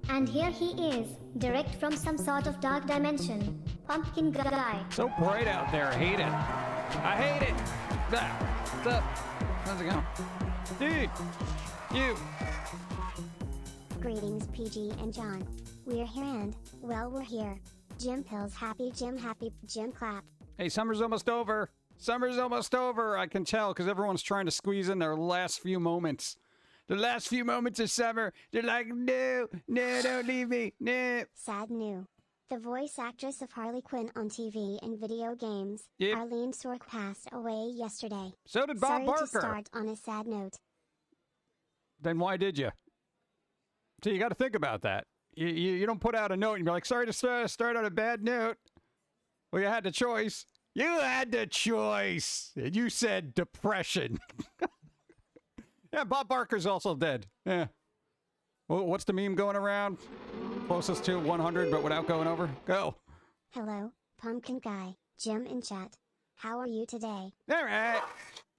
And here he is, direct from some sort of dark dimension. Pumpkin guy. So bright out there. I hate it. I hate it. What's up? How's it going? Dude. You. Greetings, PG and John. We're here and, well, we're here. Jim Pills happy, Jim clap. Hey, summer's almost over. Summer's almost over. I can tell because everyone's trying to squeeze in their last few moments. The last few moments of summer. They're like, no, don't leave me, no. Sad new. The voice actress of Harley Quinn on TV and video games, Yep. Arlene Sork, passed away yesterday. So did Bob Sorry Barker. to start on a sad note. Then why did you? So you got to think about that. You don't put out a note and be like, sorry to start on a bad note. Well, you had the choice. You had the choice. And you said depression. Yeah, Bob Barker's also dead. Yeah. Well, what's the meme going around? Closest to 100, but without going over? Go. Hello, Pumpkin Guy, Jim in chat. How are you today? All right.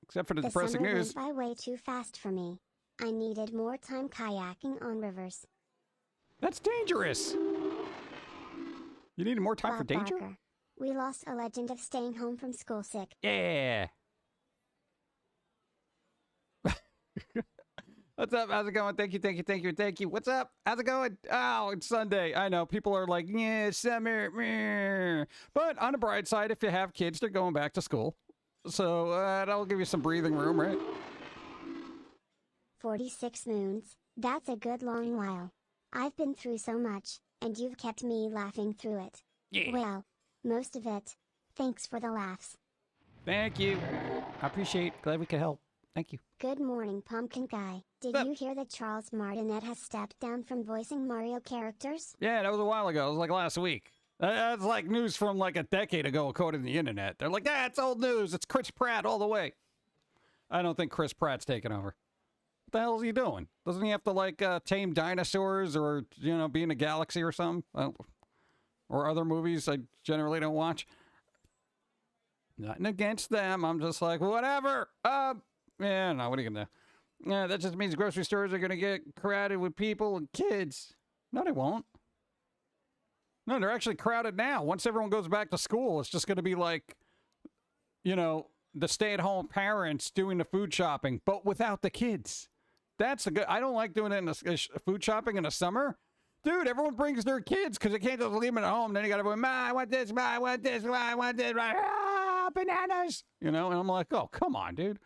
Except for the depressing summer news. went by way too fast for me. I needed more time kayaking on rivers. That's dangerous. You needed more time Bob for danger? Barker. We lost a legend of staying home from school sick. Yeah. What's up? How's it going? Thank you. What's up? How's it going? Oh, it's Sunday. I know. People are like, yeah, summer. Meh. But on the bright side, if you have kids, they're going back to school. So that'll give you some breathing room, right? 46 moons. That's a good long while. I've been through so much, and you've kept me laughing through it. Yeah. Well, most of it. Thanks for the laughs. Thank you. I appreciate. Glad we could help. Thank you. Good morning, Pumpkin Guy. Did you hear that Charles Martinet has stepped down from voicing Mario characters? Yeah, that was a while ago. It was like last week. That's like news from like a decade ago, according to the internet. They're like, it's old news. It's Chris Pratt all the way. I don't think Chris Pratt's taking over. What the hell is he doing? Doesn't he have to like tame dinosaurs or, be in a galaxy or something? Or other movies I generally don't watch. Nothing against them. I'm just like, whatever. Yeah, no, what are you gonna do? Yeah, that just means grocery stores are gonna get crowded with people and kids. No, they won't. No, they're actually crowded now. Once everyone goes back to school, it's just gonna be like, the stay-at-home parents doing the food shopping, but without the kids. That's the good. I don't like doing it in the food shopping in the summer. Dude, everyone brings their kids because they can't just leave them at home. Then you gotta go, Ma, I want this, Ma, I want this, Ma, I want this, bananas. And I'm like, oh, come on, dude.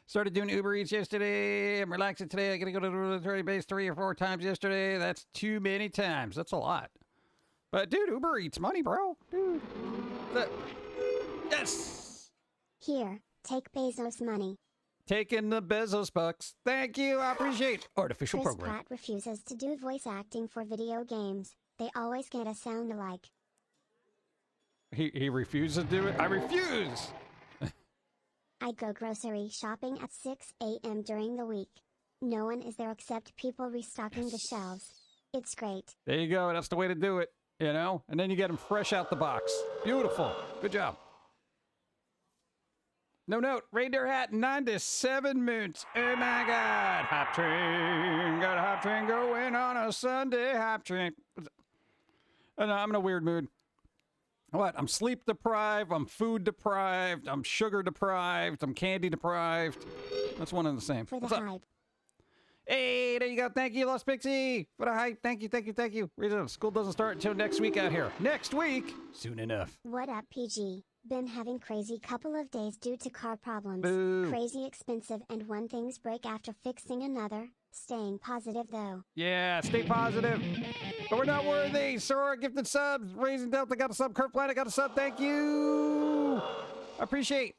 Started doing Uber Eats yesterday. I'm relaxing today. I gotta go to the military base 3 or 4 times yesterday. That's too many times. That's a lot. But dude, Uber Eats money, bro. Dude. Yes. Here, take Bezos' money. Taking the Bezos bucks. Thank you. I appreciate artificial Chris program. Pratt refuses to do voice acting for video games. They always get a sound alike. He refuses to do it. I refuse. I go grocery shopping at 6 a.m. during the week. No one is there except people restocking the shelves. It's great. There you go. That's the way to do it, And then you get them fresh out the box. Beautiful. Good job. No note. Reindeer hat, 9 to 7 moons. Oh, my God. Hop train. Got a hop train going on a Sunday. Hop train. Oh, no, I'm in a weird mood. What? I'm sleep deprived. I'm food deprived. I'm sugar deprived. I'm candy deprived. That's one and the same. For the What's up? hype. Hey, there you go. Thank you, Lost Pixie, for the hype. Thank you. Reason school doesn't start until next week out here. Next week? Soon enough. What up, PG? Been having crazy couple of days due to car problems. Boo. Crazy expensive, and when things break after fixing another. Staying positive though. Yeah, stay positive. But we're not worthy. Sora gifted subs. Raisin Delta got a sub. Kurt Planet got a sub. Thank you. Appreciate.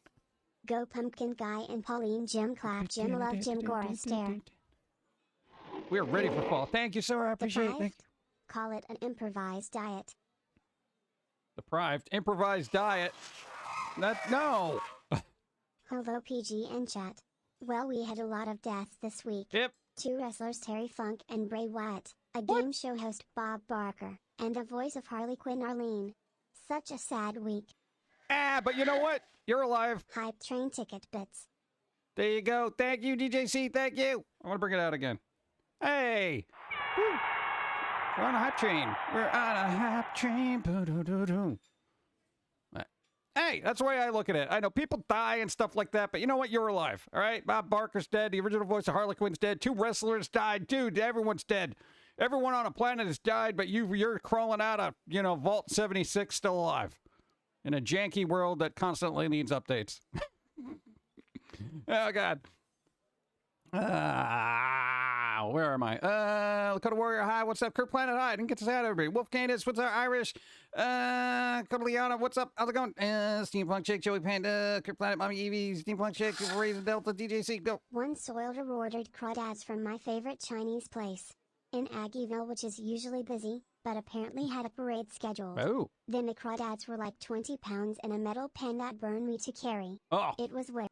Go Pumpkin Guy and Pauline. Jim clap. Jim love. Jim Gora stare. We're ready for fall. Thank you, Sora. I appreciate it. Deprived? Call it an improvised diet. Deprived. Improvised diet. No. Hello PG and chat. Well, we had a lot of deaths this week. Yep. 2 wrestlers Terry Funk and Bray Wyatt, a game show host Bob Barker, and the voice of Harley Quinn Arlene. Such a sad week. But you know what? You're alive. Hype train ticket bits. There you go. Thank you, DJC. Thank you. I want to bring it out again. Hey! Woo. We're on a hype train. We're on a hype train. Boo-doo-doo-doo. Hey, that's the way I look at it. I know people die and stuff like that, but you know what? You're alive, all right? Bob Barker's dead. The original voice of Harley Quinn's dead. 2 wrestlers died. Dude, everyone's dead. Everyone on a planet has died, but you're crawling out of, Vault 76 still alive. In a janky world that constantly needs updates. Oh, God. Where am I? Dakota Warrior High, what's up? Kirk Planet High, I didn't get to say hi to everybody. Wolf Candace, what's up? Irish. Liana, what's up? How's it going? Steampunk Chick, Joey Panda, Kirk Planet, Mommy Evie, Steampunk Chick, Raisin Delta, DJ C, go. One soiled ordered crawdads from my favorite Chinese place in Aggieville, which is usually busy, but apparently had a parade scheduled. Oh. Then the crawdads were like 20 pounds in a metal pan that burned me to carry. Oh. It was weird.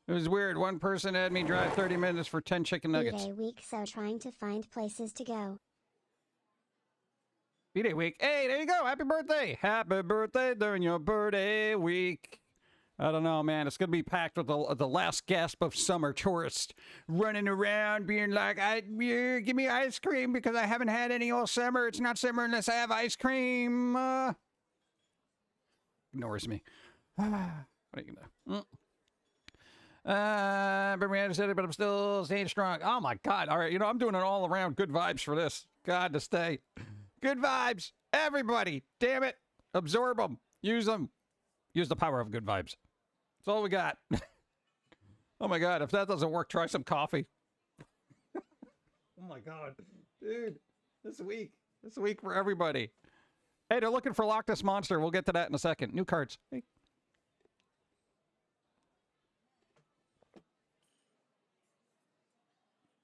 It was weird. One person had me drive 30 minutes for 10 chicken nuggets. B-Day week, so trying to find places to go. B-Day week. Hey, there you go. Happy birthday. Happy birthday during your birthday week. I don't know, man. It's going to be packed with the last gasp of summer tourists running around being like, give me ice cream because I haven't had any all summer. It's not summer unless I have ice cream. Ignores me. What are you going to do? But I'm still staying strong. Oh my God. All right. I'm doing an all around good vibes for this. God to stay. Good vibes. Everybody. Damn it. Absorb them. Use them. Use the power of good vibes. That's all we got. Oh my God. If that doesn't work, try some coffee. Oh my God. Dude. This week for everybody. Hey, they're looking for Loch Ness Monster. We'll get to that in a second. New cards. Hey.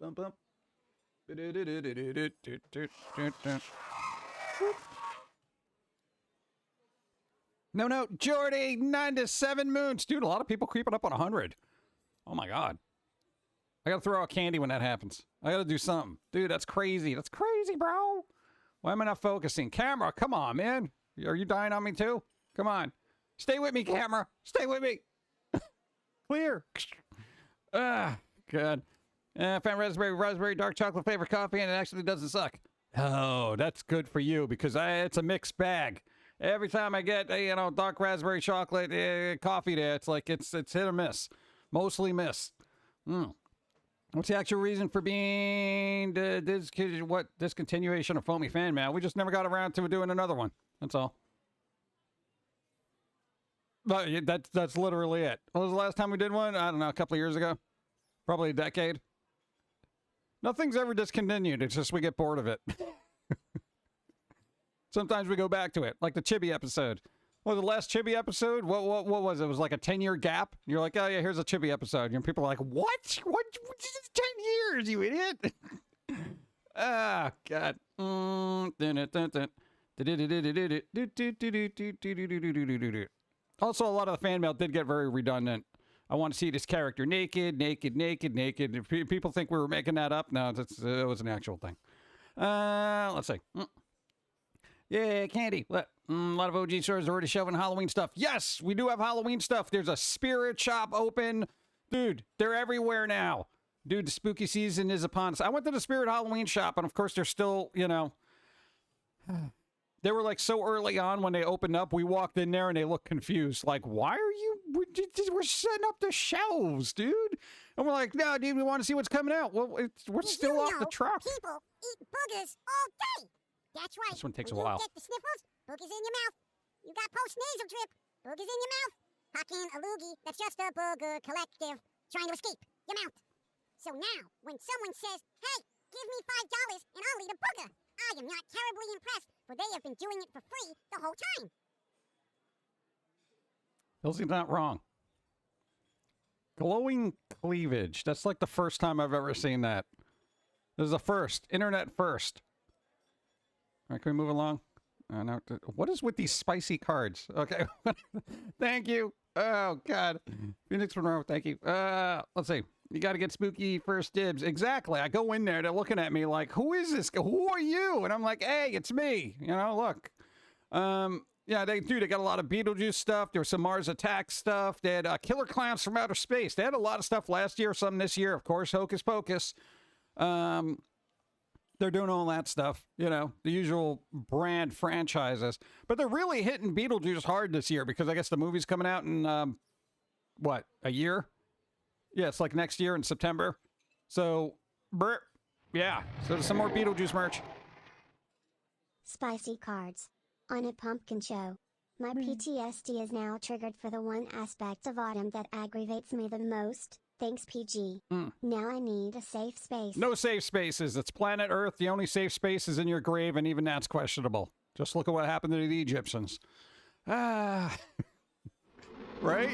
Bump, bump. No, Jordy, 9 to 7 moons. Dude, a lot of people creeping up on 100. Oh my God. I gotta throw out candy when that happens. I gotta do something. Dude, that's crazy. That's crazy, bro. Why am I not focusing? Camera, come on, man. Are you dying on me too? Come on. Stay with me, camera. Stay with me. Clear. God. Found raspberry dark chocolate flavor coffee, and it actually doesn't suck. Oh, that's good for you because it's a mixed bag. Every time I get dark raspberry chocolate coffee, there it's like it's hit or miss, mostly miss. What's the actual reason for being discontinuation of Foamy fan mail? We just never got around to doing another one. That's all. But that's literally it. When was the last time we did one? I don't know, a couple of years ago, probably a decade. Nothing's ever discontinued. It's just we get bored of it. Sometimes we go back to it, like the Chibi episode. Well, the last Chibi episode, what was it? It was like a 10-year gap. You're like, oh yeah, here's a Chibi episode. And people are like, what? What? 10 years, you idiot. Ah, God. Also, a lot of the fan mail did get very redundant. I want to see this character naked. If people think we were making that up, no, it was an actual thing. Let's see. Yeah, candy. What? A lot of OG stores are already shoving Halloween stuff. Yes, we do have Halloween stuff. There's a spirit shop open. Dude, they're everywhere now. Dude, the spooky season is upon us. I went to the Spirit Halloween shop, and of course, they're still, they were like so early on when they opened up. We walked in there and they looked confused. Like, why are you? We're setting up the shelves, dude. And we're like, no, dude, we want to see what's coming out. Well, we're still off the truck. People eat boogers all day. That's right. This one takes a when while. You get the sniffles, boogers in your mouth. You got post-nasal drip, boogers in your mouth. Pum'Kin, a loogie, that's just a booger collective trying to escape your mouth. So now, when someone says, hey, give me $5 and I'll eat a booger, I am not terribly impressed, for they have been doing it for free the whole time. Kelsey's not wrong. Glowing cleavage. That's like the first time I've ever seen that. This is a first. Internet first. All right, can we move along? No, what is with these spicy cards? Okay. Thank you. Oh, God. Phoenix Monroe, thank you. Let's see. You got to get spooky first dibs. Exactly. I go in there. They're looking at me like, who is this guy? Who are you? And I'm like, hey, it's me. Look. Yeah, they got a lot of Beetlejuice stuff. There was some Mars Attack stuff. They had Killer Clowns from Outer Space. They had a lot of stuff last year, some this year, of course. Hocus Pocus. They're doing all that stuff, you know, the usual brand franchises. But they're really hitting Beetlejuice hard this year because I guess the movie's coming out in, what, a year? Yeah, it's like next year in September. So, yeah, so there's some more Beetlejuice merch. Spicy cards. On a pumpkin show. My PTSD is now triggered for the one aspect of autumn that aggravates me the most. Thanks, PG. Now I need a safe space. No safe spaces. It's planet Earth. The only safe space is in your grave, and even that's questionable. Just look at what happened to the Egyptians. Right?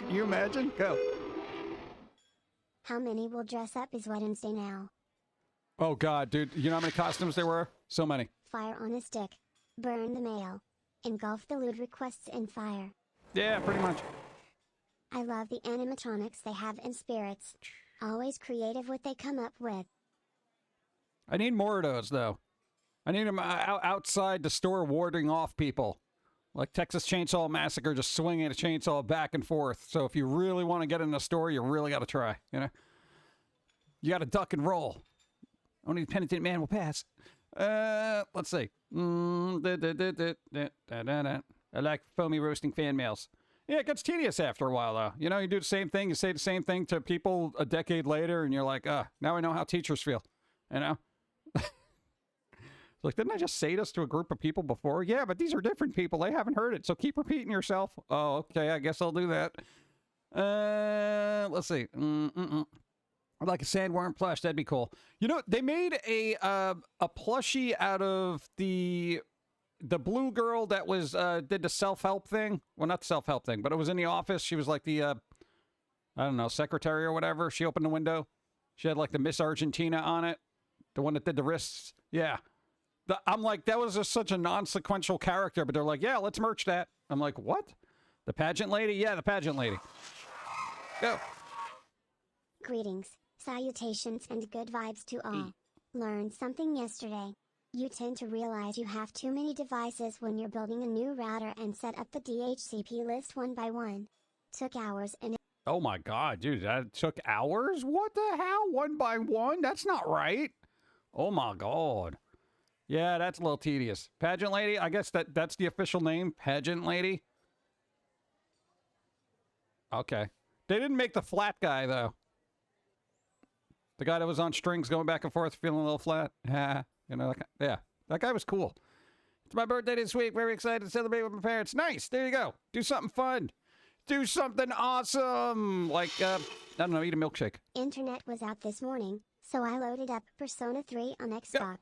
You imagine? Go. How many will dress up as Wednesday now? Oh, God, dude. You know how many costumes there were? So many. Fire on a stick. Burn the mail. Engulf the lewd requests in fire. Yeah, pretty much. I love the animatronics they have in Spirits. Always creative what they come up with. I need more of those, though. I need them outside the store warding off people. Like Texas Chainsaw Massacre, just swinging a chainsaw back and forth. So if you really want to get in the store, you really got to try, you know? You got to duck and roll. Only the penitent man will pass. Let's see. I like Foamy roasting fan mails. Yeah, it gets tedious after a while, though. You know, you do the same thing, you say the same thing to people a decade later, and you're like, now I know how teachers feel. You know? Like, didn't I just say this to a group of people before? Yeah, but these are different people. They haven't heard it, so keep repeating yourself. Oh, okay, I guess I'll do that. Let's see. I'd like a sandworm plush. That'd be cool. You know, they made a plushie out of the blue girl that was did the self-help thing. Well, not the self-help thing, but it was in the office. She was like the I don't know, secretary or whatever. She opened the window. She had like the Miss Argentina on it, the one that did the wrists. Yeah, I'm like, that was just such a non-sequential character, but they're like, yeah, let's merch that. I'm like, what? The pageant lady? Yeah, the pageant lady. Go. Greetings, salutations, and good vibes to all. Learned something yesterday. You tend to realize you have too many devices when you're building a new router and set up the DHCP list one by one. Took hours and Oh my God, dude, that took hours? What the hell? One by one? That's not right. Oh my God. Yeah, that's a little tedious. Pageant lady, I guess that's the official name, pageant lady. Okay. They didn't make the flat guy, though. The guy that was on strings going back and forth, feeling a little flat. You know, yeah, that guy was cool. It's my birthday this week. Very excited to celebrate with my parents. Nice. There you go. Do something fun. Do something awesome. Like, I don't know, eat a milkshake. Internet was out this morning, so I loaded up Persona 3 on Xbox. Yep.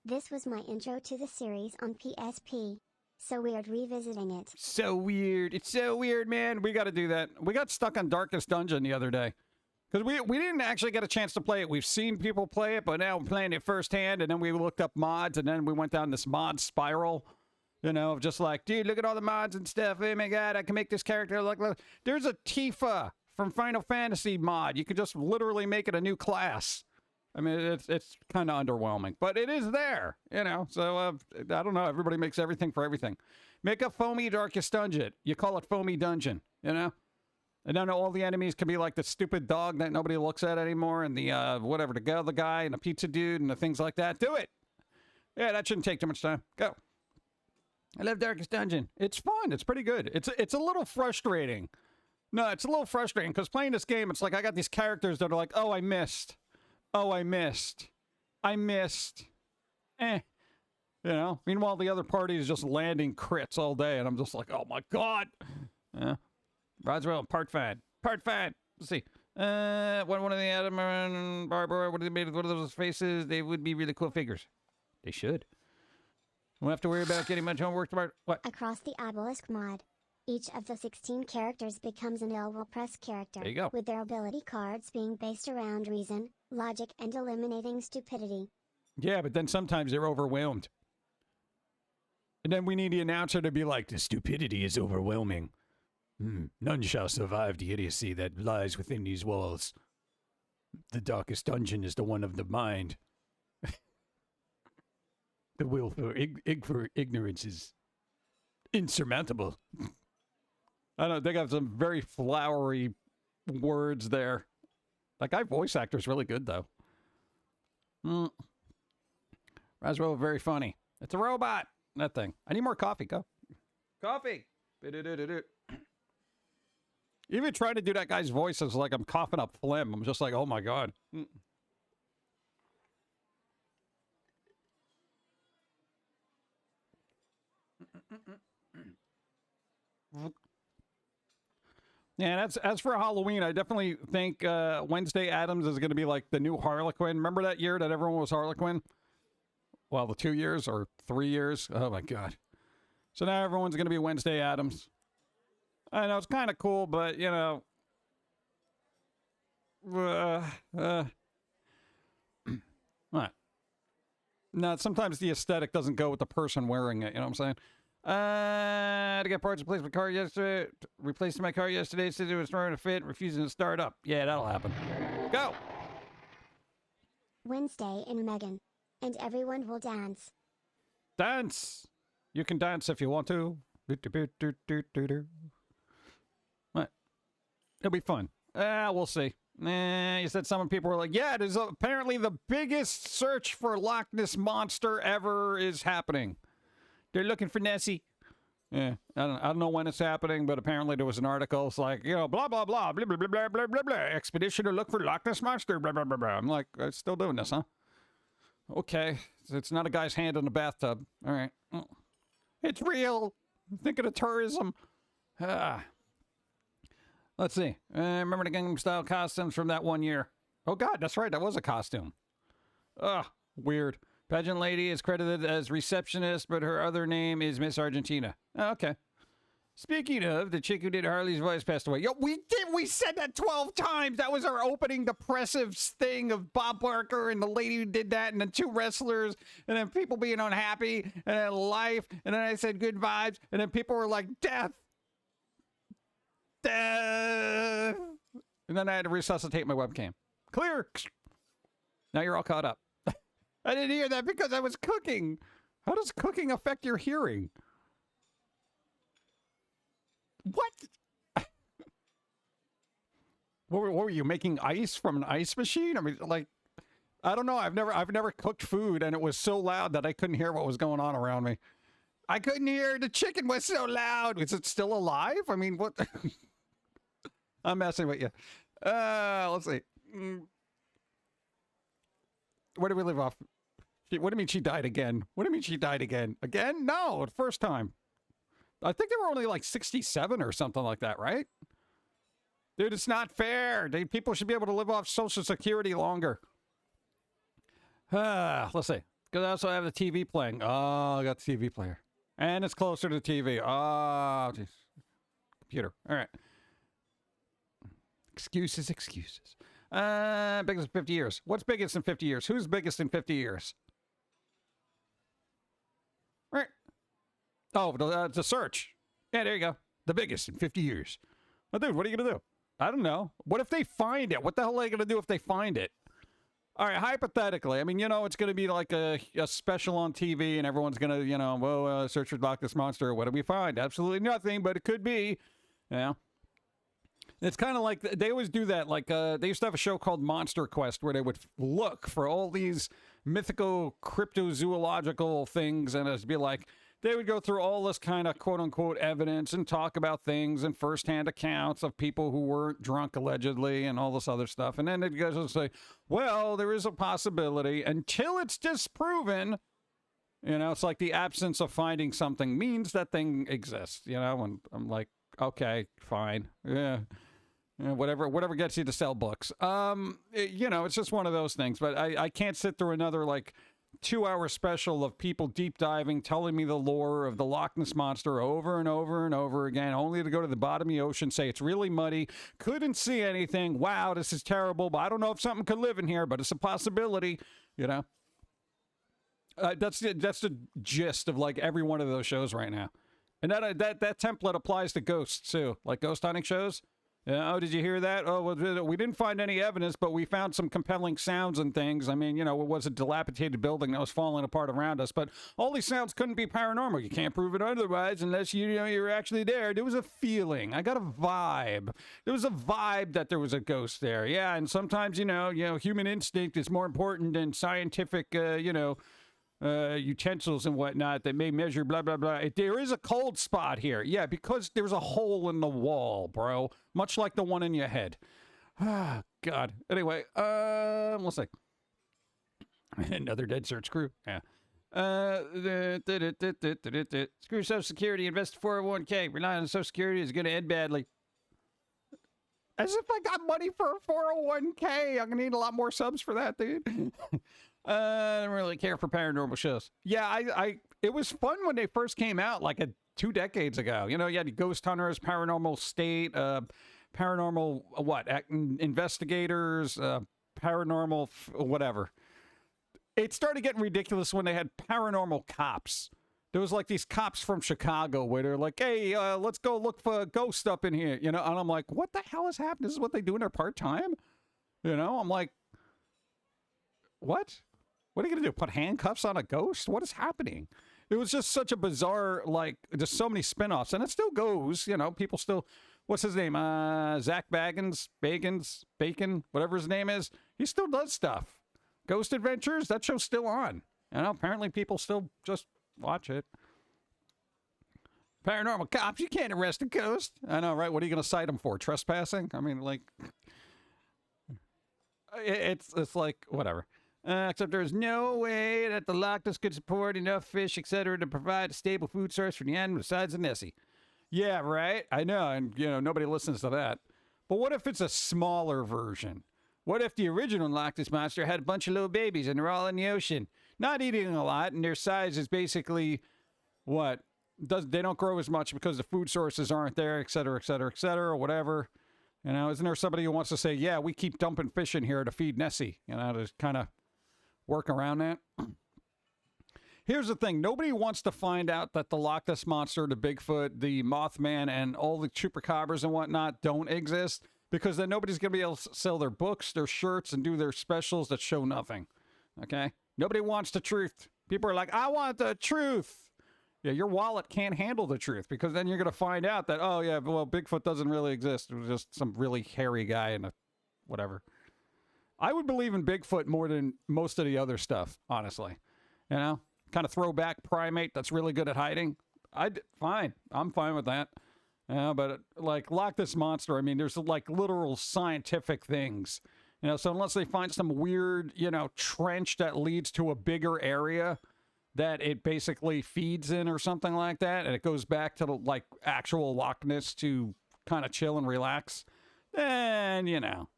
This was my intro to the series on PSP. So weird revisiting it. So weird. It's so weird, man. We got to do that. We got stuck on Darkest Dungeon the other day. Because we didn't actually get a chance to play it. We've seen people play it, but now we're playing it firsthand, and then we looked up mods, and then we went down this mod spiral, you know, of just like, dude, look at all the mods and stuff. Oh, my God, I can make this character look. There's a Tifa from Final Fantasy mod. You could just literally make it a new class. I mean, it's kind of underwhelming, but it is there, you know. So, I don't know. Everybody makes everything for everything. Make a Foamy Darkest Dungeon. You call it Foamy Dungeon, you know? And then all the enemies can be like the stupid dog that nobody looks at anymore, and the, whatever, the other guy, and the pizza dude, and the things like that. Do it! Yeah, that shouldn't take too much time. Go. I love Darkest Dungeon. It's fun. It's pretty good. It's a little frustrating. No, it's a little frustrating, because playing this game, it's like I got these characters that are like, oh, I missed. Oh, I missed. I missed. You know? Meanwhile, the other party is just landing crits all day, and I'm just like, oh my God! Yeah. Roswell, part 5. Part 5. Let's see. One of the Adam and Barbara, what are they made of? One of those faces? They would be really cool figures. They should. Won't have to worry about getting much homework tomorrow. What? Across the Obelisk mod, each of the 16 characters becomes an Elwell Press character. There you go. With their ability cards being based around reason, logic, and eliminating stupidity. Yeah, but then sometimes they're overwhelmed. And then we need the announcer to be like, the stupidity is overwhelming. None shall survive the idiocy that lies within these walls. The darkest dungeon is the one of the mind. The will for ignorance is insurmountable. I don't think I have some very flowery words there. That guy voice actor's really good, though. Roswell, very funny. It's a robot. That thing. I need more coffee. Go. Coffee. Even trying to do that guy's voice is like I'm coughing up phlegm. I'm just like, oh my God. Yeah, that's as for Halloween, I definitely think Wednesday Addams is going to be like the new Harlequin. Remember that year that everyone was Harlequin? Well, the 2 years or 3 years? Oh my God. So now everyone's going to be Wednesday Addams. I know it's kind of cool, but you know, what? No, sometimes the aesthetic doesn't go with the person wearing it. You know what I'm saying? To get parts, replaced my car yesterday. Replaced my car yesterday. Said it was throwing a fit, refusing to start up. Yeah, that'll happen. Go. Wednesday in Megan. And everyone will dance. Dance. You can dance if you want to. What? It'll be fun. We'll see. You said some people were like, yeah, there's apparently the biggest search for Loch Ness Monster ever is happening. They're looking for Nessie. Yeah, I don't know when it's happening, but apparently there was an article. It's like, you know, blah, blah, blah, blah, blah, blah, blah, blah, blah, blah. Expedition to look for Loch Ness Monster, blah, blah, blah, blah. I'm like, I'm still doing this, huh? Okay. It's not a guy's hand in the bathtub. All right. It's real. Think of the tourism. Let's see. Remember the Gangnam Style costumes from that one year? Oh, God, that's right. That was a costume. Weird. Pageant lady is credited as receptionist, but her other name is Miss Argentina. Oh, okay. Speaking of, the chick who did Harley's voice passed away. Yo, we said that 12 times. That was our opening depressive thing of Bob Barker and the lady who did that and the two wrestlers and then people being unhappy and then life. And then I said good vibes. And then people were like, death. Death. And then I had to resuscitate my webcam. Clear. Now you're all caught up. I didn't hear that because I was cooking. How does cooking affect your hearing? What? What were you making ice from an ice machine? I mean, like, I don't know. I've never cooked food, and it was so loud that I couldn't hear what was going on around me. I couldn't hear. The chicken was so loud. Is it still alive? I mean, what? I'm messing with you. Let's see. Where do we live off? What do you mean she died again? What do you mean she died again? Again? No, the first time. I think they were only like 67 or something like that, right? Dude, it's not fair. People should be able to live off Social Security longer. Let's see. Because I also have the TV playing. Oh, I got the TV player. And it's closer to the TV. Oh, jeez. Computer. All right. Excuses. Biggest in 50 years. What's biggest in 50 years? Who's biggest in 50 years? Right. Oh, the search. Yeah, there you go. The biggest in 50 years. Well, dude, what are you going to do? I don't know. What if they find it? What the hell are they going to do if they find it? All right, hypothetically. I mean, you know, it's going to be like a special on TV and everyone's going to, you know, search for Loch Ness Monster. What do we find? Absolutely nothing, but it could be. Yeah. It's kind of like they always do that. Like they used to have a show called Monster Quest where they would look for all these mythical cryptozoological things, and it'd be like they would go through all this kind of quote unquote evidence and talk about things and firsthand accounts of people who weren't drunk allegedly and all this other stuff. And then they'd go and say, well, there is a possibility until it's disproven. You know, it's like the absence of finding something means that thing exists, you know, and I'm like, okay, fine. Yeah. Whatever gets you to sell books. You know, it's just one of those things. But I can't sit through another, like, 2-hour special of people deep diving, telling me the lore of the Loch Ness Monster over and over and over again, only to go to the bottom of the ocean, say it's really muddy, couldn't see anything. Wow, this is terrible, but I don't know if something could live in here, but it's a possibility, you know. That's the gist of, like, every one of those shows right now. And that template applies to ghosts, too. Like ghost hunting shows. Oh, did you hear that? Oh, well, we didn't find any evidence, but we found some compelling sounds and things. I mean, you know, it was a dilapidated building that was falling apart around us, but all these sounds couldn't be paranormal. You can't prove it otherwise unless you know you're actually there. There was a feeling. I got a vibe. There was a vibe that there was a ghost there. Yeah, and sometimes, you know, human instinct is more important than scientific, utensils and whatnot that may measure blah, blah, blah. There is a cold spot here. Yeah, because there's a hole in the wall, bro. Much like the one in your head. Ah, God. Anyway, let's see. Another dead cert screw. Yeah. Screw Social Security, invest 401k. Relying on Social Security is going to end badly. As if I got money for a 401k. I'm going to need a lot more subs for that, dude. I don't really care for paranormal shows. Yeah, it was fun when they first came out, like 2 decades ago. You know, you had Ghost Hunters, Paranormal State, Paranormal, Investigators, Paranormal, whatever. It started getting ridiculous when they had Paranormal Cops. There was like these cops from Chicago where they're like, hey, let's go look for a ghost up in here. You know, and I'm like, what the hell is happening? This is what they do in their part-time? You know, I'm like, what? What are you going to do? Put handcuffs on a ghost? What is happening? It was just such a bizarre, like, just so many spinoffs. And it still goes, you know, people still, what's his name? Zach Bacon, whatever his name is. He still does stuff. Ghost Adventures, that show's still on. You know, apparently people still just watch it. Paranormal Cops, you can't arrest a ghost. I know, right? What are you going to cite him for? Trespassing? I mean, like, it's like, whatever. Except there's no way that the Loch Ness could support enough fish, etc., to provide a stable food source for the animal besides the Nessie. Yeah, right? I know, and, you know, nobody listens to that. But what if it's a smaller version? What if the original Loch Ness Monster had a bunch of little babies and they're all in the ocean? Not eating a lot, and their size is basically, what? They don't grow as much because the food sources aren't there, et cetera, or whatever. You know, isn't there somebody who wants to say, yeah, we keep dumping fish in here to feed Nessie, you know, to kind of work around that? Here's the thing. Nobody wants to find out that the Loch Ness Monster, the Bigfoot, the Mothman, and all the chupacabras and whatnot don't exist, because then nobody's going to be able to sell their books, their shirts, and do their specials that show nothing. Okay? Nobody wants the truth. People are like, I want the truth. Yeah, your wallet can't handle the truth, because then you're going to find out that, oh, yeah, well, Bigfoot doesn't really exist. It was just some really hairy guy and a whatever. I would believe in Bigfoot more than most of the other stuff, honestly. You know? Kind of throwback primate that's really good at hiding. Fine. I'm fine with that. Yeah, but like Loch Ness Monster, I mean, there's like literal scientific things. You know, so unless they find some weird, you know, trench that leads to a bigger area that it basically feeds in or something like that, and it goes back to the, like, actual Loch Ness to kind of chill and relax, then, you know.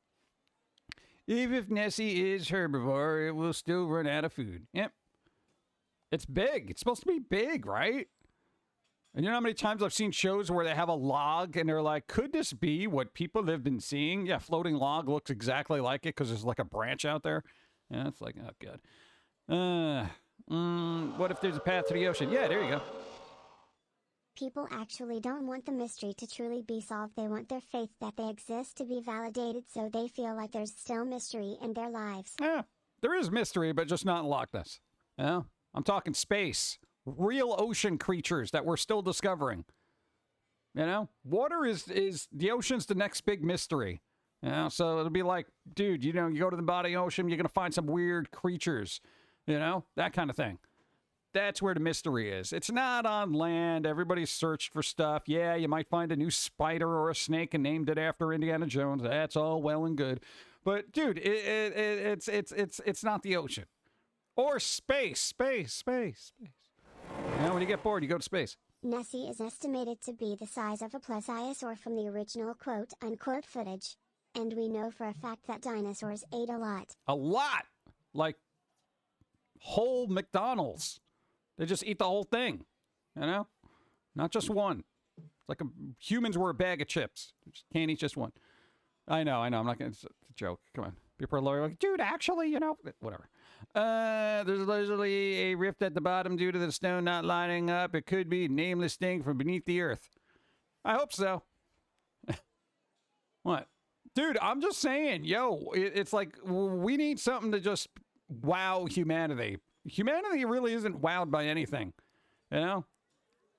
Even if Nessie is herbivore, it will still run out of food. Yep. It's big. It's supposed to be big, right? And you know how many times I've seen shows where they have a log and they're like, could this be what people have been seeing? Yeah, floating log looks exactly like it because there's like a branch out there. Yeah, it's like, oh, God. What if there's a path to the ocean? Yeah, there you go. People actually don't want the mystery to truly be solved. They want their faith that they exist to be validated, so they feel like there's still mystery in their lives. Yeah, there is mystery, but just not in Loch Ness. You know? I'm talking space. Real ocean creatures that we're still discovering. You know? Water is the ocean's the next big mystery. You know? So it'll be like, dude, you know, you go to the bottom of the ocean, you're going to find some weird creatures. You know? That kind of thing. That's where the mystery is. It's not on land. Everybody's searched for stuff. Yeah, you might find a new spider or a snake and named it after Indiana Jones. That's all well and good. But, dude, it's not the ocean. Or space. You know, when you get bored, you go to space. Nessie is estimated to be the size of a plesiosaur from the original quote-unquote footage. And we know for a fact that dinosaurs ate a lot. A lot! Like, whole McDonald's. They just eat the whole thing. You know? Not just one. It's like humans were a bag of chips. You just can't eat just one. I know. I'm not going to... It's a joke. Come on. People are like, dude, actually, you know... Whatever. There's allegedly a rift at the bottom due to the stone not lining up. It could be a nameless thing from beneath the earth. I hope so. What? Dude, I'm just saying, yo, it's like we need something to just wow humanity. Humanity really isn't wowed by anything, you know?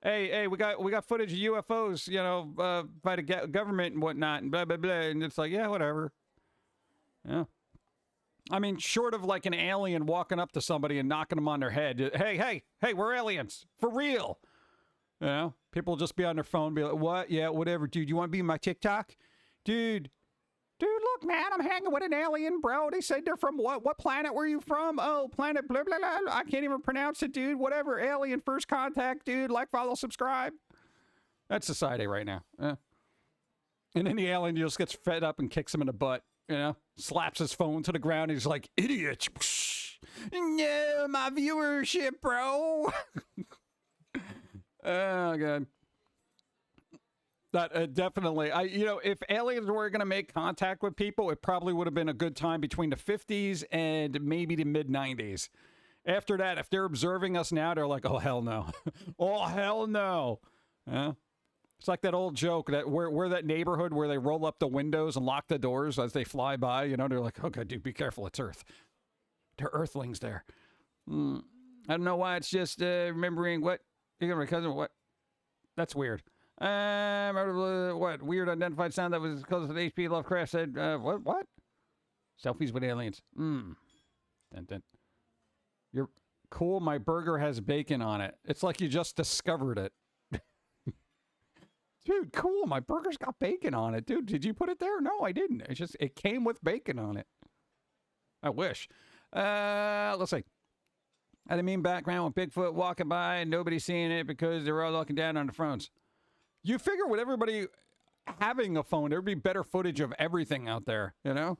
Hey, we got footage of UFOs, you know, by the government and whatnot, and blah, blah, blah. And it's like, yeah, whatever. Yeah. I mean, short of like an alien walking up to somebody and knocking them on their head. Hey, hey, hey, we're aliens. For real. You know, people just be on their phone, be like, what? Yeah, whatever, dude. You want to be in my TikTok? Dude, look, man, I'm hanging with an alien, bro. They said they're from what? What planet were you from? Oh, planet blah, blah, blah. I can't even pronounce it, dude. Whatever. Alien first contact, dude. Like, follow, subscribe. That's society right now. And then the alien just gets fed up and kicks him in the butt, you know? Slaps his phone to the ground. And he's like, idiot. No, my viewership, bro. Oh, God. That definitely, if aliens were going to make contact with people, it probably would have been a good time between the 50s and maybe the mid-90s. After that, if they're observing us now, they're like, oh, hell no. Oh, hell no. Yeah. It's like that old joke that we're that neighborhood where they roll up the windows and lock the doors as they fly by. You know, they're like, okay, dude, be careful. It's Earth. There are Earthlings there. I don't know why. It's just remembering what? You're going to my cousin? What? That's weird. What? Weird unidentified sound that was close to H.P. Lovecraft said, what? Selfies with aliens. Dun, dun. You're cool. My burger has bacon on it. It's like you just discovered it. Dude, cool. My burger's got bacon on it. Dude, did you put it there? No, I didn't. It came with bacon on it. I wish. Let's see. I had a mean background with Bigfoot walking by and nobody seeing it because they were all looking down on the phones. You figure with everybody having a phone, there'd be better footage of everything out there, you know?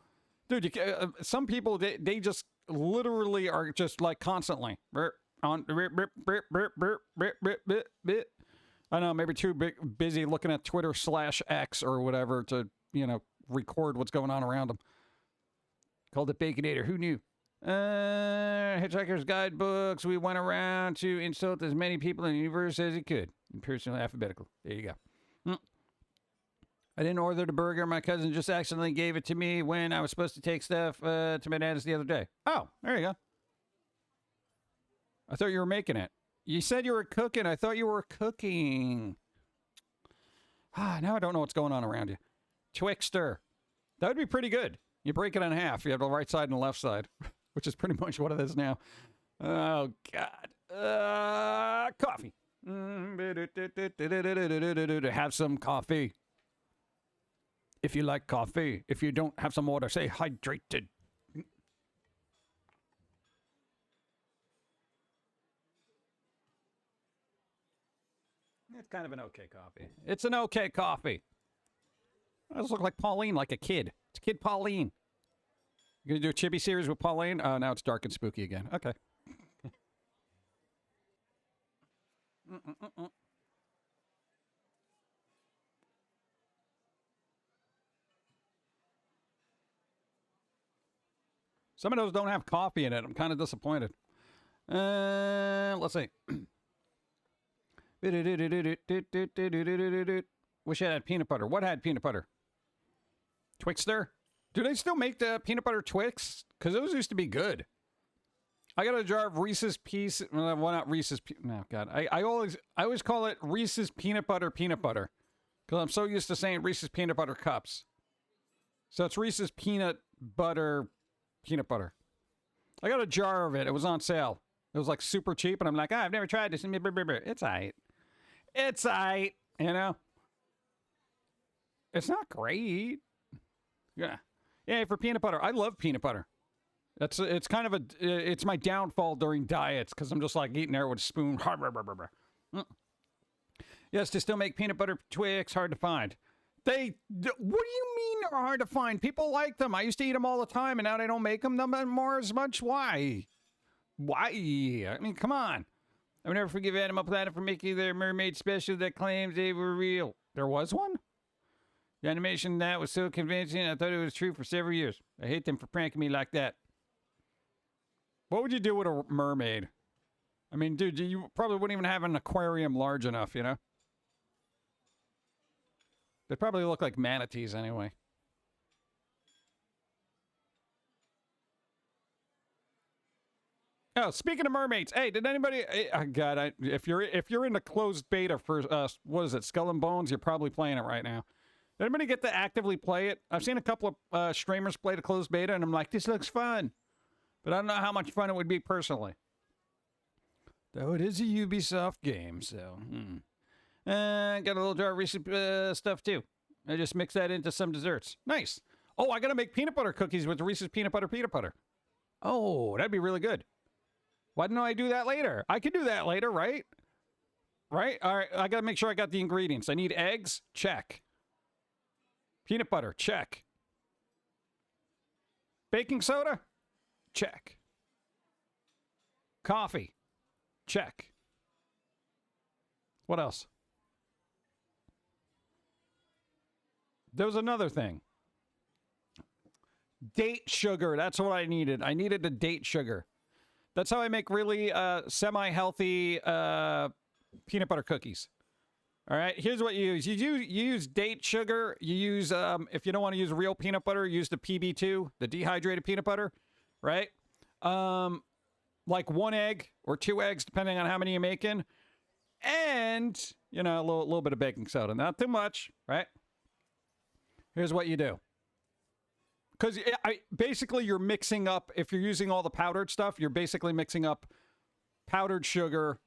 Dude, some people, they just literally are just like constantly on. I don't know, maybe too busy looking at Twitter/X or whatever to, record what's going on around them. Called it Baconator. Who knew? Hitchhiker's Guidebooks. We went around to insult as many people in the universe as he could. In personal alphabetical. There you go. I didn't order the burger. My cousin just accidentally gave it to me when I was supposed to take stuff to my dad's the other day. Oh, there you go. I thought you were making it. You said you were cooking. I thought you were cooking. Now I don't know what's going on around you. Twixter. That would be pretty good. You break it in half. You have the right side and the left side, which is pretty much what it is now. Oh, God. Coffee. Have some coffee. If you like coffee. If you don't, have some water. Say hydrated. It's kind of an okay coffee. It's an okay coffee. I just look like Pauline, like a kid. It's Kid Pauline. You gonna do a chibi series with Pauline? Oh, now it's dark and spooky again. Okay. Some of those don't have coffee in it. I'm kind of disappointed. Let's see. Wish I had peanut butter. What had peanut butter? Twixter? Do they still make the peanut butter Twix? Because those used to be good. I got a jar of Reese's Pieces. Well, not Reese's. No, God. I always call it Reese's peanut butter. Because I'm so used to saying Reese's peanut butter cups. So it's Reese's peanut butter. I got a jar of it. It was on sale. It was like super cheap. And I'm like, I've never tried this. It's aight. It's aight. You know? It's not great. Yeah. Yeah, for peanut butter. I love peanut butter. It's kind of it's my downfall during diets because I'm just like eating there with a spoon. Yes, they still make peanut butter Twix. Hard to find. What do you mean they're hard to find? People like them. I used to eat them all the time, and now they don't make them more as much. Why? I mean, come on. I would never forgive Animal Planet for making their mermaid special that claims they were real. There was one? The animation that was so convincing, I thought it was true for several years. I hate them for pranking me like that. What would you do with a mermaid? I mean, dude, you probably wouldn't even have an aquarium large enough, you know? They probably look like manatees anyway. Oh, speaking of mermaids, hey, did anybody? God, if you're in the closed beta for what is it, Skull and Bones? You're probably playing it right now. Anybody get to actively play it? I've seen a couple of streamers play the closed beta, and I'm like, this looks fun. But I don't know how much fun it would be personally. Though it is a Ubisoft game, so... got a little jar of Reese's stuff, too. I just mix that into some desserts. Nice. Oh, I gotta make peanut butter cookies with Reese's peanut butter. Oh, that'd be really good. Why didn't I do that later? I could do that later, right? Right? All right, I gotta make sure I got the ingredients. I need eggs. Check. Peanut butter. Check. Baking soda? Check. Coffee. Check. What else? There was another thing. Date sugar. That's what I needed. I needed the date sugar. That's how I make really semi-healthy peanut butter cookies. All right, here's what you use. You use date sugar. You use, if you don't want to use real peanut butter, use the PB2, the dehydrated peanut butter, right? Like 1 egg or 2 eggs, depending on how many you're making. And, you know, a little bit of baking soda. Not too much, right? Here's what you do. Because basically you're mixing up, if you're using all the powdered stuff, you're basically mixing up powdered sugar,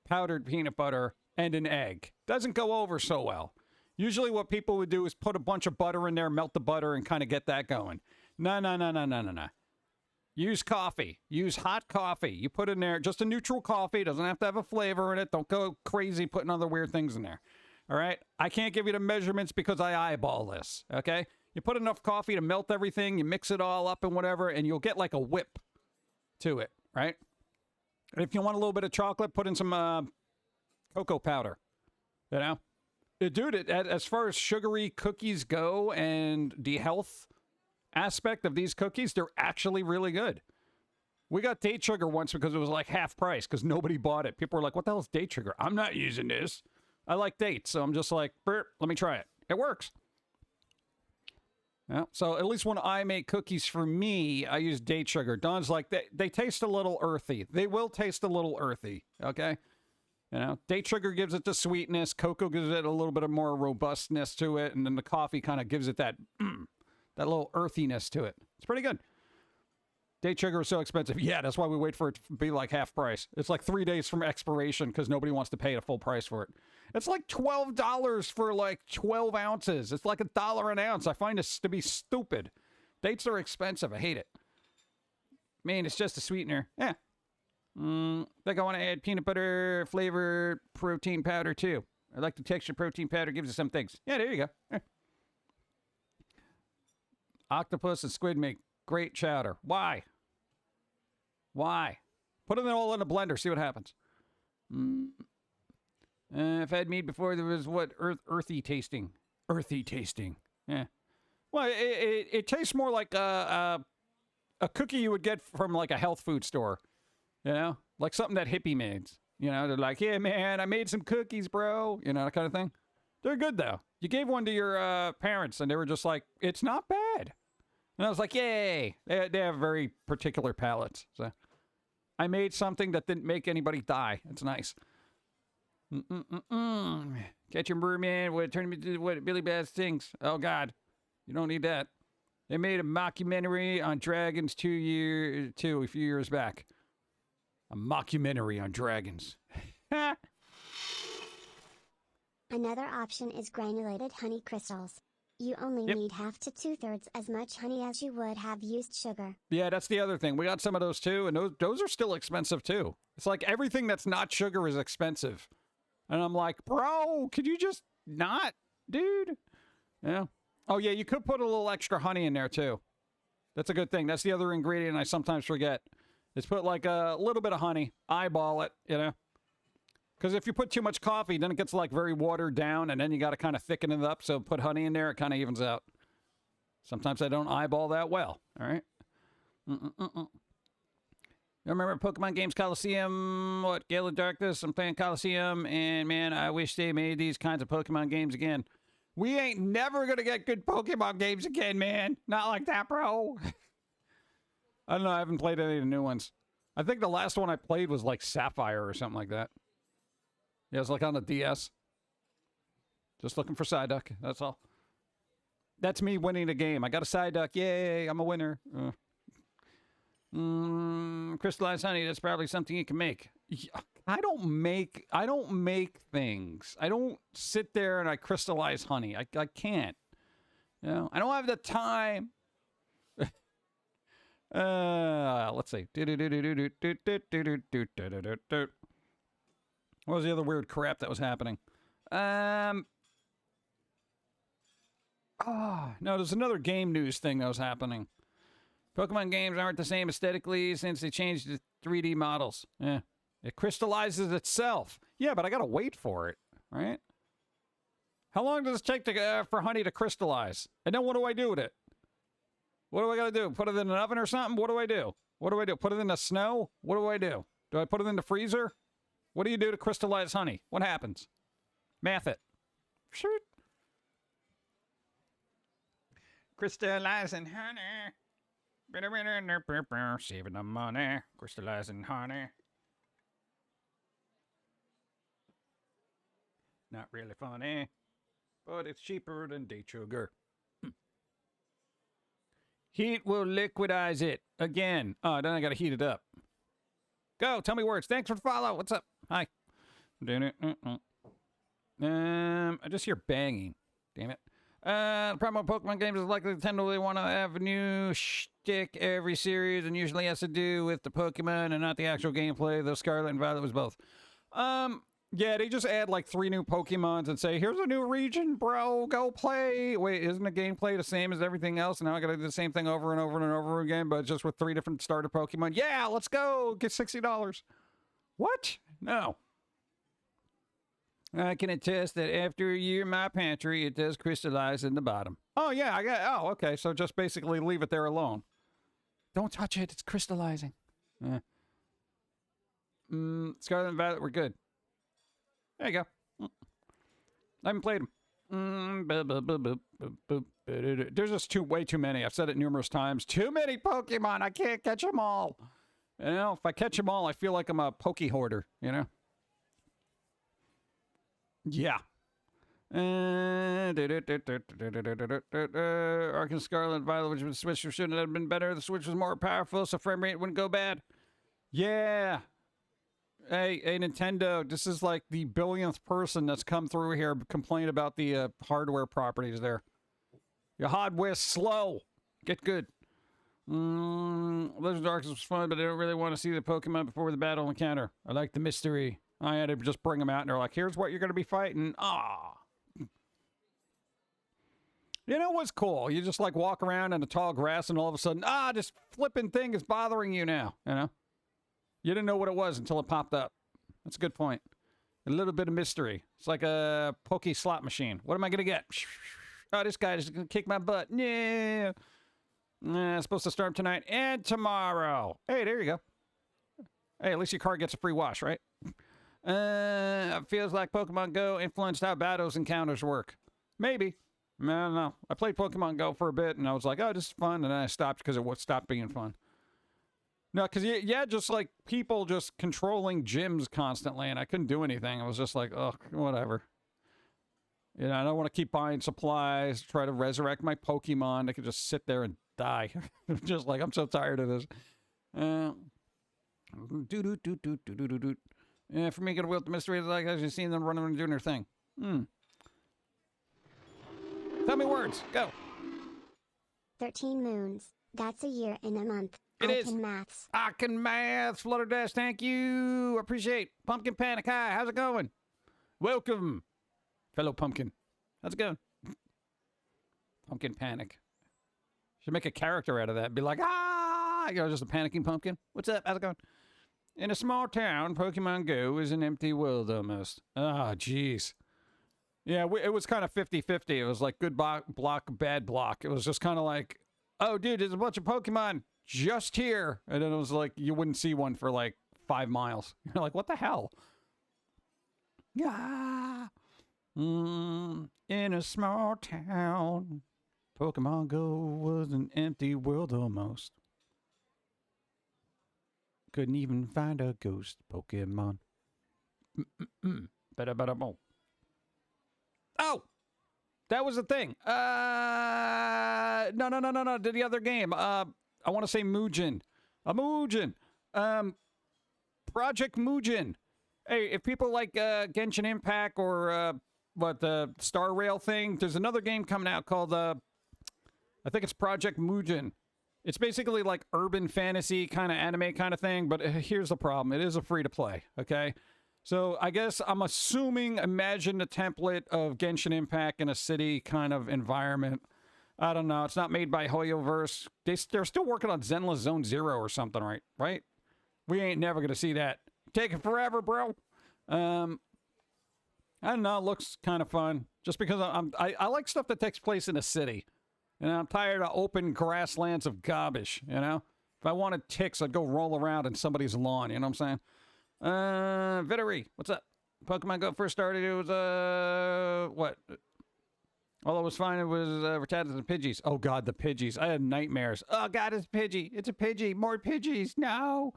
powdered peanut butter, and an egg. Doesn't go over so well. Usually what people would do is put a bunch of butter in there, melt the butter, and kind of get that going. No. Use coffee. Use hot coffee. You put in there just a neutral coffee. Doesn't have to have a flavor in it. Don't go crazy putting other weird things in there. All right? I can't give you the measurements because I eyeball this, okay? You put enough coffee to melt everything. You mix it all up and whatever, and you'll get like a whip to it, right? And if you want a little bit of chocolate, put in some cocoa powder, you know? Dude, as far as sugary cookies go and the health aspect of these cookies, they're actually really good. We got date sugar once because it was like half price because nobody bought it. People were like, what the hell is date sugar? I'm not using this. I like dates, so I'm just like, let me try it. It works. Yeah, so at least when I make cookies for me, I use date sugar. Don's like, they taste a little earthy. They will taste a little earthy, okay? You know, date sugar gives it the sweetness. Cocoa gives it a little bit of more robustness to it. And then the coffee kind of gives it that little earthiness to it. It's pretty good. Date sugar is so expensive. Yeah, that's why we wait for it to be like half price. It's like 3 days from expiration because nobody wants to pay the full price for it. It's like $12 for like 12 ounces. It's like $1 an ounce. I find this to be stupid. Dates are expensive. I hate it. Man, it's just a sweetener. Yeah. Think I want to add peanut butter flavored protein powder too. I like the texture protein powder gives us some things. Yeah, there you go. Yeah. Octopus and squid make great chowder. Why? Put them all in a blender. See what happens. I've had meat before. There was earthy tasting. Earthy tasting. Yeah. Well, it tastes more like a cookie you would get from like a health food store. You know, like something that hippie made. You know, they're like, yeah, man, I made some cookies, bro. You know, that kind of thing. They're good though. You gave one to your parents, and they were just like, it's not bad. And I was like, yay. They have very particular palates. So I made something that didn't make anybody die. It's nice. Catch your merman would turn me to what Billy Bass thinks. Oh, God. You don't need that. They made a mockumentary on dragons a few years back. A mockumentary on dragons. Another option is granulated honey crystals. You only need half to 2/3 as much honey as you would have used sugar. Yeah, that's the other thing. We got some of those too, and those are still expensive too. It's like everything that's not sugar is expensive. And I'm like, bro, could you just not, dude? Yeah. Oh, yeah, you could put a little extra honey in there too. That's a good thing. That's the other ingredient I sometimes forget. Is put like a little bit of honey. Eyeball it, you know? Because if you put too much coffee, then it gets like very watered down, and then you got to kind of thicken it up. So put honey in there, it kind of evens out. Sometimes I don't eyeball that well. All right. You remember Pokemon Games Coliseum? What? Gale of Darkness? I'm playing Coliseum, and man, I wish they made these kinds of Pokemon games again. We ain't never gonna get good Pokemon games again, man. Not like that, bro. I don't know. I haven't played any of the new ones. I think the last one I played was like Sapphire or something like that. Yeah, it was like on the DS. Just looking for Psyduck, that's all. That's me winning a game. I got a side duck. Yay, I'm a winner. Crystallized honey, that's probably something you can make. I don't make things. I don't sit there and I crystallize honey. I can't. You know, I don't have the time. Let's see. What was the other weird crap that was happening? No, there's another game news thing that was happening. Pokemon games aren't the same aesthetically since they changed the 3D models. Yeah. It crystallizes itself. Yeah, but I gotta wait for it, right? How long does it take for honey to crystallize? And then what do I do with it? What do I gotta do? Put it in an oven or something? What do I do? What do I do? Put it in the snow? What do I do? Do I put it in the freezer? What do you do to crystallize honey? What happens? Math it. Shoot. Crystallizing honey. Saving the money. Crystallizing honey. Not really funny, but it's cheaper than date sugar. Heat will liquidize it again. Oh, then I gotta heat it up. Go, tell me words. Thanks for the follow. What's up? Hi. I just hear banging. Damn it. The problem with Pokemon games is likely to tend to really want to have a new shtick every series, and usually has to do with the Pokemon and not the actual gameplay. Though Scarlet and Violet was both. Yeah, they just add like 3 new Pokemons and say, here's a new region, bro, go play. Wait, isn't the gameplay the same as everything else? And now I gotta do the same thing over and over and over again, but just with 3 different starter Pokemon. Yeah, let's go, get $60. What? No. I can attest that after a year in my pantry, it does crystallize in the bottom. Oh, yeah, okay, so just basically leave it there alone. Don't touch it, it's crystallizing. Scarlet and Violet were good. There you go. I haven't played them. There's just way too many. I've said it numerous times. Too many Pokemon. I can't catch them all. You know, if I catch them all, I feel like I'm a Poke hoarder, you know? Yeah. Arc and Scarlet and Violet, which was Switch, shouldn't have been better. The Switch was more powerful, so frame rate wouldn't go bad. Yeah. Hey, Nintendo, this is like the billionth person that's come through here complain about the hardware properties there. Your hardware's slow. Get good. Legend of Arceus was fun, but I don't really want to see the Pokemon before the battle encounter. I like the mystery. I had to just bring them out, and they're like, here's what you're going to be fighting. Ah. You know what's cool? You just like walk around in the tall grass, and all of a sudden, this flipping thing is bothering you now, you know? You didn't know what it was until it popped up. That's a good point. A little bit of mystery. It's like a Poke slot machine. What am I going to get? Oh, this guy is going to kick my butt. Yeah. It's supposed to start tonight and tomorrow. Hey, there you go. Hey, at least your car gets a free wash, right? It feels like Pokemon Go influenced how battles encounters work. Maybe. I don't know. I played Pokemon Go for a bit, and I was like, oh, this is fun. And then I stopped because it stopped being fun. No, because, yeah, just like people just controlling gyms constantly, and I couldn't do anything. I was just like, ugh, whatever. You know, I don't want to keep buying supplies, try to resurrect my Pokemon. I could just sit there and die. Just like, I'm so tired of this. Yeah, for me, get a wheel the mystery, like I've just seen them running and doing their thing. Tell me words. Go. 13 moons. That's a year in a month. It is. Maths. I can maths. Flutterdash, thank you. Appreciate. Pumpkin Panic, hi. How's it going? Welcome, fellow Pumpkin. How's it going? Pumpkin Panic. Should make a character out of that. Be like, you know, just a panicking pumpkin. What's up? How's it going? In a small town, Pokemon Go is an empty world almost. Jeez. Yeah, it was kind of 50-50. It was like good block, bad block. It was just kind of like, oh, dude, there's a bunch of Pokemon just here. And then it was like, you wouldn't see one for like 5 miles. You're like, what the hell? Yeah. In a small town, Pokemon Go was an empty world almost. Couldn't even find a ghost Pokemon. Oh! that was the thing. No. Did the other game. I want to say Mugen. Mugen. Project Mugen. Hey, if people like Genshin Impact or the Star Rail thing, there's another game coming out called I think it's Project Mugen. It's basically like urban fantasy kind of anime kind of thing, but here's the problem. It is a free to play, okay? So I guess I'm assuming, imagine the template of Genshin Impact in a city kind of environment. I don't know. It's not made by Hoyoverse. They're still working on Zenless Zone Zero or something, right? We ain't never going to see that. Taking forever, bro. I don't know. It looks kind of fun. Just because I like stuff that takes place in a city. And I'm tired of open grasslands of garbage, you know? If I wanted ticks, I'd go roll around in somebody's lawn, you know what I'm saying? Vittery, what's up? Pokemon Go first started, it was, what? All it was fine, it was, Rattatas and Pidgeys. Oh, God, the Pidgeys. I had nightmares. Oh, God, it's a Pidgey. It's a Pidgey. More Pidgeys. No.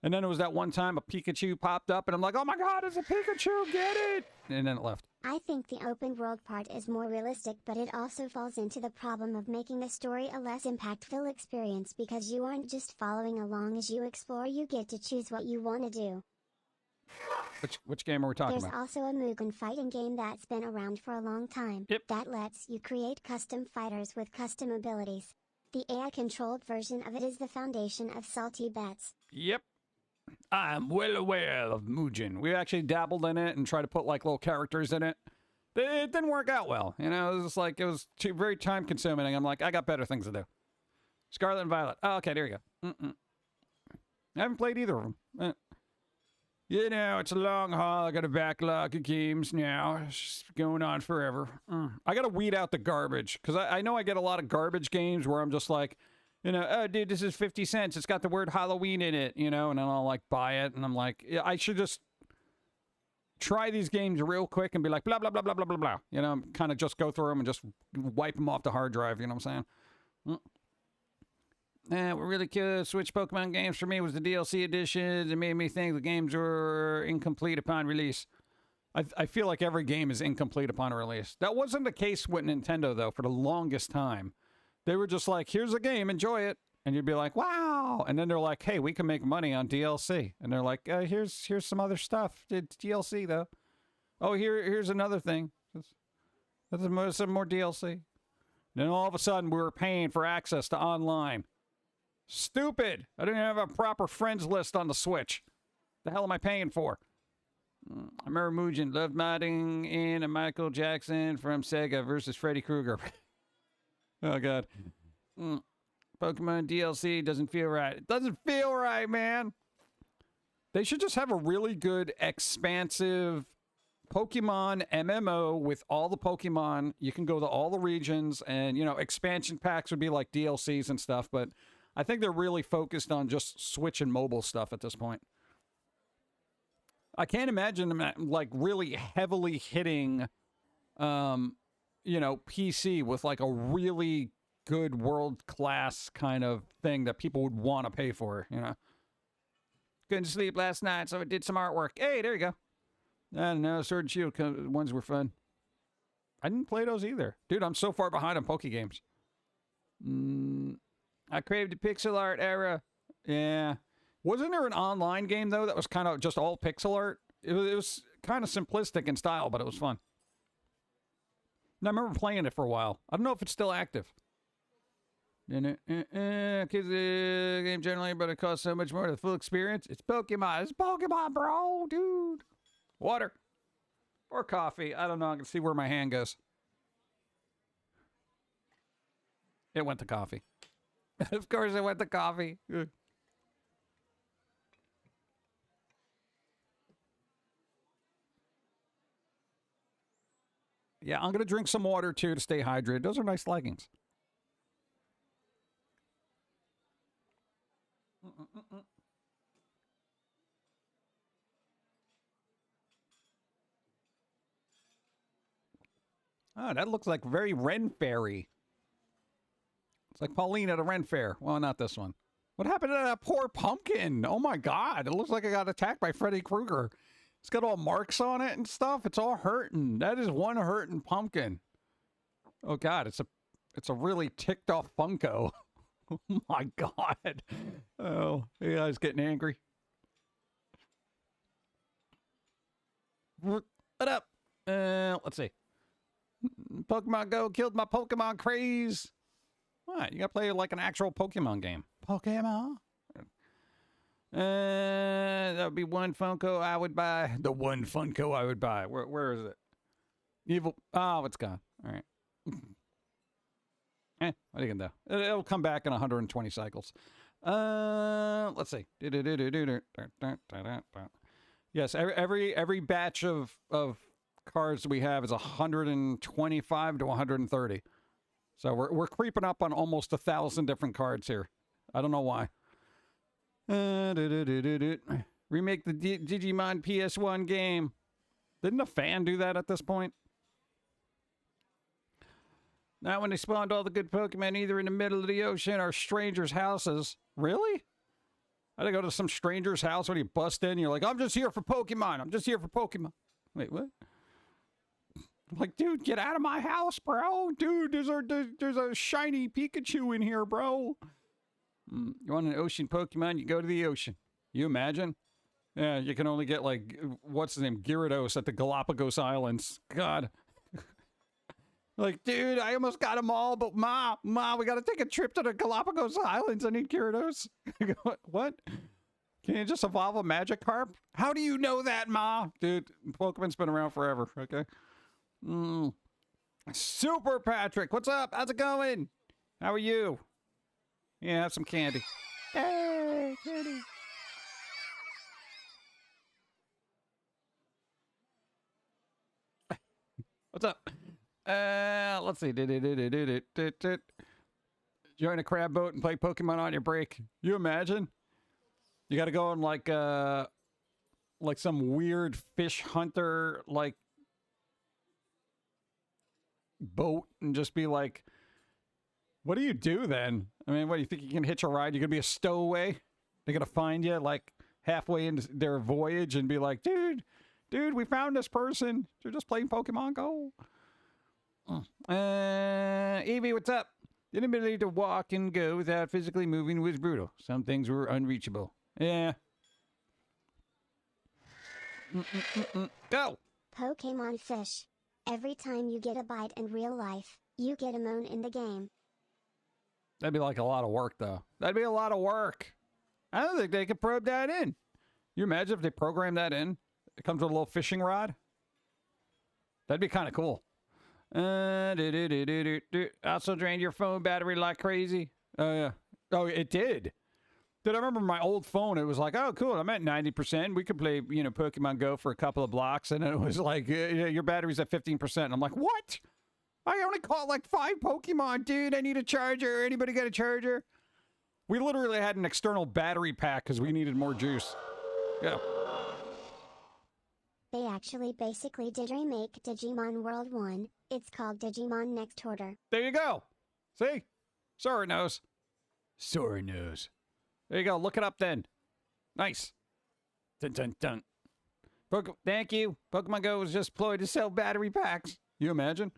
And then it was that one time a Pikachu popped up, and I'm like, oh, my God, it's a Pikachu. Get it. And then it left. I think the open world part is more realistic, but it also falls into the problem of making the story a less impactful experience because you aren't just following along as you explore, you get to choose what you want to do. Which game are we talking about? There's also a Mugen fighting game that's been around for a long time. Yep. That lets you create custom fighters with custom abilities. The AI-controlled version of it is the foundation of Salty Bets. Yep. I'm well aware of Mugen. We actually dabbled in it and tried to put like little characters in it. It didn't work out well. You know, it was like, it was very time consuming. I'm like, I got better things to do. Scarlet and Violet. Oh, okay, there you go. I haven't played either of them. You know, it's a long haul. I got a backlog of games now. It's just going on forever. I got to weed out the garbage because I know I get a lot of garbage games where I'm just like, you know, oh, dude, this is 50 cents. It's got the word Halloween in it, you know, and then I'll, like, buy it. And I'm like, yeah, I should just try these games real quick and be like, blah, blah, blah, blah, blah, blah, blah. You know, kind of just go through them and just wipe them off the hard drive, you know what I'm saying? What really cool Switch Pokemon games for me was the DLC editions. It made me think the games were incomplete upon release. I feel like every game is incomplete upon release. That wasn't the case with Nintendo, though, for the longest time. They were just like, here's a game, enjoy it. And you'd be like, wow. And then they're like, hey, we can make money on DLC. And they're like, here's some other stuff. It's DLC, though. Oh, here's another thing. That's some more DLC. Then all of a sudden, we were paying for access to online. Stupid. I didn't have a proper friends list on the Switch. The hell am I paying for? I remember Mugen loved modding in a Michael Jackson from Sega versus Freddy Krueger. Oh, God. Pokemon DLC doesn't feel right. It doesn't feel right, man. They should just have a really good, expansive Pokemon MMO with all the Pokemon. You can go to all the regions, and, you know, expansion packs would be like DLCs and stuff, but I think they're really focused on just Switch and mobile stuff at this point. I can't imagine them, like, really heavily hitting, you know, PC with like a really good world-class kind of thing that people would want to pay for, you know. Couldn't sleep last night, so I did some artwork. Hey, there you go. I don't know, Sword and Shield ones were fun. I didn't play those either. Dude, I'm so far behind on Poke games. I craved the pixel art era. Yeah. Wasn't there an online game, though, that was kind of just all pixel art? It was kind of simplistic in style, but it was fun. And I remember playing it for a while. I don't know if it's still active. Kids game generally, but it costs so much more to the full experience. It's Pokemon. It's Pokemon, bro, dude. Water. Or coffee. I don't know. I can see where my hand goes. It went to coffee. Of course it went to coffee. Yeah, I'm going to drink some water, too, to stay hydrated. Those are nice leggings. Oh, that looks like very Ren Fairy. It's like Pauline at a Ren Fair. Well, not this one. What happened to that poor pumpkin? Oh, my God. It looks like I got attacked by Freddy Krueger. It's got all marks on it and stuff. It's all hurting. That is one hurting pumpkin. Oh God, it's a really ticked off Funko. Oh my God. Oh, you guys getting angry. What up? Let's see. Pokemon Go killed my Pokemon craze. What? You gotta play like an actual Pokemon game. Pokemon? That would be one Funko I would buy. The one Funko I would buy. Where is it? Evil. Oh, it's gone. All right. What are you gonna do? It'll come back in 120 cycles. Let's see. Yes, every batch of cards we have is 125 to 130. So we're creeping up on almost 1,000 different cards here. I don't know why. Remake the Digimon PS1 game. Didn't a fan do that at this point? Not when they spawned all the good Pokemon, either in the middle of the ocean or strangers' houses. Really? I had to go to some stranger's house when you bust in. You're like, I'm just here for Pokemon. I'm just here for Pokemon. Wait, what? I'm like, dude, get out of my house, bro. Dude, there's a shiny Pikachu in here, bro. You want an ocean Pokemon? You go to the ocean. You imagine? Yeah, you can only get, like, what's his name? Gyarados at the Galapagos Islands. God. Like, dude, I almost got them all, but Ma, we got to take a trip to the Galapagos Islands. I need Gyarados. What? Can you just evolve a Magikarp? How do you know that, Ma? Dude, Pokemon's been around forever, okay? Super Patrick, what's up? How's it going? How are you? Yeah, have some candy. Hey, candy. What's up? Let's see. Join a crab boat and play Pokemon on your break. You imagine? You got to go on like some weird fish hunter like boat and just be like, what do you do then? I mean, what do you think you can hitch a ride? You're gonna be a stowaway? They're gonna find you like halfway into their voyage and be like, dude, we found this person. They're just playing Pokemon Go. Evie, what's up? The inability to walk and go without physically moving was brutal. Some things were unreachable. Yeah. Go! Pokemon fish. Every time you get a bite in real life, you get a moan in the game. That'd be like a lot of work, though. That'd be a lot of work. I don't think they could probe that in. You imagine if they program that in? It comes with a little fishing rod. That'd be kind of cool. Also drained your phone battery like crazy. Oh, yeah. Oh, it did. Dude, I remember my old phone. It was like, oh, cool. I'm at 90%. We could play, Pokemon Go for a couple of blocks. And then it was like, your battery's at 15%. And I'm like, what? I only caught like 5 Pokemon, dude. I need a charger. Anybody got a charger? We literally had an external battery pack because we needed more juice. Yeah. They actually basically did remake Digimon World 1. It's called Digimon Next Order. There you go. See? Sora knows. Sora knows. There you go. Look it up then. Nice. Dun, dun, dun. Thank you. Pokemon Go was just deployed to sell battery packs. You imagine?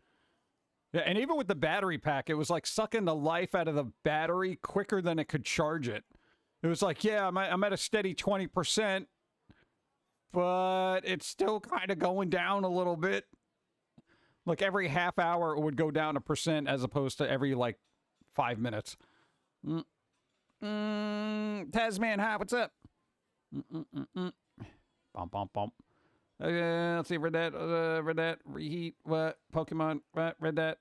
Yeah, and even with the battery pack, it was like sucking the life out of the battery quicker than it could charge it. It was like, yeah, I'm at a steady 20%, but it's still kind of going down a little bit. Like every half hour, it would go down 1% as opposed to every like 5 minutes. Tasman, hi, what's up? Bump, bump, bump. Let's see, read that, reheat, what, Pokemon, what, read that,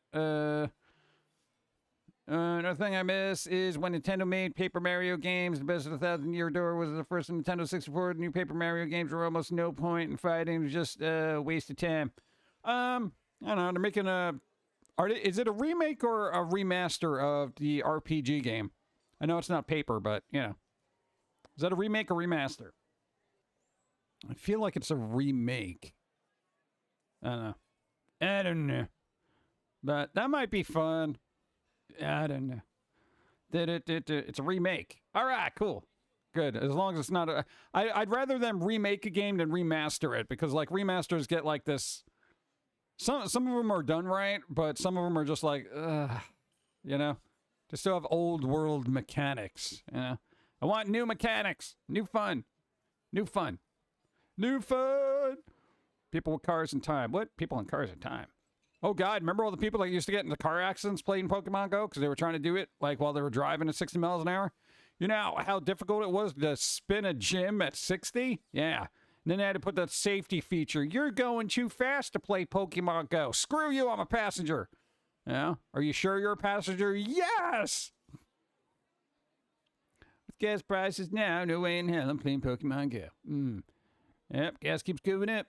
another thing I miss is when Nintendo made Paper Mario games, the best of the 1,000-year door was the first Nintendo 64. The new Paper Mario games were almost no point in fighting, it was just a waste of time. I don't know, they're making is it a remake or a remaster of the RPG game? I know it's not paper, but, is that a remake or remaster? I feel like it's a remake. I don't know. But that might be fun. I don't know. It's a remake. All right, cool. Good. As long as it's not I'd rather them remake a game than remaster it, because like remasters get like this Some of them are done right, but some of them are just like, you know, they still have old world mechanics. You know, I want new mechanics, new fun, new fun, new fun. People with cars in time. What? People in cars in time. Oh God! Remember all the people that used to get into car accidents playing Pokemon Go because they were trying to do it like while they were driving at 60 miles an hour. You know how difficult it was to spin a gym at 60? Yeah. And then they had to put that safety feature. You're going too fast to play Pokemon Go. Screw you, I'm a passenger. Yeah. Are you sure you're a passenger? Yes! With gas prices now, no way in hell I'm playing Pokemon Go. Yep, gas keeps going up.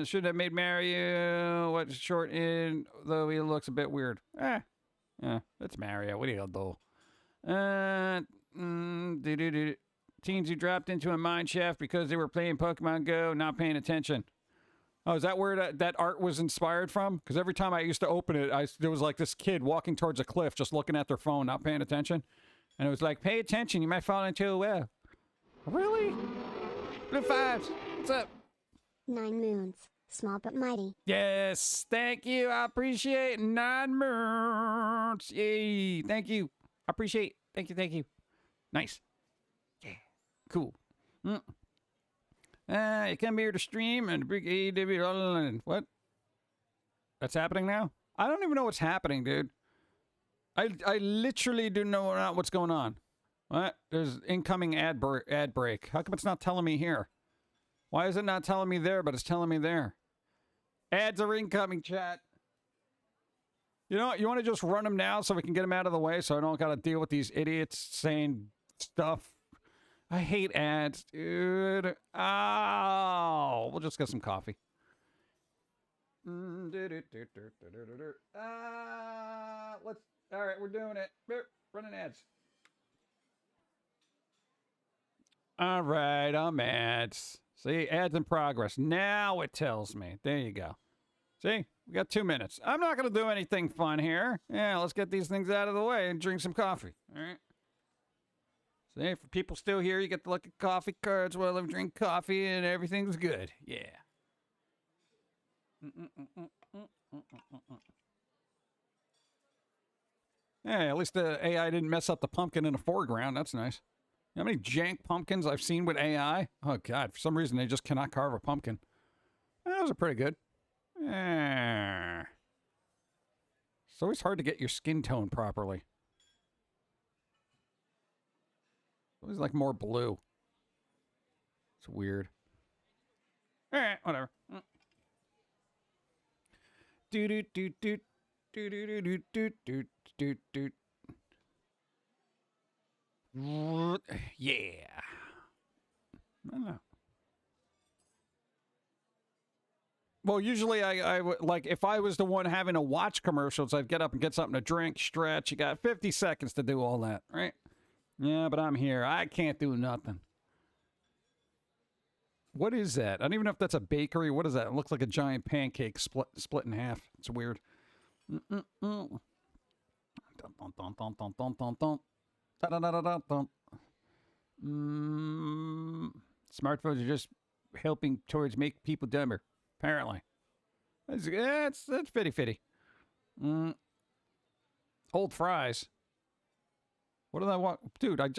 Should have made Mario what short in, though he looks a bit weird. Yeah, it's Mario. What are you gonna do? Teens who dropped into a mine shaft because they were playing Pokemon Go, not paying attention. Oh, is that where that art was inspired from? Because every time I used to open it, there was like this kid walking towards a cliff, just looking at their phone, not paying attention. And it was like, pay attention, you might fall into a well. Really? Blue Fives, what's up? 9 moons, small but mighty. Yes, thank you. I appreciate 9 moons. Yay, thank you. I appreciate. Thank you. Nice. Yeah, cool. You come here to stream and bring AEW. What? That's happening now? I don't even know what's happening, dude. I literally do know what's going on. What? There's incoming ad break. How come it's not telling me here? Why is it not telling me there, but it's telling me there? Ads are incoming, chat. You know what? You want to just run them now so we can get them out of the way so I don't got to deal with these idiots saying stuff. I hate ads, dude. Oh, we'll just get some coffee. All right, we're doing it. Running ads. All right, I'm ads. See, ads in progress. Now it tells me. There you go. See, we got 2 minutes. I'm not going to do anything fun here. Yeah, let's get these things out of the way and drink some coffee. All right. See, for people still here, you get to look at coffee cards while I drink coffee and everything's good. Yeah. Hey, at least the AI didn't mess up the pumpkin in the foreground. That's nice. You know how many jank pumpkins I've seen with AI? Oh, God. For some reason, they just cannot carve a pumpkin. Those are pretty good. It's always hard to get your skin tone properly. It's always like more blue. It's weird. All right, whatever. Yeah. I don't know. Well, usually I would, like, if I was the one having to watch commercials, I'd get up and get something to drink, stretch. You got 50 seconds to do all that, right? Yeah, but I'm here. I can't do nothing. What is that? I don't even know if that's a bakery. What is that? It looks like a giant pancake split in half. It's weird. Smartphones are just helping towards make people dumber. Apparently. That's fitty. Old fries. What do I want? Dude, I've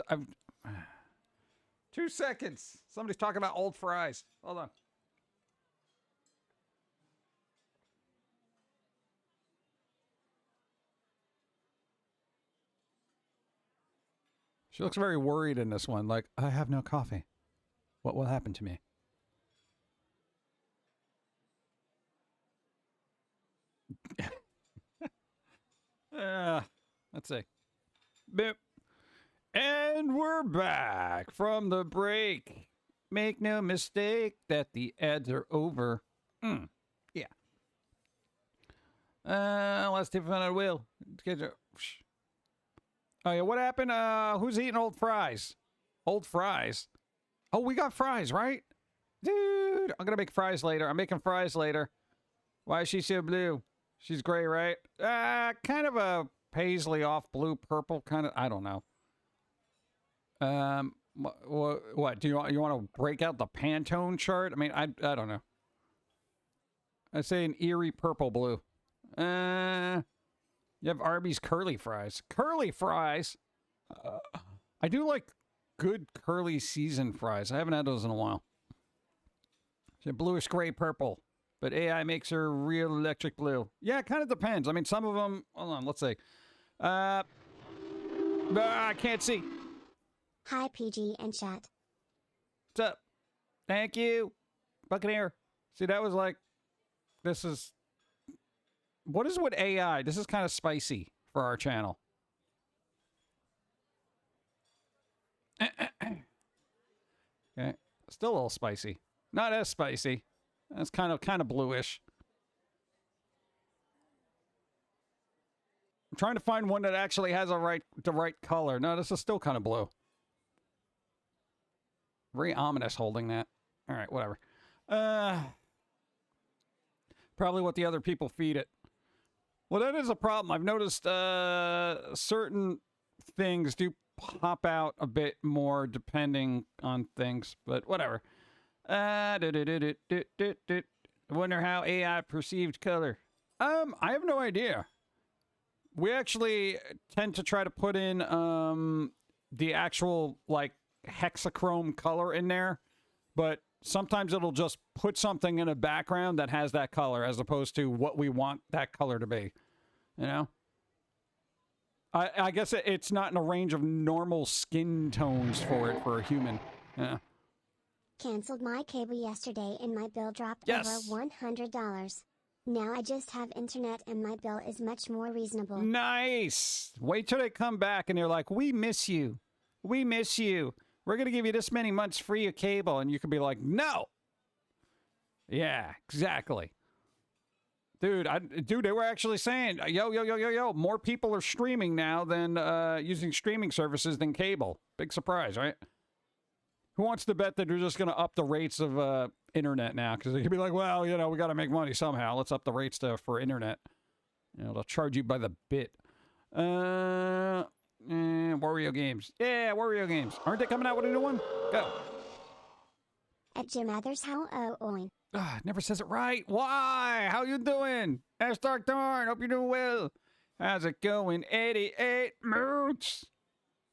2 seconds. Somebody's talking about old fries. Hold on. She looks very worried in this one. Like, I have no coffee. What will happen to me? Let's see. Boop. And we're back from the break. Make no mistake that the ads are over. Yeah. Let's take fun at will. Oh, yeah, what happened? Who's eating old fries? Old fries? Oh, we got fries, right? Dude, I'm gonna make fries later. I'm making fries later. Why is she so blue? She's gray, right? Kind of a paisley off blue, purple, kind of, I don't know. What do you want to break out the Pantone chart? I mean, I don't know. I say an eerie purple blue. You have Arby's curly fries. Curly fries? I do like good curly seasoned fries. I haven't had those in a while. So bluish gray purple. But AI makes her real electric blue. Yeah, it kind of depends. I mean, some of them... Hold on, let's see. I can't see. Hi PG and chat. What's up? Thank you. Buccaneer. See, that was like... This is... What is with AI? This is kind of spicy for our channel. Okay. Still a little spicy. Not as spicy. That's kind of bluish. I'm trying to find one that actually has the right color. No, this is still kind of blue. Very ominous holding that. All right, whatever. Probably what the other people feed it. Well, that is a problem. I've noticed certain things do pop out a bit more depending on things, but whatever. I wonder how AI perceived color. I have no idea. We actually tend to try to put in the actual like hexachrome color in there, but sometimes it'll just put something in a background that has that color as opposed to what we want that color to be. You know? I guess it's not in a range of normal skin tones for it for a human. Yeah. Cancelled my cable yesterday and my bill dropped Yes. over $100. Now I just have internet and my bill is much more reasonable. Nice. Wait till they come back and they're like, we miss you. We miss you. We're going to give you this many months free of cable. And you can be like, no. Yeah, exactly. Dude, they were actually saying, yo, more people are streaming now than using streaming services than cable. Big surprise, right? Who wants to bet that they're just going to up the rates of internet now? Because they could be like, well, you know, we got to make money somehow. Let's up the rates for internet. You know, they'll charge you by the bit. Wario games. Yeah, Wario games. Aren't they coming out with a new one? Go. At Jim Athers, how oin. Never says it right. Why? How you doing? Dark Darn. Hope you're doing well. How's it going? 88 moots.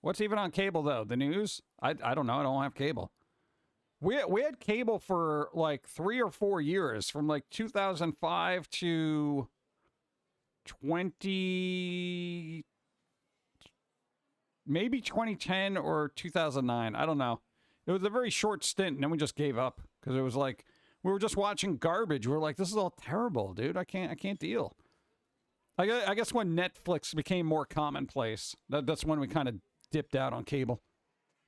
What's even on cable, though? The news? I don't know. I don't have cable. We had cable for like 3 or 4 years, from like 2005 to maybe 2010 or 2009. I don't know. It was a very short stint, and then we just gave up because it was like we were just watching garbage. We were like, this is all terrible, dude. I can't deal. I guess when Netflix became more commonplace, that's when we kind of dipped out on cable.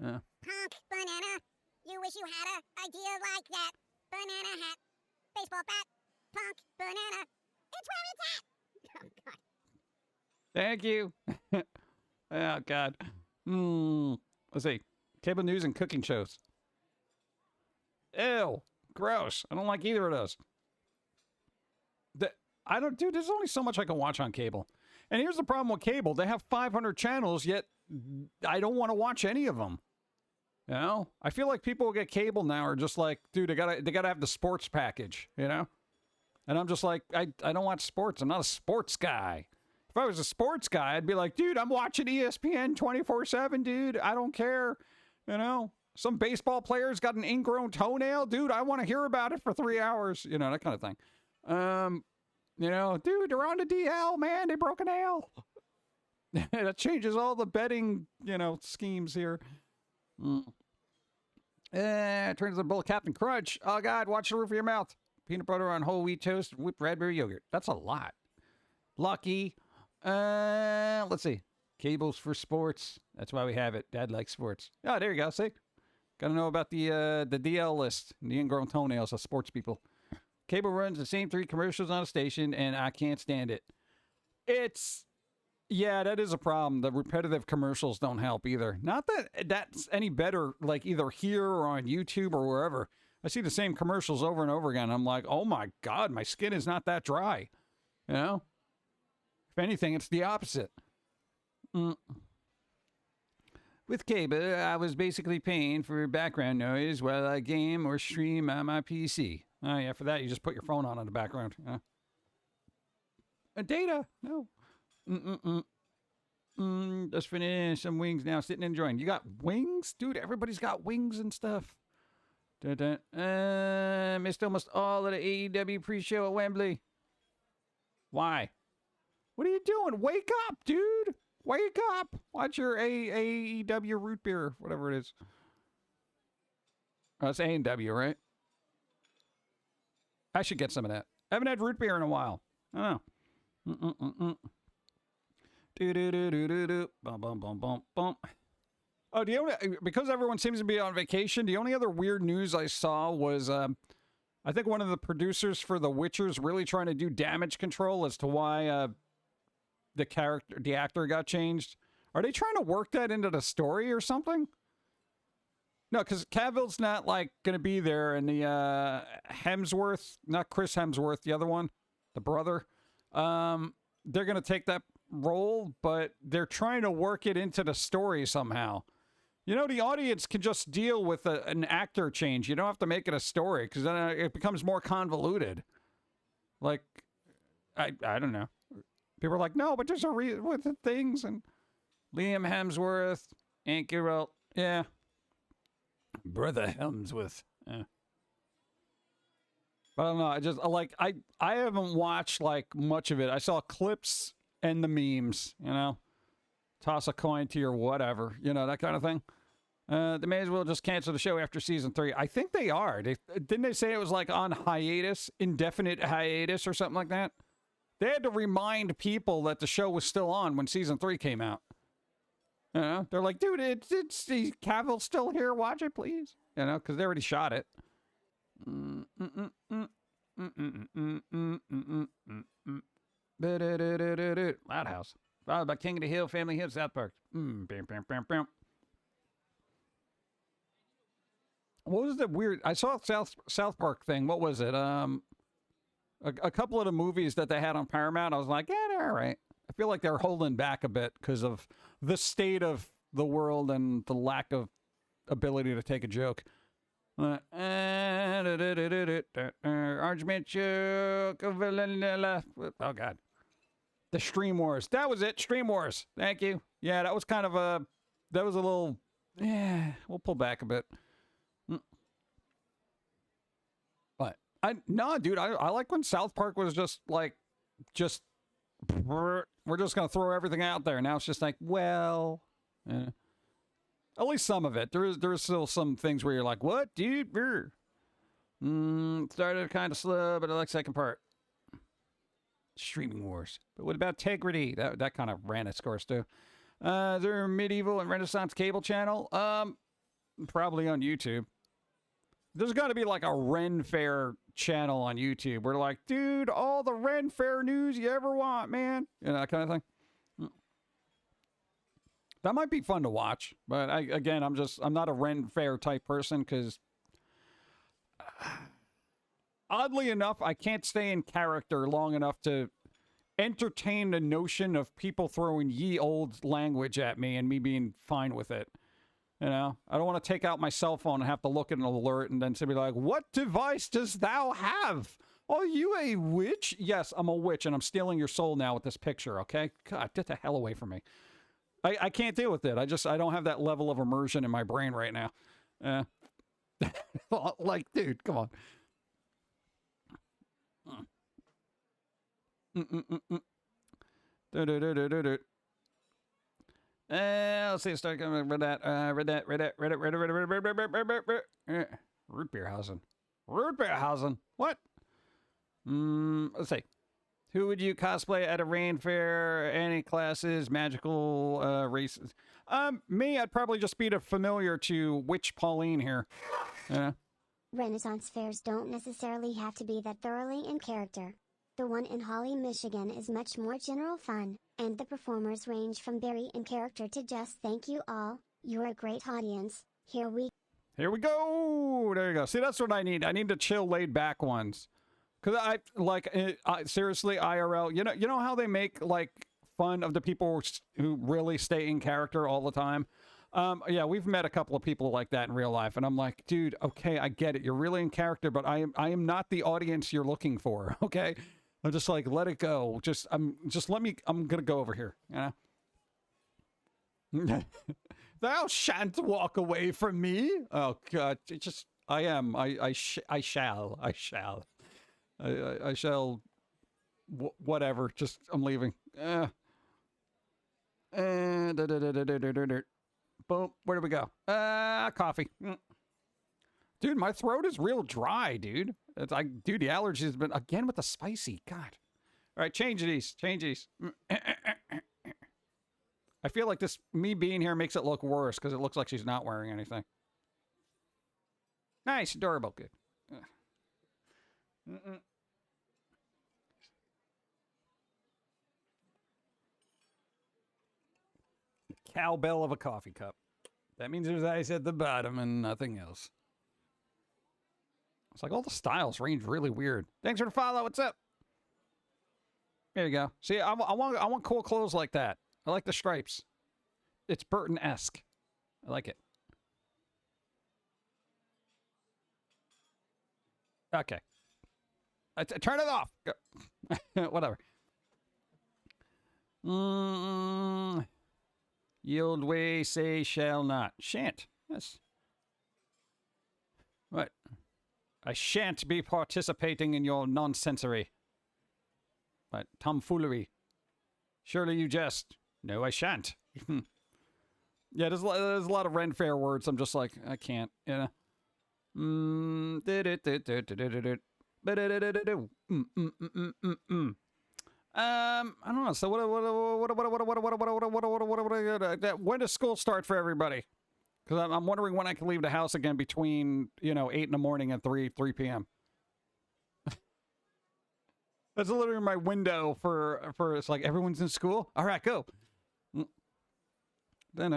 Yeah. Punk banana. You wish you had an idea like that. Banana hat. Baseball bat. Punk banana. It's where it's at. Oh, God. Thank you. Oh, God. Let's see. Cable news and cooking shows. Ew. Gross. I don't like either of those. Dude, there's only so much I can watch on cable. And here's the problem with cable. They have 500 channels, yet I don't want to watch any of them. You know? I feel like people who get cable now are just like, dude, they gotta have the sports package, you know? And I'm just like, I don't watch sports. I'm not a sports guy. If I was a sports guy, I'd be like, dude, I'm watching ESPN 24/7, dude. I don't care. You know? Some baseball player's got an ingrown toenail. Dude, I want to hear about it for 3 hours. You know, that kind of thing. You know, dude, they're on the DL, man. They broke a nail. That changes all the betting, you know, schemes here. Turns the bowl of Captain Crunch. Oh, God, watch the roof of your mouth. Peanut butter on whole wheat toast, whipped raspberry yogurt. That's a lot. Lucky. Let's see. Cables for sports. That's why we have it. Dad likes sports. Oh, there you go. See? Got to know about the DL list. The ingrown toenails of sports people. Cable runs the same 3 commercials on a station, and I can't stand it. Yeah, that is a problem. The repetitive commercials don't help either. Not that that's any better, like either here or on YouTube or wherever. I see the same commercials over and over again. I'm like, oh my God, my skin is not that dry. You know? If anything, it's the opposite. With cable, I was basically paying for background noise while I game or stream on my PC. Oh, yeah, for that, you just put your phone on in the background. Data. No. Just finished some wings now, sitting and enjoying. You got wings? Dude, everybody's got wings and stuff. Missed almost all of the AEW pre-show at Wembley. Why? What are you doing? Wake up, dude! Wake up! Watch your AEW root beer, whatever it is. Oh, it's A&W, right? I should get some of that. I haven't had root beer in a while. I don't know. Bum, bum, bum, bum, bum. Oh, because everyone seems to be on vacation, the only other weird news I saw was, I think one of the producers for The Witcher's really trying to do damage control as to why, the actor got changed. Are they trying to work that into the story or something? No, because Cavill's not, like, going to be there, and the, Hemsworth, not Chris Hemsworth, the other one, the brother, they're going to take that role, but they're trying to work it into the story somehow. You know, the audience can just deal with an actor change. You don't have to make it a story, because then it becomes more convoluted. Like, I don't know. People are like, no, but there's a reason with the things, and Liam Hemsworth, Aunt Geralt, yeah. Brother Hemsworth, yeah. But I don't know, I haven't watched, like, much of it. I saw clips and the memes, you know? Toss a coin to your whatever, you know, that kind of thing. They may as well just cancel the show after season 3. I think they are. Didn't they say it was, like, on hiatus, indefinite hiatus or something like that? They had to remind people that the show was still on when season 3 came out. You know, they're like, dude, it's Cavill's still here. Watch it, please. You know, because they already shot it. Loud House. Followed by King of the Hill, Family Hill, South Park. What was the weird? I saw a South Park thing. What was it? A couple of the movies that they had on Paramount. I was like, yeah, they're all right. I feel like they're holding back a bit because of the state of the world and the lack of ability to take a joke. Orange Man joke. Oh, God. The Stream Wars. That was it. Stream Wars. Thank you. Yeah, that was kind of that was a little, yeah, we'll pull back a bit. But, no, dude, I like when South Park was just like, we're just going to throw everything out there. Now it's just like, well, at least some of it. There is still some things where you're like, what, dude? Started kind of slow, but I like second part. Streaming Wars. But what about Integrity? That kind of ran its course too. Is there a medieval and Renaissance cable channel? Probably on YouTube. There's got to be like a Ren Fair channel on YouTube. We're like, dude, all the Ren Fair news you ever want, man. You know, that kind of thing. That might be fun to watch. But I'm not a Ren Fair type person because oddly enough, I can't stay in character long enough to entertain the notion of people throwing ye old language at me and me being fine with it. You know, I don't want to take out my cell phone and have to look at an alert and then to be like, what device does thou have? Are you a witch? Yes, I'm a witch and I'm stealing your soul now with this picture, okay? God, get the hell away from me. I can't deal with it. I don't have that level of immersion in my brain right now. Like, dude, come on. Let's see. Start coming. Read that. Root beer housen. What? Let's see. Who would you cosplay at a rain fair? Any classes, magical races? Me. I'd probably just be the familiar to Witch Pauline here. Renaissance fairs don't necessarily have to be that thoroughly in character. The one in Holly, Michigan is much more general fun, and the performers range from very in character to just thank you all, you're a great audience, here we go! There you go. See, that's what I need. I need the chill, laid back ones. Because seriously, IRL, you know how they make, like, fun of the people who really stay in character all the time? Yeah, we've met a couple of people like that in real life, and I'm like, dude, okay, I get it. You're really in character, but I am not the audience you're looking for. Okay, I'm just like, let it go. I'm gonna go over here. You know. Thou shan't walk away from me. Oh God, I am. I shall. I shall. Whatever. Just I'm leaving. Boom. Where do we go? Coffee. Dude, my throat is real dry, dude. Dude, the allergies has been again with the spicy. God. All right, change these. I feel like me being here makes it look worse because it looks like she's not wearing anything. Nice, adorable, good. Cowbell of a coffee cup. That means there's ice at the bottom and nothing else. It's like all the styles range really weird. Thanks for the follow. What's up? There you go. See, I want cool clothes like that. I like the stripes. It's Burton-esque. I like it. Okay. Turn it off. Whatever. Yield way say shall not. Shan't. Yes. What? I shan't be participating in your nonsensory. What? Tomfoolery. Surely you jest. No, I shan't. Yeah, there's a lot of Ren Fair words. I'm just like, I can't. Yeah. I don't know. So when does school start for everybody? Because I'm wondering when I can leave the house again between 8 in the morning and 3 p.m. That's literally my window for it's like everyone's in school. All right, go. Oh,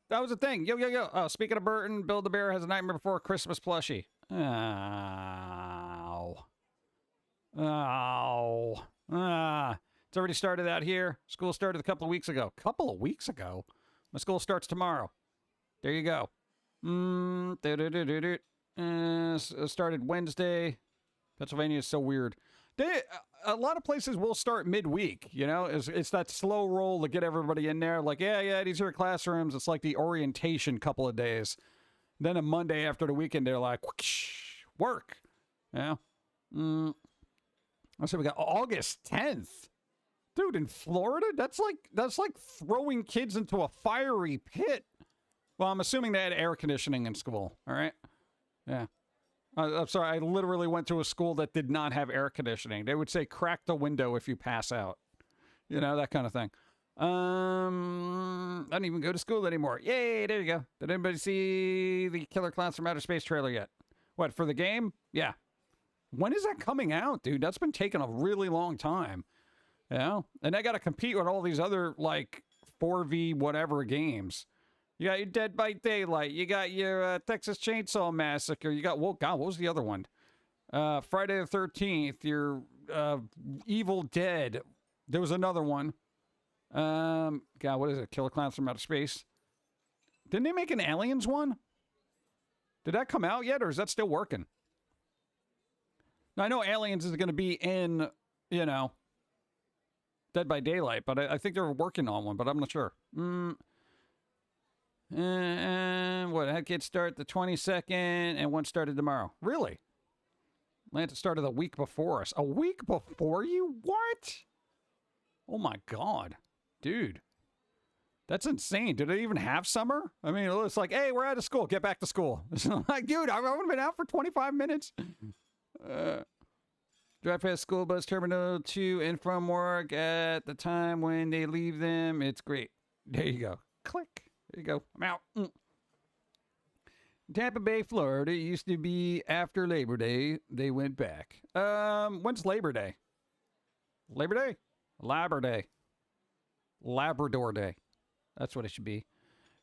that was a thing. Yo. Oh, speaking of Burton, Build the Bear has a Nightmare Before Christmas plushie. Ow. It's already started out here. School started a couple of weeks ago. My school starts tomorrow. There you go. Started Wednesday. Pennsylvania is so weird. A lot of places will start midweek, It's that slow roll to get everybody in there. Like, yeah, these are classrooms. It's like the orientation couple of days. Then a Monday after the weekend, they're like, whoosh, work. Yeah. So we got August 10th. Dude, in Florida, that's like throwing kids into a fiery pit. Well, I'm assuming they had air conditioning in school, all right? Yeah. I'm sorry, I literally went to a school that did not have air conditioning. They would say, crack the window if you pass out. That kind of thing. I don't even go to school anymore. Yay, there you go. Did anybody see the Killer Clowns from Outer Space trailer yet? What, for the game? Yeah. When is that coming out, dude? That's been taking a really long time. And they got to compete with all these other, 4v whatever games. You got your Dead by Daylight. You got your Texas Chainsaw Massacre. You got, what was the other one? Friday the 13th. Your Evil Dead. There was another one. What is it? Killer Clowns from Outer Space. Didn't they make an Aliens one? Did that come out yet, or is that still working? Now, I know Aliens is going to be in, Dead by Daylight, but I think they're working on one, but I'm not sure. Had kids start the 22nd, and one started tomorrow. Really? Atlanta started a week before us. A week before you? What? Oh my God. Dude. That's insane. Did they even have summer? I mean, it's like, hey, we're out of school. Get back to school. It's like, dude, I would have been out for 25 minutes. Drive past school bus terminal to and from work at the time when they leave them. It's great. There you go. Click. There you go. I'm out. Tampa Bay, Florida. It used to be after Labor Day. They went back. When's Labor Day? Labor Day? Labor Day. Labrador Day. That's what it should be.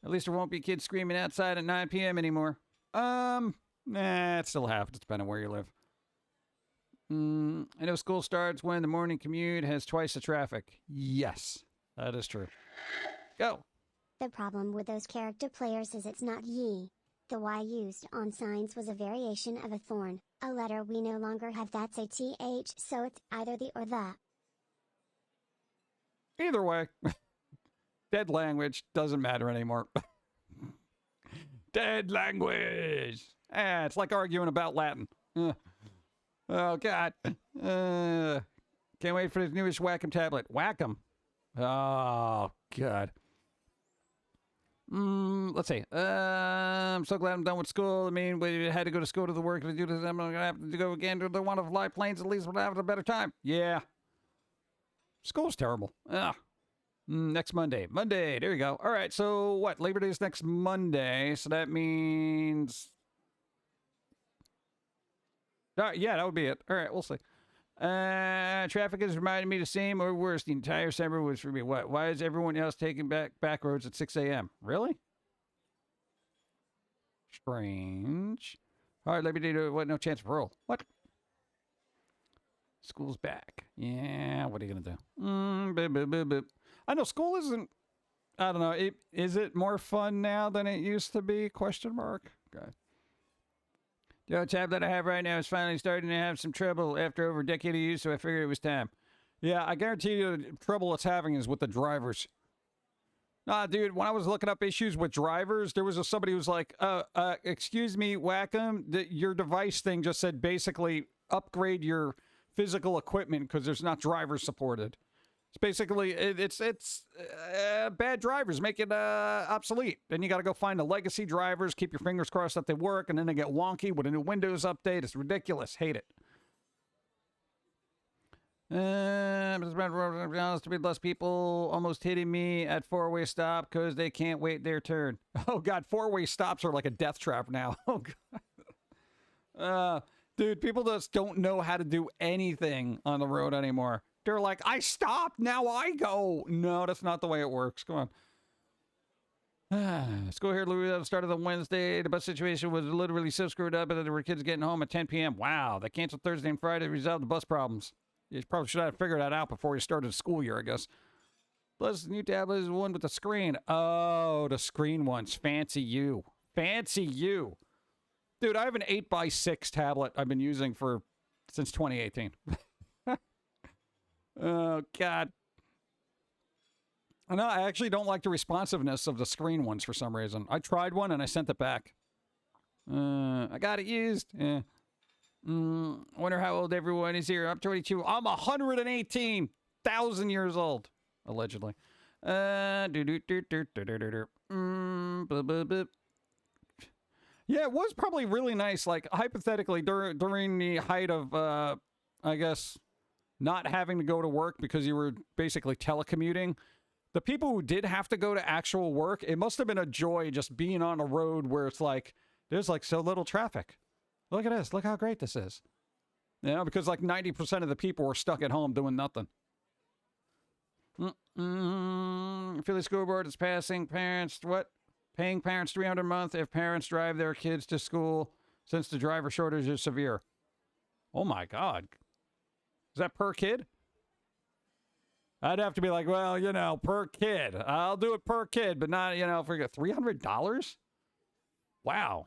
At least there won't be kids screaming outside at 9 p.m. anymore. It still happens depending on where you live. I know school starts when the morning commute has twice the traffic. Yes. That is true. Go. The problem with those character players is it's not ye. The Y used on signs was a variation of a thorn, a letter we no longer have that's a TH, so it's either the or the. Either way. Dead language. Doesn't matter anymore. Dead language. It's like arguing about Latin. Oh, God. Can't wait for this newest Wacom tablet. Wacom. Oh, God. Let's see. I'm so glad I'm done with school. I mean, we had to go to school to the work to do this. I'm going to have to go again to the one of fly planes. At least we'll have a better time. Yeah. School's terrible. Next Monday. Monday. There you go. All right. So what? Labor Day is next Monday. So that means... yeah, that would be it. All right. We'll see. Traffic is reminding me the same or worse. The entire summer was for me. What? Why is everyone else taking back roads at 6 a.m.? Really? Strange. All right, let me do what? No chance of parole. What? School's back. Yeah, what are you gonna do? I know school isn't. I don't know. Is it more fun now than it used to be? Question mark. God. The tablet I have right now is finally starting to have some trouble after over a decade of use, so I figured it was time. Yeah, I guarantee you the trouble it's having is with the drivers. Nah, dude, when I was looking up issues with drivers, there was somebody who was like, excuse me, Wacom, your device thing just said basically upgrade your physical equipment because there's not drivers supported. It's basically, it's bad drivers make it obsolete. Then you got to go find the legacy drivers, keep your fingers crossed that they work, and then they get wonky with a new Windows update. It's ridiculous. Hate it. To be less people almost hitting me at four-way stop because they can't wait their turn. Oh, God, four-way stops are like a death trap now. Oh, God. Dude, people just don't know how to do anything on the road anymore. They're like, I stopped, now I go. No, that's not the way it works. Come on. School here at the start of the Wednesday. The bus situation was literally so screwed up that there were kids getting home at 10 p.m. Wow, they canceled Thursday and Friday to resolve the bus problems. You probably should have figured that out before you started the school year, I guess. Plus, the new tablet is the one with the screen. Oh, the screen ones. Fancy you. Fancy you. Dude, I have an 8x6 tablet I've been using since 2018. Oh, God. No, I actually don't like the responsiveness of the screen ones for some reason. I tried one and I sent it back. I got it used. I wonder how old everyone is here. I'm 22. I'm 118,000 years old, allegedly. Yeah, it was probably really nice. Like, hypothetically, during the height of, I guess, not having to go to work because you were basically telecommuting. The people who did have to go to actual work, it must have been a joy just being on a road where it's like, there's like so little traffic. Look at this. Look how great this is. You know, because like 90% of the people were stuck at home doing nothing. Philly School Board is paying parents $300 a month if parents drive their kids to school since the driver shortage is severe. Oh my God. Is that per kid? I'd have to be like, well, you know, per kid. I'll do it per kid, but not, you know, for $300? Wow.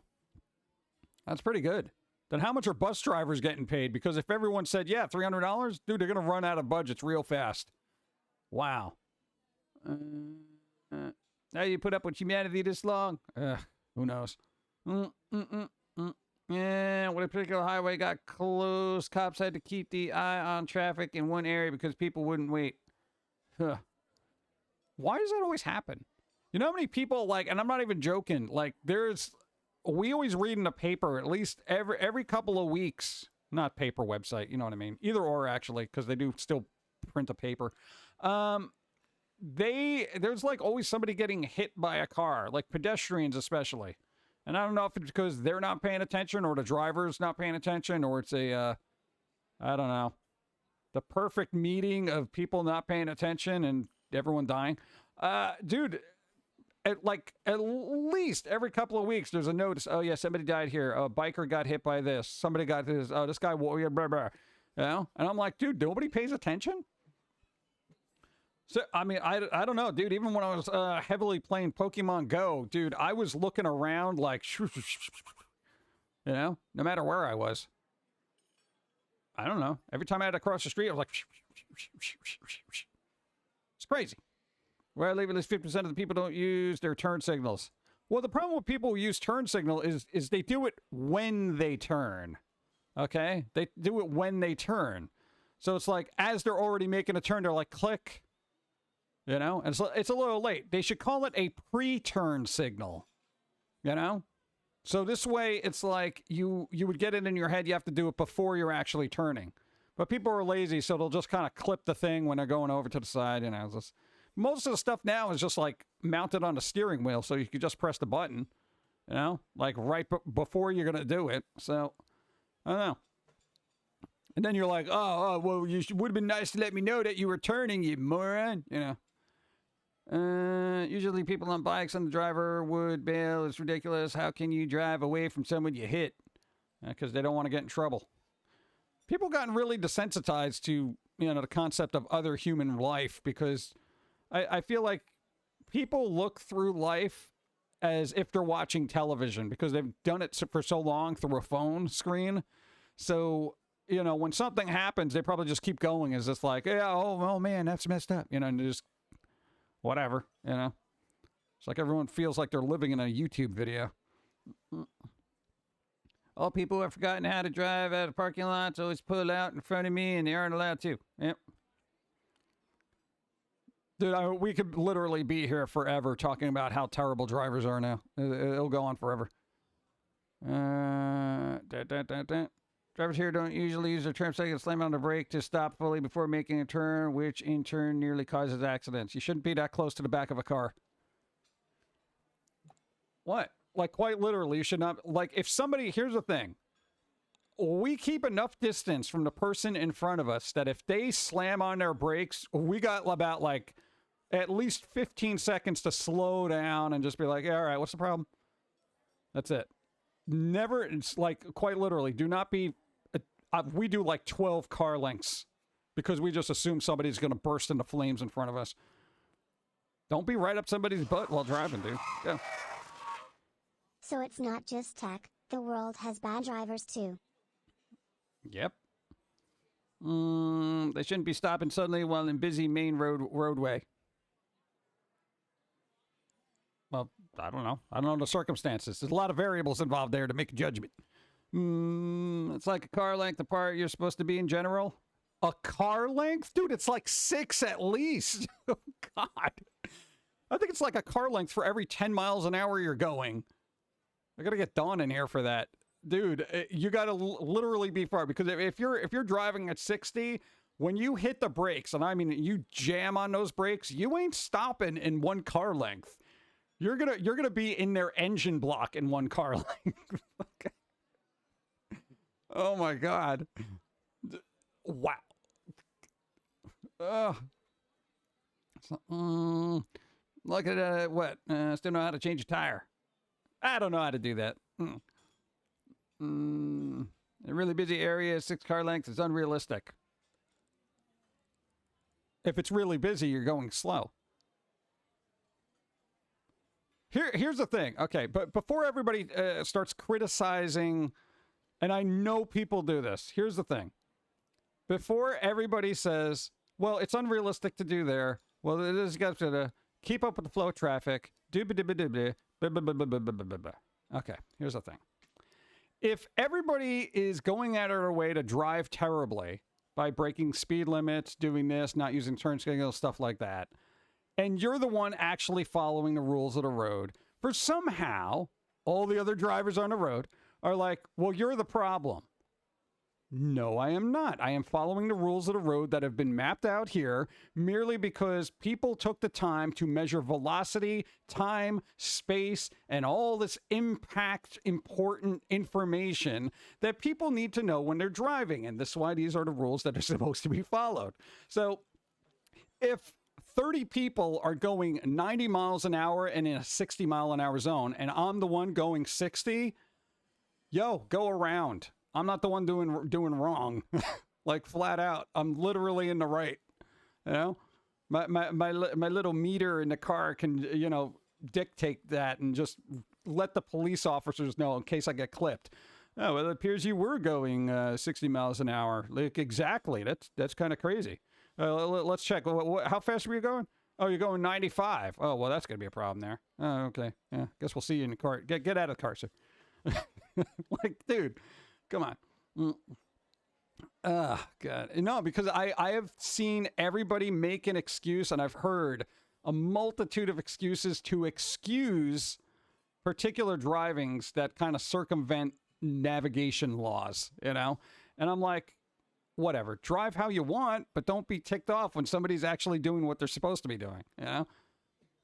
That's pretty good. Then how much are bus drivers getting paid? Because if everyone said, yeah, $300, dude, they're going to run out of budgets real fast. Wow. Now you put up with humanity this long? Who knows? Yeah, when a particular highway got closed, cops had to keep the eye on traffic in one area because people wouldn't wait. Huh. Why does that always happen? You know how many people, like, and I'm not even joking, like, we always read in the paper at least every couple of weeks, not paper website, you know what I mean? Either or, actually, because they do still print a paper. There's, like, always somebody getting hit by a car, like pedestrians especially. And I don't know if it's because they're not paying attention or the driver's not paying attention or it's I don't know, the perfect meeting of people not paying attention and everyone dying. Dude, at least every couple of weeks there's a notice. Oh, yeah, somebody died here. A biker got hit by this. Somebody got this. Oh, this guy, blah, blah, blah. You know? And I'm like, dude, nobody pays attention? So, I mean, I don't know, dude. Even when I was heavily playing Pokemon Go, dude, I was looking around like, you know, no matter where I was. I don't know. Every time I had to cross the street, I was like, it's crazy. Where I live, at least 50% of the people don't use their turn signals. Well, the problem with people who use turn signal is they do it when they turn. Okay? They do it when they turn. So it's like, as they're already making a turn, they're like, click. You know? And it's a little late. They should call it a pre-turn signal. You know? So this way, it's like you would get it in your head, you have to do it before you're actually turning. But people are lazy, so they'll just kind of clip the thing when they're going over to the side. You know, most of the stuff now is just like mounted on the steering wheel, so you can just press the button. You know, like right before you're gonna do it. So I don't know. And then you're like, oh well, would have been nice to let me know that you were turning, you moron. You know. Usually people on bikes and the driver would bail. It's ridiculous. How can you drive away from someone you hit? Because they don't want to get in trouble. People gotten really desensitized to, you know, the concept of other human life, because I feel like people look through life as if they're watching television because they've done it for so long through a phone screen. So, you know, when something happens, they probably just keep going. It's just like, yeah, oh man, that's messed up. You know, and just whatever, you know. It's like everyone feels like they're living in a YouTube video. All people who have forgotten how to drive out of parking lots always pull out in front of me, and they aren't allowed to. Yep. Dude, we could literally be here forever talking about how terrible drivers are now. It'll go on forever. Drivers here don't usually use their turn signal to slam on the brake to stop fully before making a turn, which in turn nearly causes accidents. You shouldn't be that close to the back of a car. What? Like, quite literally, you should not... Like, if somebody... Here's the thing. We keep enough distance from the person in front of us that if they slam on their brakes, we got about, like, at least 15 seconds to slow down and just be like, yeah, all right, what's the problem? That's it. Never... It's like, quite literally, do not be... we do, like, 12 car lengths because we just assume somebody's going to burst into flames in front of us. Don't be right up somebody's butt while driving, dude. Go. So it's not just tech, the world has bad drivers too. Yep. They shouldn't be stopping suddenly while in busy main roadway. Well, I don't know. I don't know the circumstances. There's a lot of variables involved there to make a judgment. It's like a car length apart you're supposed to be in general. A car length? Dude, it's like 6 at least. Oh, God. I think it's like a car length for every 10 miles an hour you're going. I gotta get Dawn in here for that. Dude, you gotta literally be far, because if you're driving at 60, when you hit the brakes, and I mean you jam on those brakes, you ain't stopping in one car length. You're gonna be in their engine block in one car length. Okay. Oh my God. Wow. Look at what? Still know how to change a tire. I don't know how to do that. A really busy area, 6 car lengths is unrealistic. If it's really busy, you're going slow. Here's the thing. Okay, but before everybody starts criticizing, and I know people do this, here's the thing. Before everybody says, well, it's unrealistic to do there, well, it is got to keep up with the flow of traffic, okay, here's the thing. If everybody is going out of their way to drive terribly by breaking speed limits, doing this, not using turn signals, stuff like that, and you're the one actually following the rules of the road, for somehow all the other drivers on the road are like, well, you're the problem. No, I am not. I am following the rules of the road that have been mapped out here merely because people took the time to measure velocity, time, space, and all this important information that people need to know when they're driving. And this is why these are the rules that are supposed to be followed. So if 30 people are going 90 miles an hour and in a 60 mile an hour zone, and I'm the one going 60, yo, go around. I'm not the one doing wrong. Like, flat out. I'm literally in the right. You know? My little meter in the car can, you know, dictate that and just let the police officers know in case I get clipped. Oh, well, it appears you were going 60 miles an hour. Like, exactly. That's kind of crazy. Let's check. How fast were you going? Oh, you're going 95. Oh, well, that's going to be a problem there. Oh, okay. Yeah, guess we'll see you in the car. Get out of the car, sir. Like, dude, come on. God. No, because I have seen everybody make an excuse, and I've heard a multitude of excuses to excuse particular drivings that kind of circumvent navigation laws, you know? And I'm like, whatever, drive how you want, but don't be ticked off when somebody's actually doing what they're supposed to be doing, you know?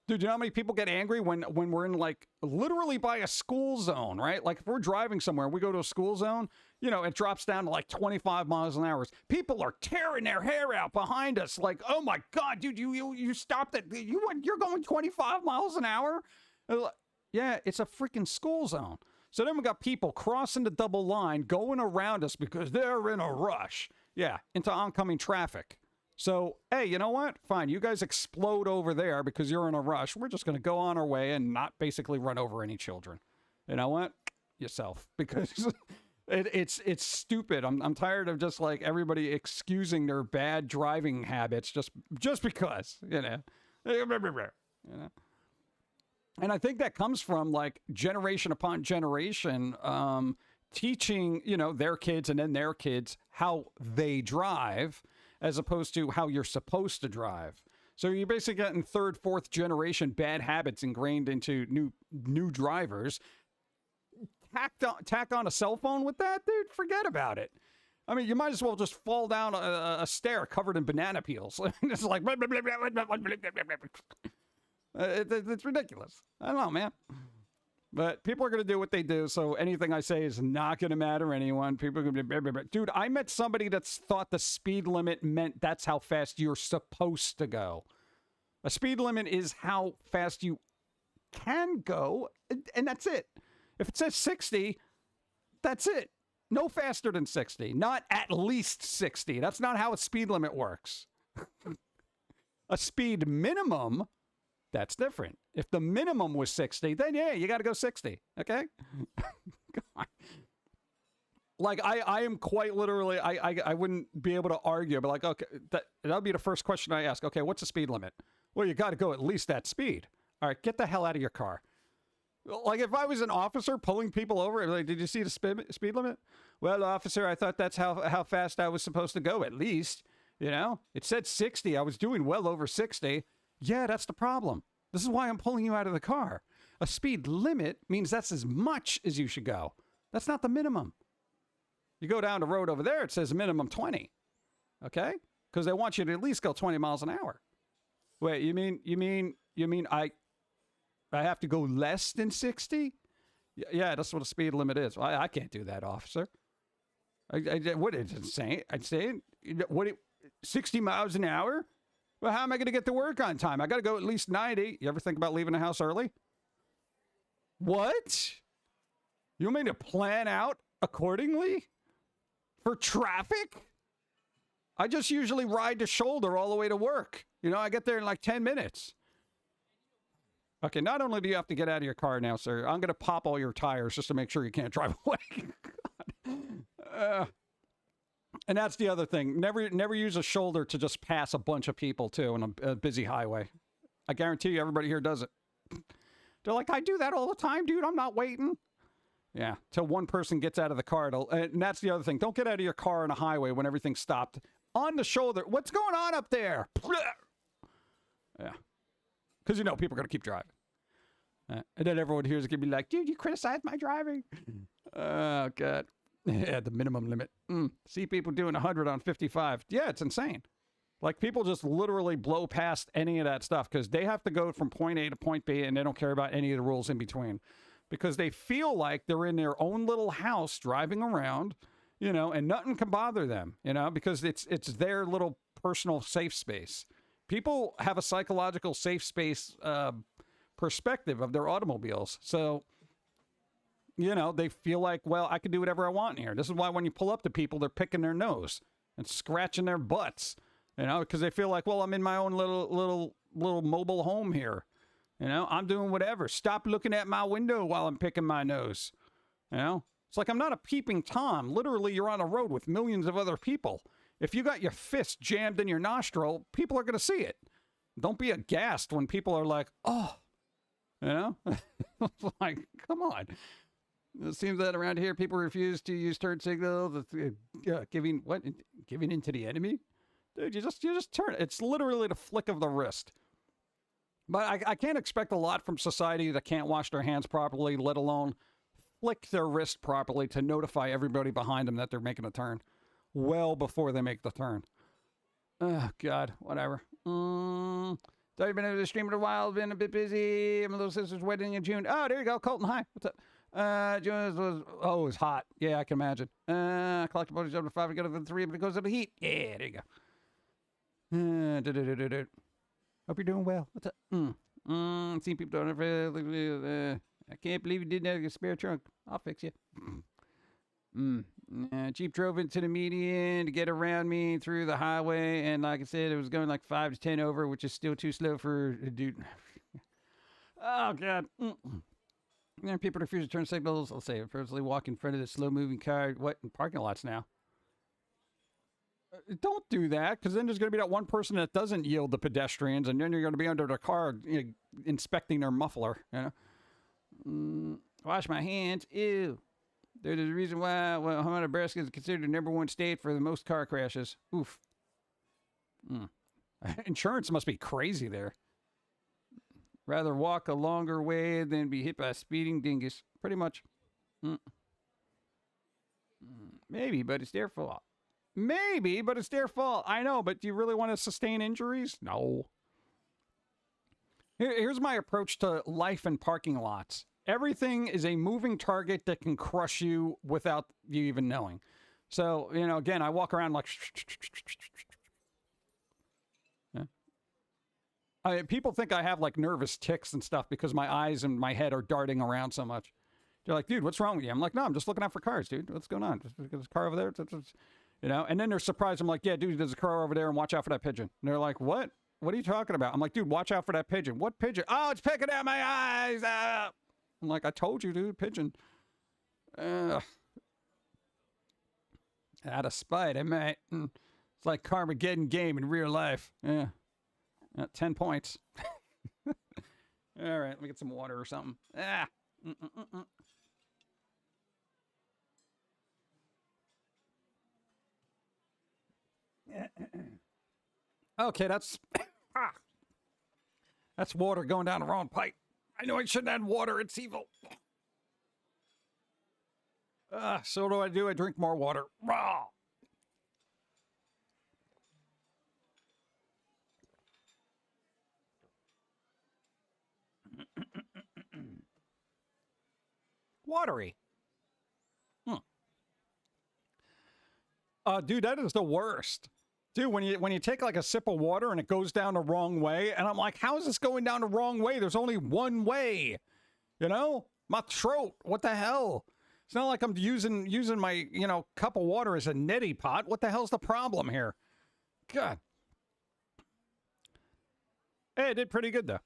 Dude, you know how many people get angry when we're in, like, literally by a school zone, right? Like, if we're driving somewhere, we go to a school zone, you know, it drops down to, like, 25 miles an hour. People are tearing their hair out behind us, like, oh, my God, dude, you stopped it. You're going 25 miles an hour? Yeah, it's a freaking school zone. So then we got people crossing the double line, going around us because they're in a rush. Yeah, into oncoming traffic. So, hey, you know what? Fine, you guys explode over there because you're in a rush. We're just going to go on our way and not basically run over any children. You know what? Yourself. Because it's stupid. I'm tired of just, like, everybody excusing their bad driving habits just because, you know. You know? And I think that comes from, like, generation upon generation teaching, you know, their kids and then their kids how they drive as opposed to how you're supposed to drive. So you're basically getting third, fourth generation bad habits ingrained into new drivers. Tack on a cell phone with that, dude, forget about it. I mean, you might as well just fall down a stair covered in banana peels. It's like... It's ridiculous. I don't know, man. But people are going to do what they do, so anything I say is not going to matter to anyone. People are going to be... Dude, I met somebody that thought the speed limit meant that's how fast you're supposed to go. A speed limit is how fast you can go, and that's it. If it says 60, that's it. No faster than 60. Not at least 60. That's not how a speed limit works. A speed minimum... That's different. If the minimum was 60, then yeah, you got to go 60. Okay? Come on. Like, I am quite literally, I wouldn't be able to argue, but like, okay, that'll be the first question I ask. Okay, what's the speed limit? Well, you got to go at least that speed. All right, get the hell out of your car. Like, if I was an officer pulling people over, like, did you see the speed limit? Well, officer, I thought that's how fast I was supposed to go, at least. You know? It said 60. I was doing well over 60. Yeah, that's the problem. This is why I'm pulling you out of the car. A speed limit means that's as much as you should go. That's not the minimum. You go down the road over there, it says minimum 20. Okay? Because they want you to at least go 20 miles an hour. Wait, you mean I have to go less than 60? Yeah, that's what a speed limit is. I can't do that, officer. What is it saying? I'm saying, 60 miles an hour? Well, how am I going to get to work on time? I got to go at least 90. You ever think about leaving the house early? What? You want me to plan out accordingly for traffic? I just usually ride the shoulder all the way to work. You know, I get there in like 10 minutes. Okay, not only do you have to get out of your car now, sir, I'm going to pop all your tires just to make sure you can't drive away. And that's the other thing. Never use a shoulder to just pass a bunch of people, too, on a busy highway. I guarantee you everybody here does it. They're like, I do that all the time, dude. I'm not waiting. Yeah, till one person gets out of the car. And that's the other thing. Don't get out of your car on a highway when everything's stopped. On the shoulder. What's going on up there? Yeah. Because, you know, people are going to keep driving. And then everyone here is going to be like, dude, you criticized my driving. Oh, God. Yeah, the minimum limit. See people doing 100 on 55. Yeah, it's insane. Like, people just literally blow past any of that stuff because they have to go from point A to point B and they don't care about any of the rules in between because they feel like they're in their own little house driving around, you know, and nothing can bother them, you know, because it's their little personal safe space. People have a psychological safe space perspective of their automobiles. So, you know, they feel like, well, I can do whatever I want in here. This is why when you pull up to people, they're picking their nose and scratching their butts. You know, because they feel like, well, I'm in my own little mobile home here. You know, I'm doing whatever. Stop looking at my window while I'm picking my nose. You know, it's like I'm not a peeping Tom. Literally, you're on a road with millions of other people. If you got your fist jammed in your nostril, people are going to see it. Don't be aghast when people are like, oh, you know, like, come on. It seems that around here, people refuse to use turn signals, giving into the enemy. Dude, you just turn. It's literally the flick of the wrist. But I can't expect a lot from society that can't wash their hands properly, let alone flick their wrist properly to notify everybody behind them that they're making a turn well before they make the turn. Oh, God, whatever. Thought you've been able to stream in a while, been a bit busy. My little sister's wedding in June. Oh, there you go, Colton, hi. What's up? June was, it was hot. Yeah, I can imagine. Collectibles up to 5, we go to the 3, but it goes to the heat. Yeah, there you go. Hope you're doing well. What's up? Seen people don't ever. I can't believe you didn't have a spare trunk. I'll fix you. Jeep drove into the median to get around me through the highway, and like I said, it was going like 5 to 10 over, which is still too slow for a dude. Oh, God. People refuse to turn signals. I'll say, personally walk in front of the slow-moving car. What? In parking lots now. Don't do that, because then there's going to be that one person that doesn't yield the pedestrians, and then you're going to be under their car, you know, inspecting their muffler. You know, wash my hands. Ew. There's a reason why Nebraska is considered the #1 state for the most car crashes. Oof. Insurance must be crazy there. Rather walk a longer way than be hit by a speeding dingus. Pretty much. Maybe, but it's their fault. Maybe, but it's their fault. I know, but do you really want to sustain injuries? No. Here's my approach to life in parking lots. Everything is a moving target that can crush you without you even knowing. So, you know, again, I walk around like... people think I have like nervous tics and stuff because my eyes and my head are darting around so much. They're like, dude, what's wrong with you? I'm like, no, I'm just looking out for cars, dude. What's going on? There's a car over there. You know, and then they're surprised. I'm like, yeah, dude, there's a car over there, and watch out for that pigeon. And they're like, what? What are you talking about? I'm like, dude, watch out for that pigeon. What pigeon? Oh, it's picking at my eyes. Ah. I'm like, I told you, dude, pigeon. Out of spite, I might. It's like Carmageddon game in real life. Yeah. 10 points. All right, let me get some water or something. Okay, that's that's water going down the wrong pipe. I know I shouldn't add water. It's evil. So what do? I drink more water. Raw. Watery. Dude, that is the worst. Dude, when you take like a sip of water and it goes down the wrong way, and I'm like, how is this going down the wrong way? There's only one way. You know? My throat. What the hell? It's not like I'm using my, you know, cup of water as a neti pot. What the hell's the problem here? God. Hey, it did pretty good though.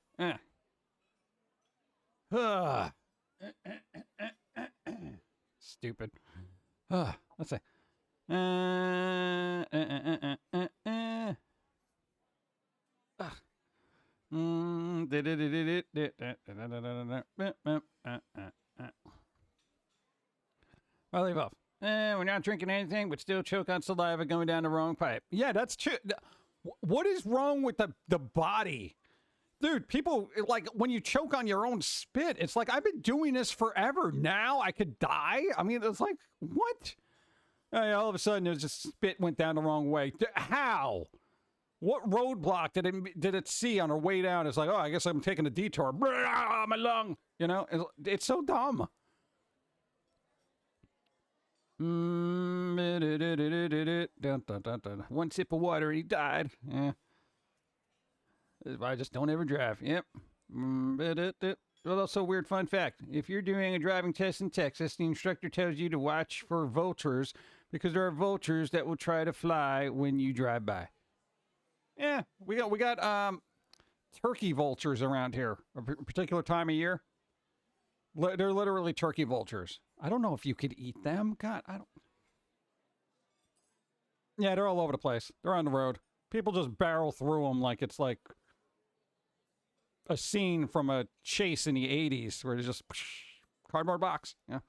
Stupid. Let's see. I'll leave off. We're not drinking anything, but still choke on saliva going down the wrong pipe. Yeah, that's true. What is wrong with the body? Dude, people, like, when you choke on your own spit, it's like, I've been doing this forever. Now I could die? I mean, it's like, what? All of a sudden, there's just spit went down the wrong way. How? What roadblock did it see on her way down? It's like, oh, I guess I'm taking a detour. Blah, my lung. You know, it's so dumb. One sip of water and he died. Yeah. I just don't ever drive. Yep. Well, also, weird fun fact. If you're doing a driving test in Texas, the instructor tells you to watch for vultures because there are vultures that will try to fly when you drive by. Yeah, we got turkey vultures around here. A particular time of year. They're literally turkey vultures. I don't know if you could eat them. God, I don't. Yeah, they're all over the place. They're on the road. People just barrel through them like it's like a scene from a chase in the 80s where it's just cardboard box. Yeah.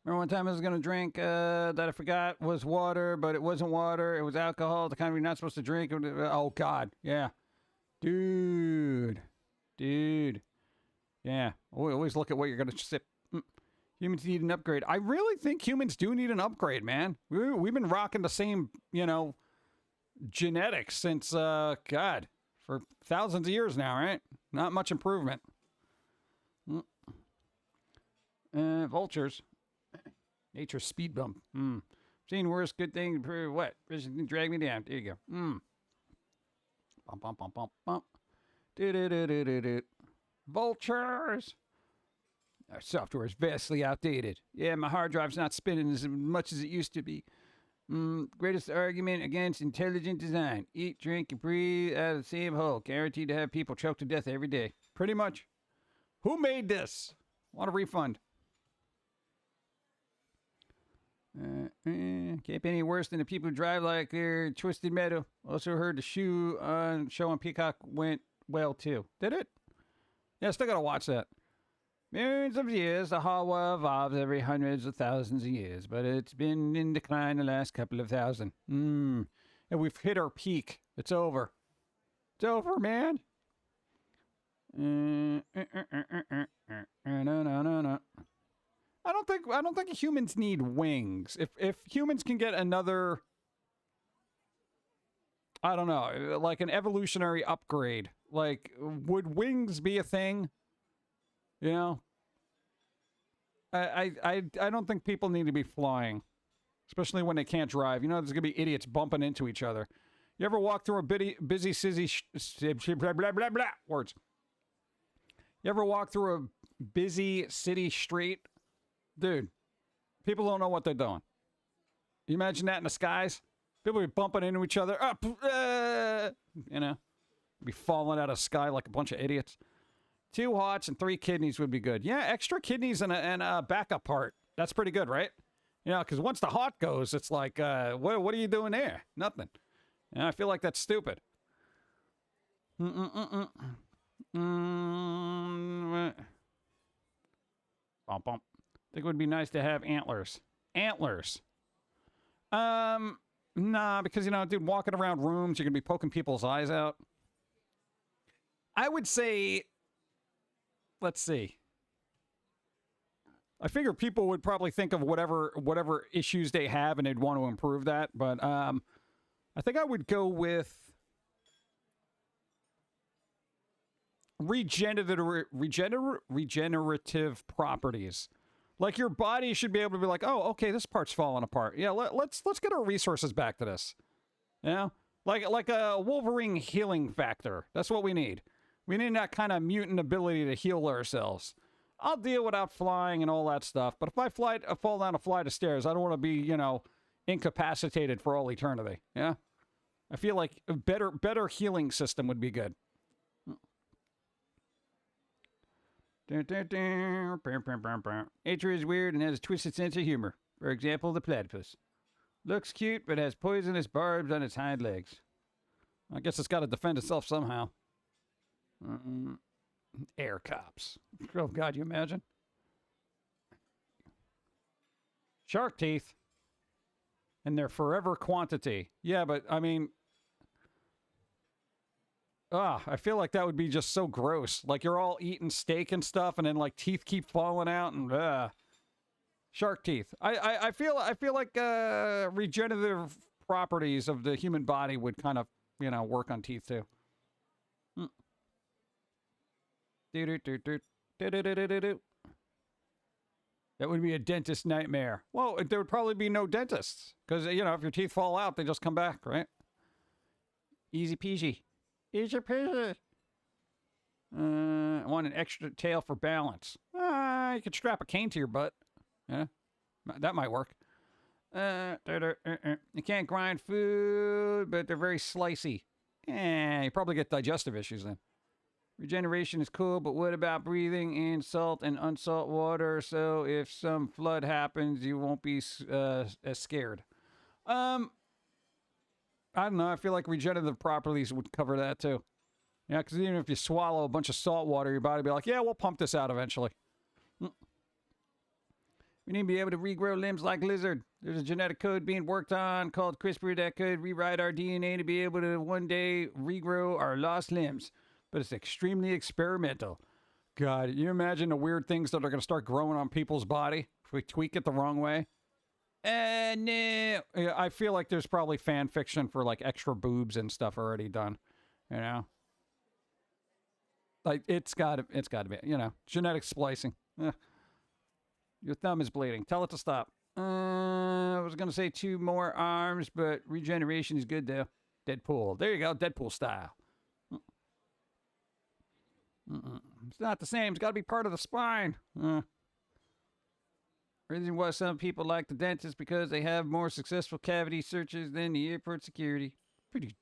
Remember one time I was going to drink that I forgot was water, but it wasn't water. It was alcohol, the kind you're not supposed to drink. Oh, God. Yeah. Dude. Yeah. Always look at what you're going to sip. Humans need an upgrade. I really think humans do need an upgrade, man. We've been rocking the same, genetics since, God, for thousands of years now, right? Not much improvement. Vultures. Nature's speed bump. Seen worse, good thing. What? Drag me down. There you go. Bump, bump, bump, bump, bump. Do. Vultures. Our software is vastly outdated. Yeah, my hard drive's not spinning as much as it used to be. Greatest argument against intelligent design. Eat, drink, and breathe out of the same hole. Guaranteed to have people choked to death every day. Pretty much. Who made this? Want a refund. Can't be any worse than the people who drive like they're twisted metal. Also heard the show on Peacock went well too. Did it? Yeah, still gotta watch that. Millions of years, the hardware evolves every hundreds of thousands of years, but it's been in decline the last couple of thousand. And we've hit our peak. It's over. It's over, man. No. I don't think humans need wings. If humans can get another, I don't know, like an evolutionary upgrade, like would wings be a thing? I don't think people need to be flying, especially when they can't drive. There's gonna be idiots bumping into each other. You ever walk through a busy city blah blah blah blah words? You ever walk through a busy city street? Dude, people don't know what they're doing. You imagine that in the skies? People be bumping into each other. Be falling out of the sky like a bunch of idiots. 2 hearts and 3 kidneys would be good. Yeah, extra kidneys and a backup heart. That's pretty good, right? Because once the heart goes, it's like, what are you doing there? Nothing. I feel like that's stupid. Bump, bump. I think it would be nice to have antlers. Antlers. Nah, because, dude, walking around rooms, you're going to be poking people's eyes out. I would say, let's see. I figure people would probably think of whatever issues they have and they'd want to improve that. But I think I would go with regenerative properties. Like your body should be able to be like, oh, okay, this part's falling apart. Yeah, let's get our resources back to this. Like a Wolverine healing factor. That's what we need. We need that kind of mutant ability to heal ourselves. I'll deal without flying and all that stuff. But if I fall down a flight of stairs, I don't want to be, incapacitated for all eternity. Yeah, I feel like a better healing system would be good. Nature is weird and has a twisted sense of humor. For example, the platypus. Looks cute, but has poisonous barbs on its hind legs. I guess it's got to defend itself somehow. Air cops. Oh, God, you imagine? Shark teeth. And their forever quantity. Yeah, but, I mean... I feel like that would be just so gross. Like you're all eating steak and stuff, and then like teeth keep falling out, and shark teeth. I feel like regenerative properties of the human body would kind of work on teeth too. That would be a dentist nightmare. Well, there would probably be no dentists because if your teeth fall out, they just come back, right? Easy peasy. Easy peasy. I want an extra tail for balance. You could strap a cane to your butt. Yeah, that might work. You can't grind food, but they're very slicey. You probably get digestive issues then. Regeneration is cool, but what about breathing in salt and unsalt water? So if some flood happens, you won't be as scared. I don't know. I feel like regenerative properties would cover that too. Yeah, because even if you swallow a bunch of salt water, your body will be like, yeah, we'll pump this out eventually. We need to be able to regrow limbs like lizard. There's a genetic code being worked on called CRISPR that could rewrite our DNA to be able to one day regrow our lost limbs. But it's extremely experimental. God, you imagine the weird things that are going to start growing on people's body if we tweak it the wrong way? No. Yeah, I feel like there's probably fan fiction for like extra boobs and stuff already done. You know? Like, it's got to be, you know, genetic splicing. Your thumb is bleeding. Tell it to stop. I was going to say 2 more arms, but regeneration is good, though. Deadpool. There you go. Deadpool style. It's not the same. It's got to be part of the spine. Reason why some people like the dentist because they have more successful cavity searches than the airport security. Pretty.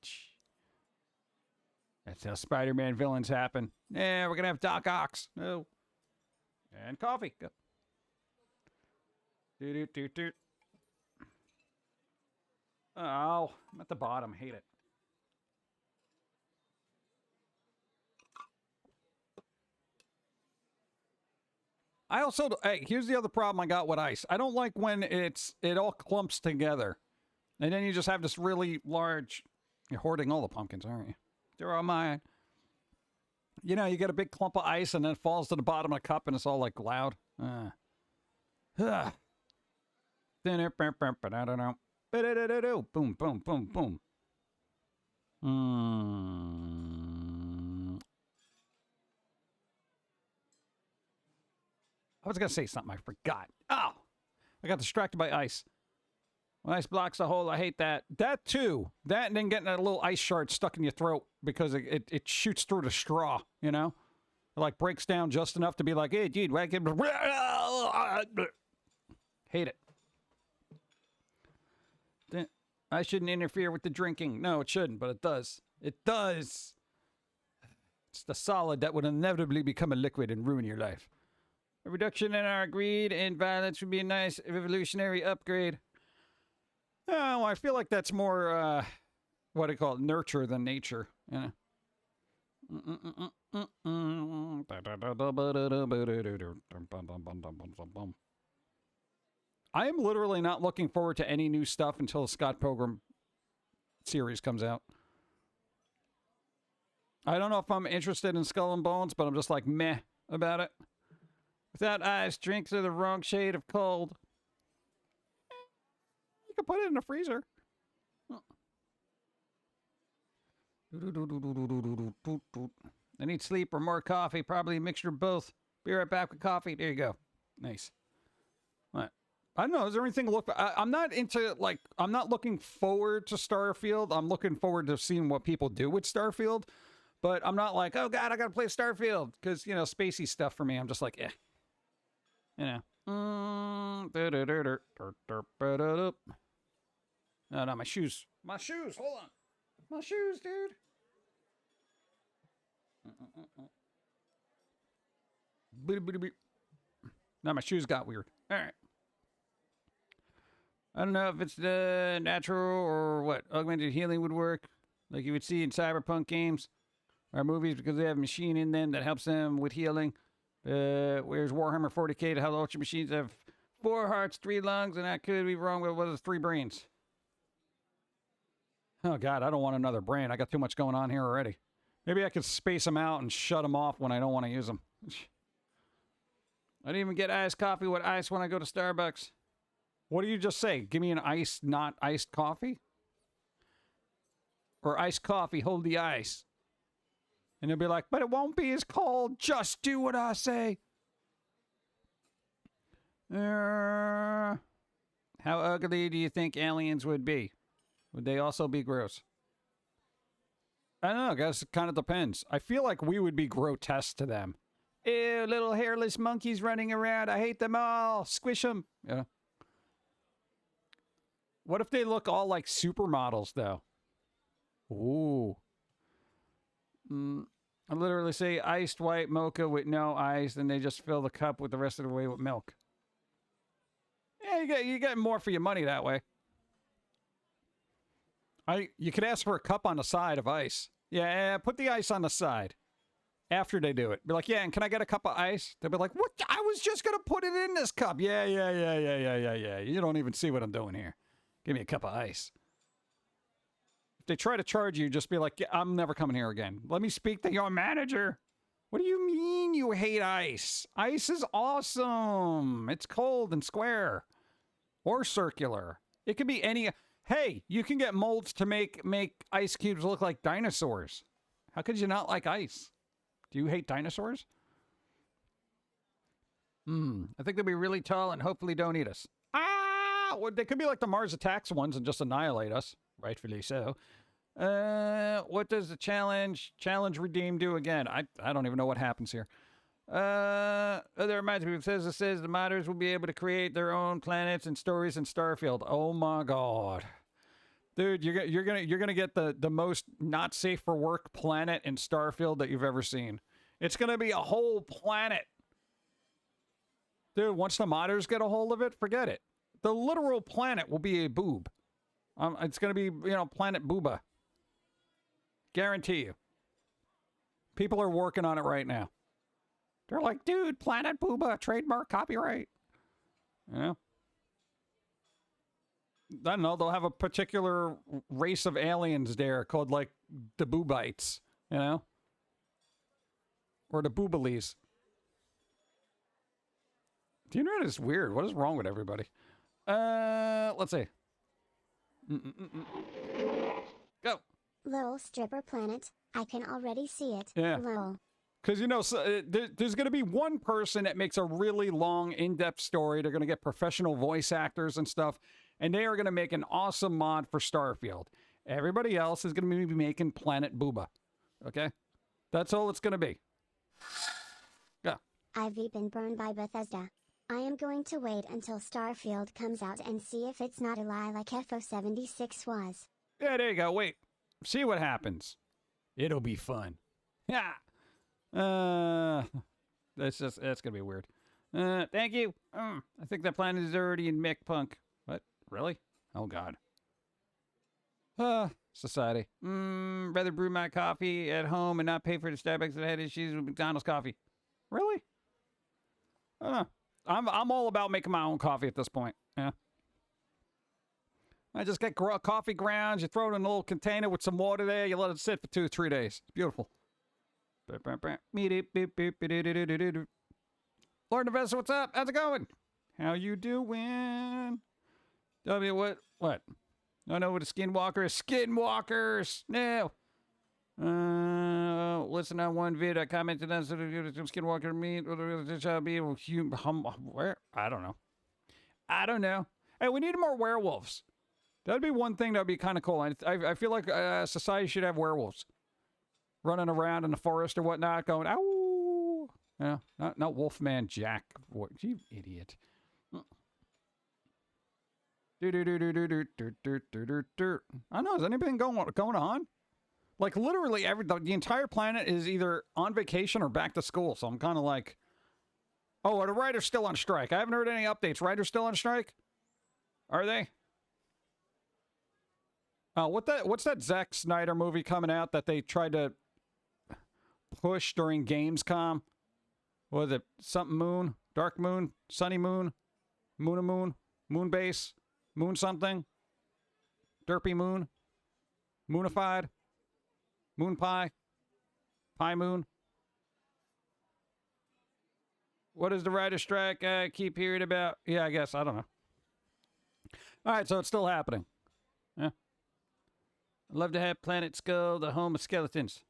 That's how Spider-Man villains happen. Yeah, we're going to have Doc Ock. No. And coffee. Go. Doot. Oh, I'm at the bottom. Hate it. I also, hey, here's the other problem I got with ice. I don't like when it all clumps together. And then you just have this really large, you're hoarding all the pumpkins, aren't you? They're all mine. You know, you get a big clump of ice and then it falls to the bottom of the cup and it's all like loud. I don't know. Boom, boom, boom, boom. I was going to say something. I forgot. Oh, I got distracted by ice. When ice blocks a hole, I hate that. That too. That and then getting a little ice shard stuck in your throat because it shoots through the straw, you know? It like breaks down just enough to be like, hey, dude, whack it. Hate it. I shouldn't interfere with the drinking. No, it shouldn't, but it does. It does. It's the solid that would inevitably become a liquid and ruin your life. A reduction in our greed and violence would be a nice revolutionary upgrade. Oh, I feel like that's more, what do you call it, nurture than nature. You know? I am literally not looking forward to any new stuff until the Scott Pilgrim series comes out. I don't know if I'm interested in Skull and Bones, but I'm just like meh about it. Without ice, drinks are the wrong shade of cold. You can put it in the freezer. I need sleep or more coffee, probably a mixture of both. Be right back with coffee. There you go. Nice. What? I don't know. Is there anything to look for? I'm not into, like, I'm not looking forward to Starfield. I'm looking forward to seeing what people do with Starfield. But I'm not like, oh, God, I got to play Starfield. Because, you know, spacey stuff for me, I'm just like, eh. You know. No, my shoes. My shoes. Hold on. My shoes, dude. Now my shoes got weird. All right. I don't know if it's the natural or what augmented healing would work, like you would see in cyberpunk games or movies, because they have a machine in them that helps them with healing. Whereas Warhammer 40k, the Ultra machines have 4 hearts, 3 lungs, and that could be wrong with what is 3 brains. Oh God, I don't want another brain. I got too much going on here already. Maybe I could space them out and shut them off when I don't want to use them. I don't even get iced coffee with ice when I go to Starbucks. What do you just say? Give me an iced, not iced coffee? Or iced coffee, hold the ice. And they'll be like, but it won't be as cold. Just do what I say. How ugly do you think aliens would be? Would they also be gross? I don't know. I guess it kind of depends. I feel like we would be grotesque to them. Ew, little hairless monkeys running around. I hate them all. Squish them. Yeah. What if they look all like supermodels, though? Ooh. I literally say iced white mocha with no ice, and they just fill the cup with the rest of the way with milk. Yeah, you get more for your money that way. You could ask for a cup on the side of ice. Yeah, put the ice on the side. After they do it. Be like, yeah, and can I get a cup of ice? They'll be like, what? I was just going to put it in this cup. Yeah. You don't even see what I'm doing here. Give me a cup of ice. If they try to charge you, just be like, yeah, I'm never coming here again. Let me speak to your manager. What do you mean you hate ice? Ice is awesome. It's cold and square. Or circular. It could be any... Hey, you can get molds to make ice cubes look like dinosaurs. How could you not like ice? Do you hate dinosaurs? I think they'll be really tall and hopefully don't eat us. Well, they could be like the Mars Attacks ones and just annihilate us. Rightfully so. What does the challenge redeem do again? I don't even know what happens here. That reminds me, it says the modders will be able to create their own planets and stories in Starfield. Oh my god. Dude, you're gonna get the most not safe for work planet in Starfield that you've ever seen. It's gonna be a whole planet. Dude, once the modders get a hold of it, forget it. The literal planet will be a boob. It's gonna be, Planet Booba. Guarantee you. People are working on it right now. They're like, dude, Planet Booba, trademark, copyright. Yeah. I don't know, they'll have a particular race of aliens there called, like, the Boobites, Or the Boobalies. The internet is weird. What is wrong with everybody? Let's see. Go. Lol stripper planet. I can already see it. Yeah. Lol. Because, there's going to be one person that makes a really long, in-depth story. They're going to get professional voice actors and stuff. And they are going to make an awesome mod for Starfield. Everybody else is going to be making Planet Booba. Okay? That's all it's going to be. Go. I've been burned by Bethesda. I am going to wait until Starfield comes out and see if it's not a lie like FO76 was. Yeah, there you go. Wait. See what happens. It'll be fun. Yeah. That's going to be weird. Thank you. I think that planet is already in mech punk. What? Really? Oh, God. Society. Rather brew my coffee at home and not pay for the Starbucks that had issues with McDonald's coffee. Really? I'm all about making my own coffee at this point. Yeah. I just get coffee grounds, you throw it in a little container with some water there, you let it sit for 2 or 3 days. It's beautiful. Lord Investor, what's up? How's it going? How you doing? What? I know what a skinwalker is. Skinwalkers! No! Listen on one vid, I commented on skinwalker meat. Where? I don't know. Hey, we need more werewolves. That'd be one thing that would be kind of cool. I feel like society should have werewolves running around in the forest or whatnot, going ow. Yeah, not Wolfman Jack. What, you idiot. I don't know. Is anything going on? Like literally the entire planet is either on vacation or back to school. So I'm kind of like, oh, are the writers still on strike? I haven't heard any updates. Writers still on strike? Are they? What's that Zack Snyder movie coming out that they tried to push during Gamescom? What was it? Something Moon? Dark Moon? Sunny Moon? Moon? Moonbase? Moon something? Derpy Moon? Moonified? Moon Pie? Pie Moon? What is the writer's strike I keep hearing about? Yeah, I guess. I don't know. All right, so it's still happening. Yeah. I'd love to have Planet Skull, the home of skeletons.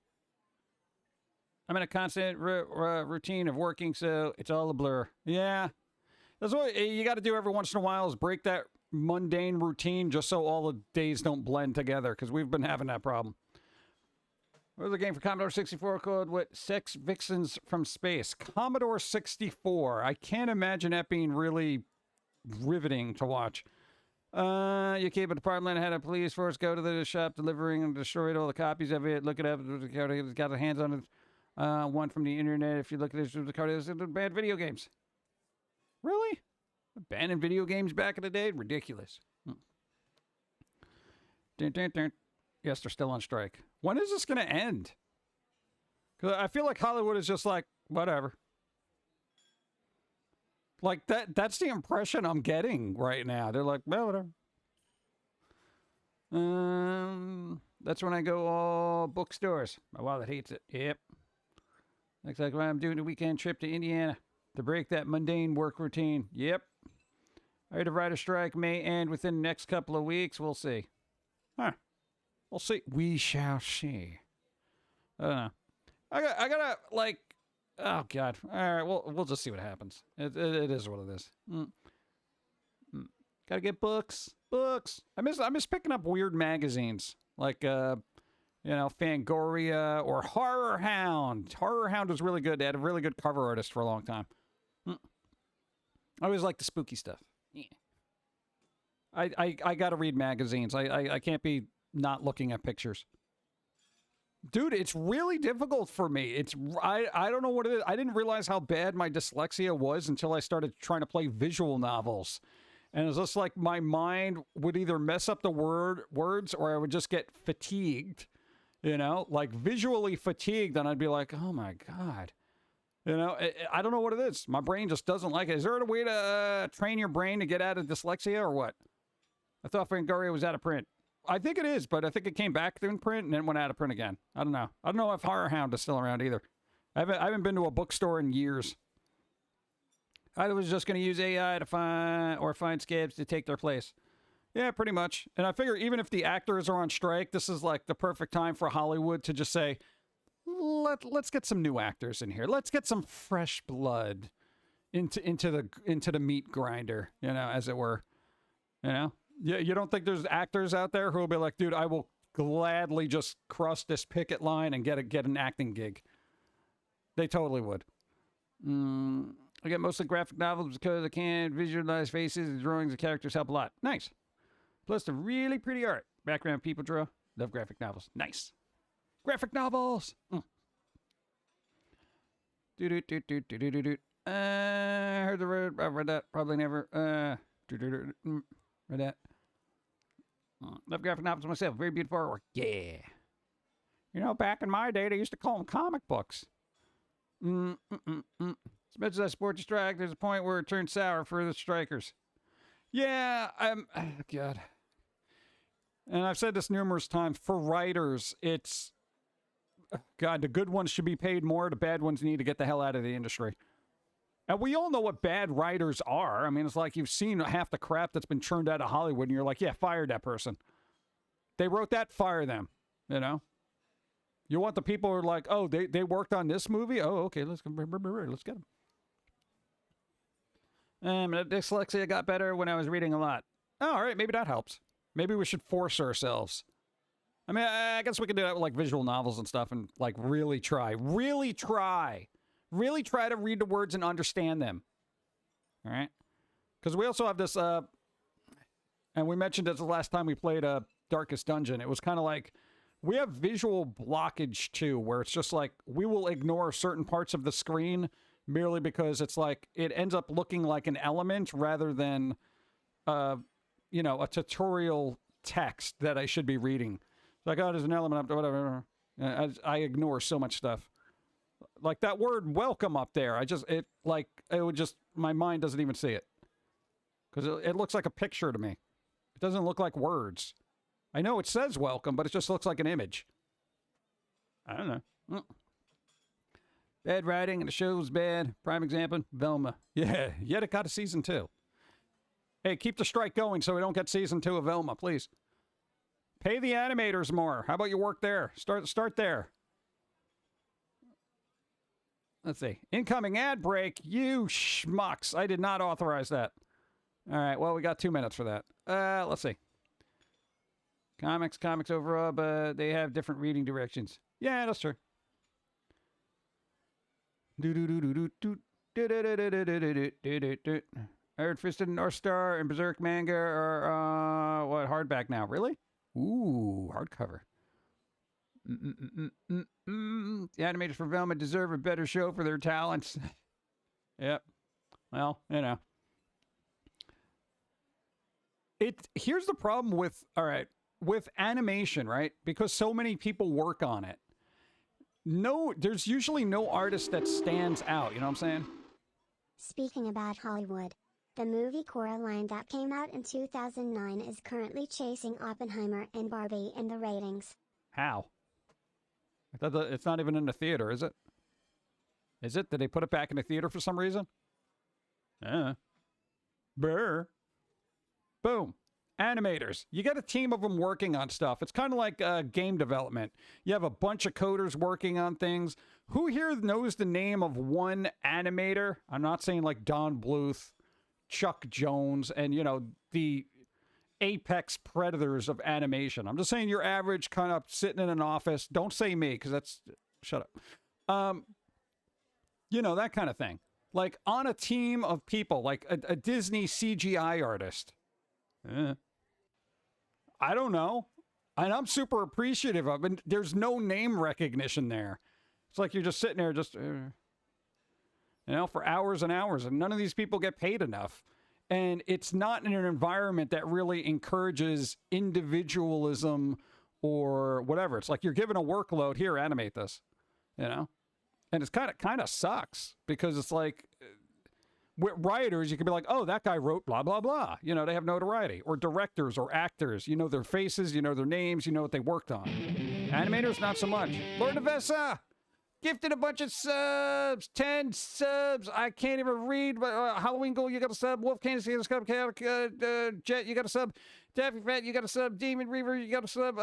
I'm in a constant routine of working, so it's all a blur. Yeah. That's what you got to do every once in a while is break that mundane routine just so all the days don't blend together, because we've been having that problem. What was the game for Commodore 64 called? What? Sex Vixens from Space. Commodore 64. I can't imagine that being really riveting to watch. You keep a department, had a police force go to the shop, delivering and destroyed all the copies of it. Look it up. It's got the hands on it. One from the internet. If you look at this, the card is bad video games. Really? Banning video games back in the day? Ridiculous. Dun, dun, dun. Yes, they're still on strike. When is this going to end? Because I feel like Hollywood is just like, whatever. Like, that's the impression I'm getting right now. They're like, well, whatever. That's when I go all bookstores. My wallet hates it. Yep. Looks like I'm doing a weekend trip to Indiana to break that mundane work routine. Yep. I heard a writer strike may end within the next couple of weeks. We'll see. Huh. We'll see. We shall see. I don't know. I gotta, like, oh, God. All right, we'll just see what happens. It is what it is. Gotta get books. Books. I miss picking up weird magazines. Like, Fangoria or Horror Hound. Horror Hound was really good. They had a really good cover artist for a long time. I always like the spooky stuff. Yeah. I gotta read magazines. I can't be not looking at pictures. Dude, it's really difficult for me. I don't know what it is. I didn't realize how bad my dyslexia was until I started trying to play visual novels. And it's just like my mind would either mess up the words or I would just get fatigued. Like visually fatigued, and I'd be like, oh my God. I don't know what it is. My brain just doesn't like it. Is there a way to train your brain to get out of dyslexia or what? I thought Fangoria was out of print. I think it is, but I think it came back in print and then went out of print again. I don't know. I don't know if Horror Hound is still around either. I haven't been to a bookstore in years. I was just going to use AI to find scabs to take their place. Yeah, pretty much. And I figure even if the actors are on strike, this is like the perfect time for Hollywood to just say, let's get some new actors in here. Let's get some fresh blood into the meat grinder, as it were. Yeah, you don't think there's actors out there who will be like, dude, I will gladly just cross this picket line and get an acting gig. They totally would. I get mostly graphic novels because I can't visualize faces and drawings of characters help a lot. Nice. Plus the really pretty art. Background people draw. Love graphic novels. Nice. Graphic novels. Do. Heard the word. I read that. Probably never. Read that. Love graphic novels myself. Very beautiful artwork. Yeah. Back in my day, they used to call them comic books. As much as I support the strike, there's a point where it turns sour for the strikers. Yeah, God. And I've said this numerous times. For writers, it's... God, the good ones should be paid more. The bad ones need to get the hell out of the industry. And we all know what bad writers are. I mean, it's like you've seen half the crap that's been churned out of Hollywood, and you're like, yeah, fire that person. They wrote that, fire them. You want the people who are like, oh, they worked on this movie? Oh, okay, let's get them. Dyslexia got better when I was reading a lot. Oh, all right, maybe that helps. Maybe we should force ourselves. I mean, I guess we could do that with like visual novels and stuff and like really try to read the words and understand them. All right? Because we also have this, and we mentioned this the last time we played Darkest Dungeon. It was kind of like, we have visual blockage too, where it's just like, we will ignore certain parts of the screen merely because it's like, it ends up looking like an element rather than, a tutorial text that I should be reading. It's like, oh, there's an element up there, whatever. I ignore so much stuff. Like that word welcome up there. My mind doesn't even see it. Because it looks like a picture to me. It doesn't look like words. I know it says welcome, but it just looks like an image. I don't know. Bad writing and the show's bad. Prime example, Velma. Yeah, yet it got a season 2. Hey, keep the strike going so we don't get season 2 of Velma, please. Pay the animators more. How about you work there? Start there. Let's see. Incoming ad break. You schmucks. I did not authorize that. All right, well, we got 2 minutes for that. Let's see. Comics overall, but they have different reading directions. Yeah, that's true. Iron Fisted North Star and Berserk manga are, what, hardback now? Really? Ooh, hardcover. The animators for Velma deserve a better show for their talents. Yep. Well, you know. Here's the problem with, all right, with animation, right? Because so many people work on it. No, there's usually no artist that stands out, you know what I'm saying? Speaking about Hollywood, the movie Coraline that came out in 2009 is currently chasing Oppenheimer and Barbie in the ratings. How? I thought it's not even in the theater, is it? Is it? Did they put it back in the theater for some reason? Brr. Boom. Animators. You got a team of them working on stuff. It's kind of like game development. You have a bunch of coders working on things. Who here knows the name of one animator? I'm not saying like Don Bluth, Chuck Jones, and, you know, the apex predators of animation. I'm just saying your average kind of sitting in an office. Don't say me, because that's... Shut up. You know, that kind of thing. Like on a team of people, like a Disney CGI artist. I don't know. And I'm super appreciative of it. There's no name recognition there. It's like you're just sitting there just, you know, for hours and hours, and none of these people get paid enough. And it's not in an environment that really encourages individualism or whatever. It's like you're given a workload, here, animate this, you know? And it's kind of sucks, because it's like, with writers, you can be like, oh, that guy wrote blah, blah, blah. You know, they have notoriety. Or directors or actors. You know their faces, you know their names, you know what they worked on. Animators, not so much. Lord Nevessa gifted a bunch of subs. 10 subs. I can't even read. But Halloween Gold, you got a sub. Wolf Canis, you got a sub. Jet, you got a sub. Daffy Fat, you got a sub. Demon Reaver, you got a sub.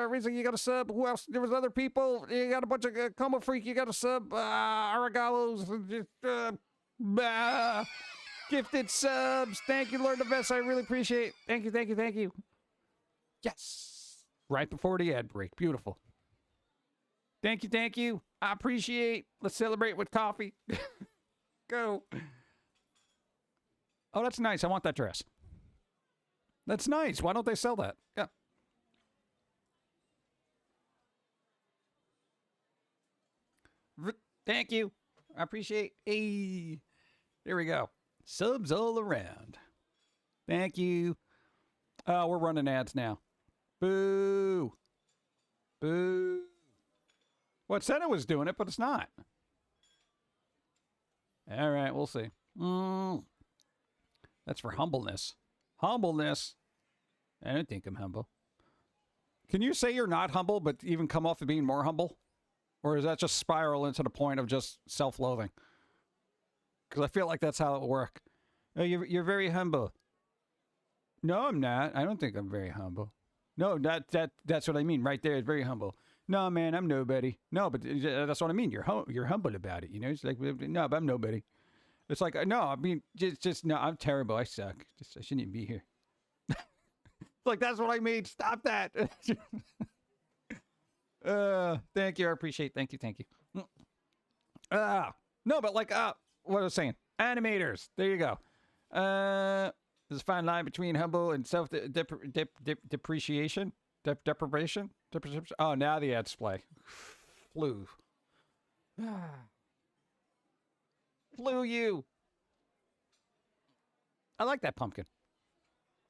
Rizzo, you got a sub. Who else? There was other people. You got a bunch of Coma Freak, you got a sub. Aragalos, gifted subs. Thank you, Lord of the Best. I really appreciate it. Thank you, thank you, thank you. Yes. Right before the ad break. Beautiful. Thank you, thank you. I appreciate. Let's celebrate with coffee. Go. Oh, that's nice. I want that dress. That's nice. Why don't they sell that? Yeah. Thank you. I appreciate. Hey. There we go. Subs all around. Thank you. Oh, we're running ads now. Boo. Boo. Well, it said it was doing it, but it's not. All right, we'll see. That's for humbleness. Humbleness. I don't think I'm humble. Can you say you're not humble, but even come off of being more humble? Or is that just spiral into the point of just self-loathing? Because I feel like that's how it will work. Oh, you're very humble. No, I'm not. I don't think I'm very humble. No, that's what I mean right there. It's very humble. No, man, I'm nobody. No, but that's what I mean. You're humble about it. You know, it's like, no, but I'm nobody. It's like, no, I mean, just no, I'm terrible. I suck. I shouldn't even be here. Like, that's what I mean. Stop that. Thank you. I appreciate it. Thank you. Thank you. No, but like, what I was saying. Animators. There you go. There's a fine line between humble and self-depreciation. Deprivation? Oh, now the ads play. Flew. Flew you. I like that pumpkin.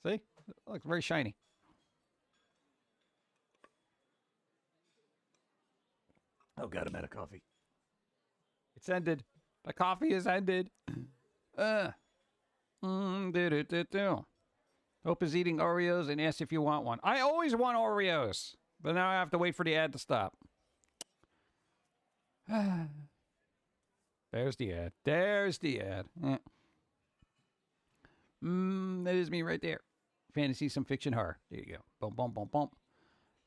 See? It looks very shiny. Oh, God, I'm out of coffee. It's ended. The coffee is ended. Hope is eating Oreos and asks if you want one. I always want Oreos, but now I have to wait for the ad to stop. There's the ad. There's the ad. That is me right there. Fantasy, some fiction, horror. There you go. Boom, boom, boom, boom.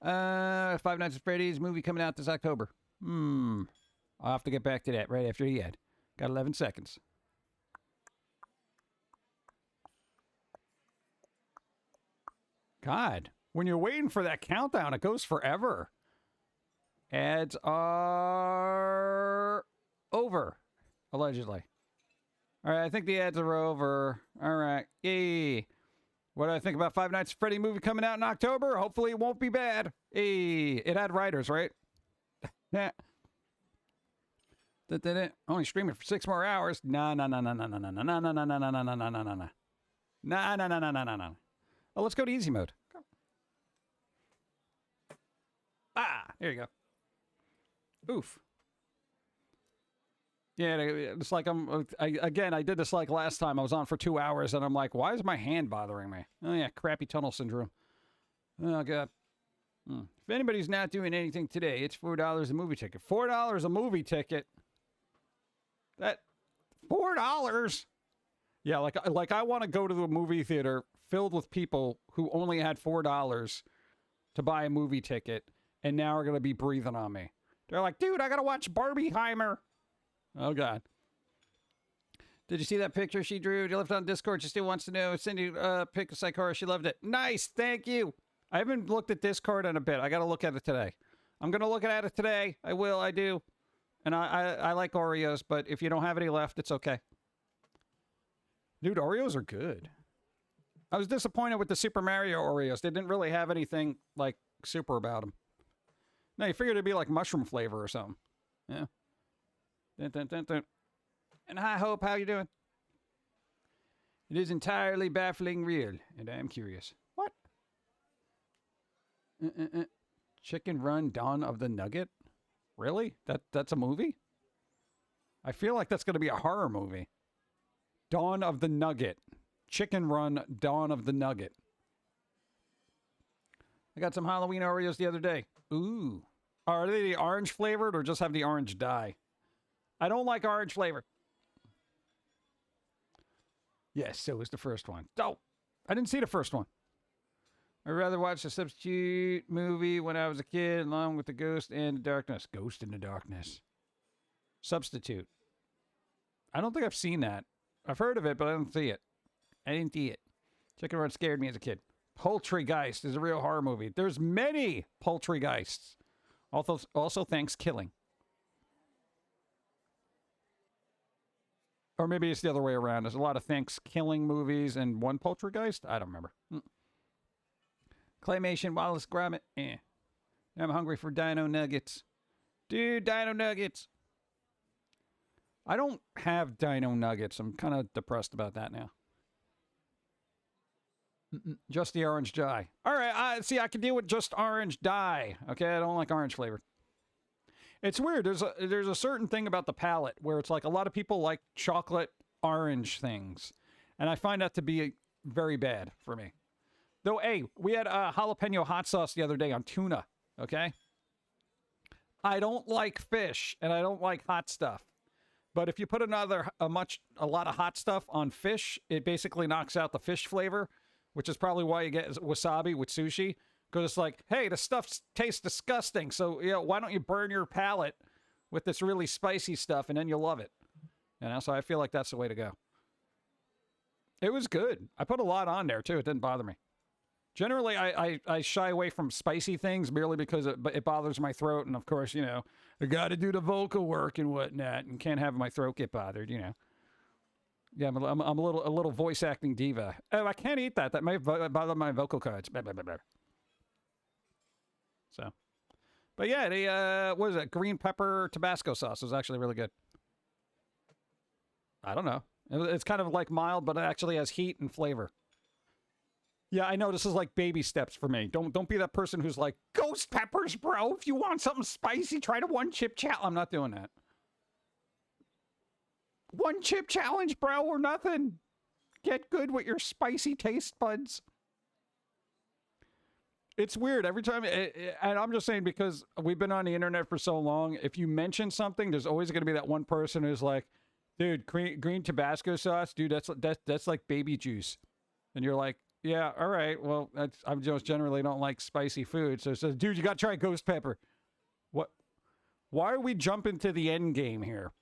Five Nights at Freddy's movie coming out this October. I'll have to get back to that right after the ad. Got 11 seconds. God, when you're waiting for that countdown, it goes forever. Ads are over, allegedly. All right, I think the ads are over. All right, yay. What do I think about Five Nights at Freddy movie coming out in October? Hopefully it won't be bad. Hey, it had writers, right? Yeah. Only streaming for 6 more hours. No. Oh, let's go to easy mode. Ah, here you go. Oof. Yeah, it's like I did this like last time. I was on for 2 hours, and I'm like, why is my hand bothering me? Oh, yeah, crappy tunnel syndrome. Oh, God. If anybody's not doing anything today, it's $4 a movie ticket. $4 a movie ticket? That... $4? Yeah, like I want to go to a movie theater filled with people who only had $4 to buy a movie ticket, and now are going to be breathing on me. They're like, dude, I got to watch Barbieheimer. Oh, God. Did you see that picture she drew? You left on Discord. She still wants to know. Cindy picked a Psychora. She loved it. Nice. Thank you. I haven't looked at Discord in a bit. I got to look at it today. I'm going to look at it today. I will. I do. And I like Oreos, but if you don't have any left, it's okay. Dude, Oreos are good. I was disappointed with the Super Mario Oreos. They didn't really have anything, like, super about them. No, you figured it'd be like mushroom flavor or something. Yeah. And hi, Hope, how you doing? It is entirely baffling real, and I am curious. What? Chicken Run Dawn of the Nugget? Really? That's a movie? I feel like that's going to be a horror movie. Dawn of the Nugget. Chicken Run Dawn of the Nugget. I got some Halloween Oreos the other day. Ooh. Are they the orange flavored or just have the orange dye? I don't like orange flavor. Yes, so was the first one. Oh, I didn't see the first one. I'd rather watch the Substitute movie when I was a kid, along with the Ghost in the Darkness. Ghost in the Darkness. Substitute. I don't think I've seen that. I've heard of it, but I didn't see it. I didn't see it. Chicken Run scared me as a kid. Poultrygeist is a real horror movie. There's many Poultrygeists. Also Thanksgiving. Or maybe it's the other way around. There's a lot of Thanksgiving movies and one Poultrygeist. I don't remember. Claymation, Wallace Gromit. Eh. I'm hungry for Dino Nuggets. Dude, Dino Nuggets. I don't have Dino Nuggets. I'm kind of depressed about that now. Just the orange dye. All right, see, I can deal with just orange dye. Okay, I don't like orange flavor. It's weird. There's a certain thing about the palate where it's like a lot of people like chocolate orange things. And I find that to be very bad for me. Though, hey, we had jalapeno hot sauce the other day on tuna, okay? I don't like fish, and I don't like hot stuff. But if you put a lot of hot stuff on fish, it basically knocks out the fish flavor, which is probably why you get wasabi with sushi. Because it's like, hey, the stuff tastes disgusting, so why don't you burn your palate with this really spicy stuff, and then you'll love it. So I feel like that's the way to go. It was good. I put a lot on there, too. It didn't bother me. Generally, I shy away from spicy things merely because it bothers my throat. And, of course, I got to do the vocal work and whatnot and can't have my throat get bothered, Yeah, I'm a little voice acting diva. Oh, I can't eat that. That might bother my vocal cords. Blah, blah, blah, blah. So, but yeah, the, what is it? Green pepper Tabasco sauce was actually really good. I don't know. It's kind of like mild, but it actually has heat and flavor. Yeah, I know this is like baby steps for me. Don't be that person who's like, ghost peppers, bro. If you want something spicy, try the one chip challenge. I'm not doing that. One chip challenge, bro, or nothing. Get good with your spicy taste buds. It's weird every time, and I'm just saying because we've been on the internet for so long, if you mention something, there's always going to be that one person who's like, dude, green Tabasco sauce, dude, that's like baby juice. And you're like, yeah, all right, well, I just generally don't like spicy food. So it says, dude, you got to try ghost pepper. What? Why are we jumping to the end game here?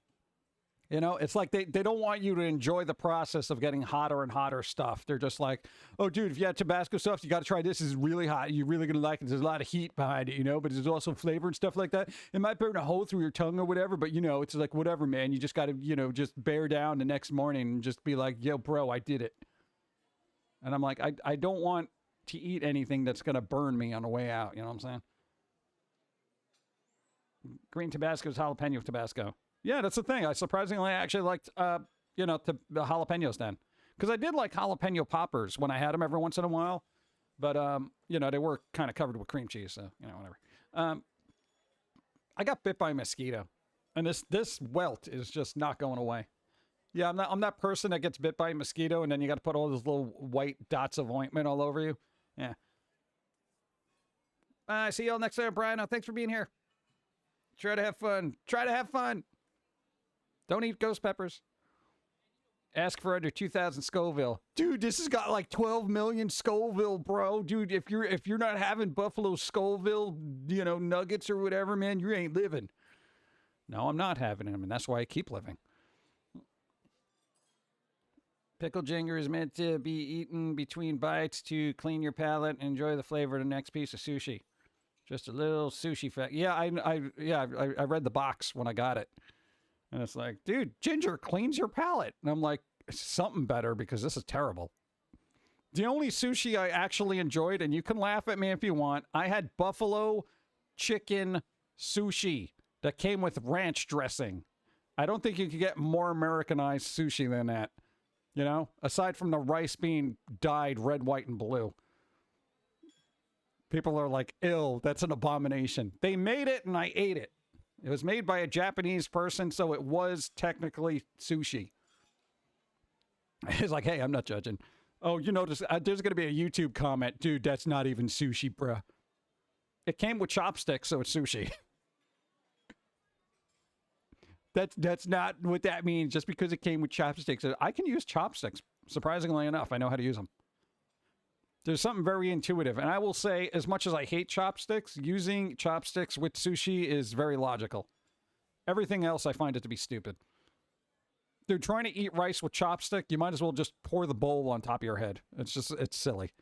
You know, it's like they don't want you to enjoy the process of getting hotter and hotter stuff. They're just like, oh, dude, if you had Tabasco stuff, you got to try this. This is really hot. You're really going to like it. There's a lot of heat behind it, you know, but there's also flavor and stuff like that. It might burn a hole through your tongue or whatever, but, you know, it's like, whatever, man. You just got to, you know, just bear down the next morning and just be like, yo, bro, I did it. And I'm like, I don't want to eat anything that's going to burn me on the way out. You know what I'm saying? Green Tabasco is jalapeno Tabasco. Yeah, that's the thing. I surprisingly actually liked, you know, the jalapenos then. Because I did like jalapeno poppers when I had them every once in a while. But, you know, they were kind of covered with cream cheese, so, you know, whatever. I got bit by a mosquito. And this welt is just not going away. Yeah, I'm that person that gets bit by a mosquito and then you got to put all those little white dots of ointment all over you. Yeah. See y'all next time, Brian. Thanks for being here. Try to have fun. Try to have fun. Don't eat ghost peppers. Ask for under 2,000 Scoville. Dude, this has got like 12 million Scoville, bro. Dude, if you're not having Buffalo Scoville, you know, nuggets or whatever, man, you ain't living. No, I'm not having them, and that's why I keep living. Pickle Jinger is meant to be eaten between bites to clean your palate and enjoy the flavor of the next piece of sushi. Just a little sushi fact. Yeah, I read the box when I got it. And it's like, dude, ginger cleans your palate. And I'm like, something better because this is terrible. The only sushi I actually enjoyed, and you can laugh at me if you want, I had buffalo chicken sushi that came with ranch dressing. I don't think you could get more Americanized sushi than that. You know, aside from the rice being dyed red, white, and blue. People are like, ew, that's an abomination. They made it and I ate it. It was made by a Japanese person, so it was technically sushi. It's like, hey, I'm not judging. Oh, you notice there's going to be a YouTube comment. Dude, that's not even sushi, bruh. It came with chopsticks, so it's sushi. That's not what that means. Just because it came with chopsticks. I can use chopsticks. Surprisingly enough, I know how to use them. There's something very intuitive. And I will say, as much as I hate chopsticks, using chopsticks with sushi is very logical. Everything else, I find it to be stupid. Dude, trying to eat rice with chopstick, you might as well just pour the bowl on top of your head. It's silly.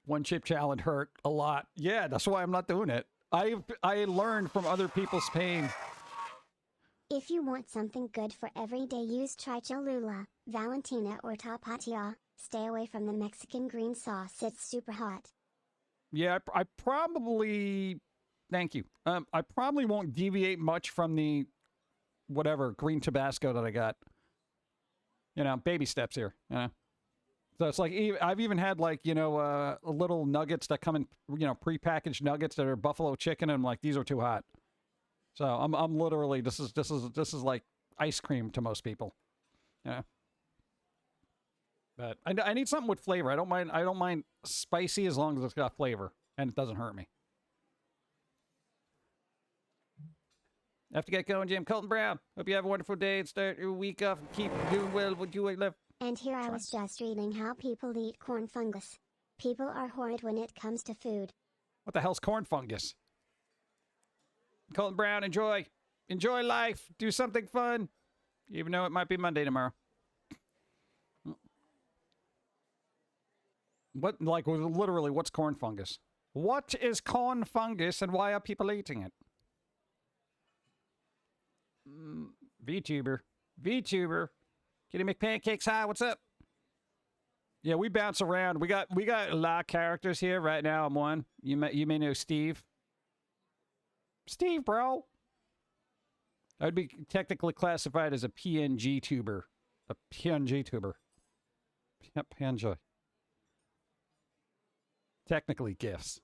One chip challenge hurt a lot. Yeah, that's why I'm not doing it. I learned from other people's pain. If you want something good for everyday use, try Cholula, Valentina, or Tapatio. Stay away from the Mexican green sauce, it's super hot. Yeah, I probably... Thank you. I probably won't deviate much from the, whatever, green Tabasco that I got. You know, baby steps here, you know. So it's like, I've even had like, you know, little nuggets that come in, you know, prepackaged nuggets that are buffalo chicken, and I'm like, these are too hot. So I'm literally, this is like ice cream to most people. Yeah. But I need something with flavor. I don't mind spicy as long as it's got flavor and it doesn't hurt me. Have to get going, Jim. Colton Brown. Hope you have a wonderful day and start your week off and keep doing well with you live. And here I was just reading how people eat corn fungus. People are horrid when it comes to food. What the hell's corn fungus? Colton Brown, enjoy. Enjoy life. Do something fun. Even though it might be Monday tomorrow. What, like, literally, what's corn fungus? What is corn fungus and why are people eating it? VTuber. Kitty McPancakes, hi, what's up? Yeah, we bounce around. We got a lot of characters here. Right now, I'm one. You may know Steve. Steve, bro. I would be technically classified as a PNG tuber. A PNG tuber. PNG. Technically GIFs.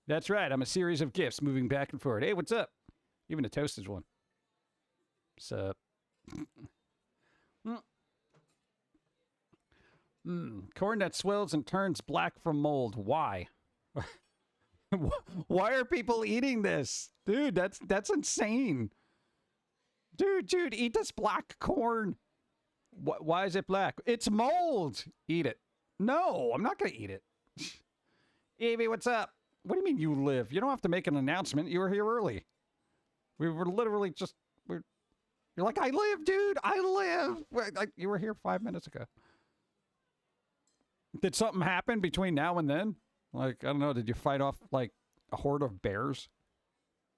That's right, I'm a series of GIFs moving back and forward. Hey, what's up? Even a toasted one. What's up? Corn that swells and turns black from mold. Why? Why are people eating this? Dude, that's insane. Dude, eat this black corn. Why is it black? It's mold. Eat it. No, I'm not going to eat it. Evie, what's up? What do you mean you live? You don't have to make an announcement. You were here early. We were literally just, you're like, I live, dude. I live. You were here 5 minutes ago. Did something happen between now and then? Like, I don't know. Did you fight off, like, a horde of bears?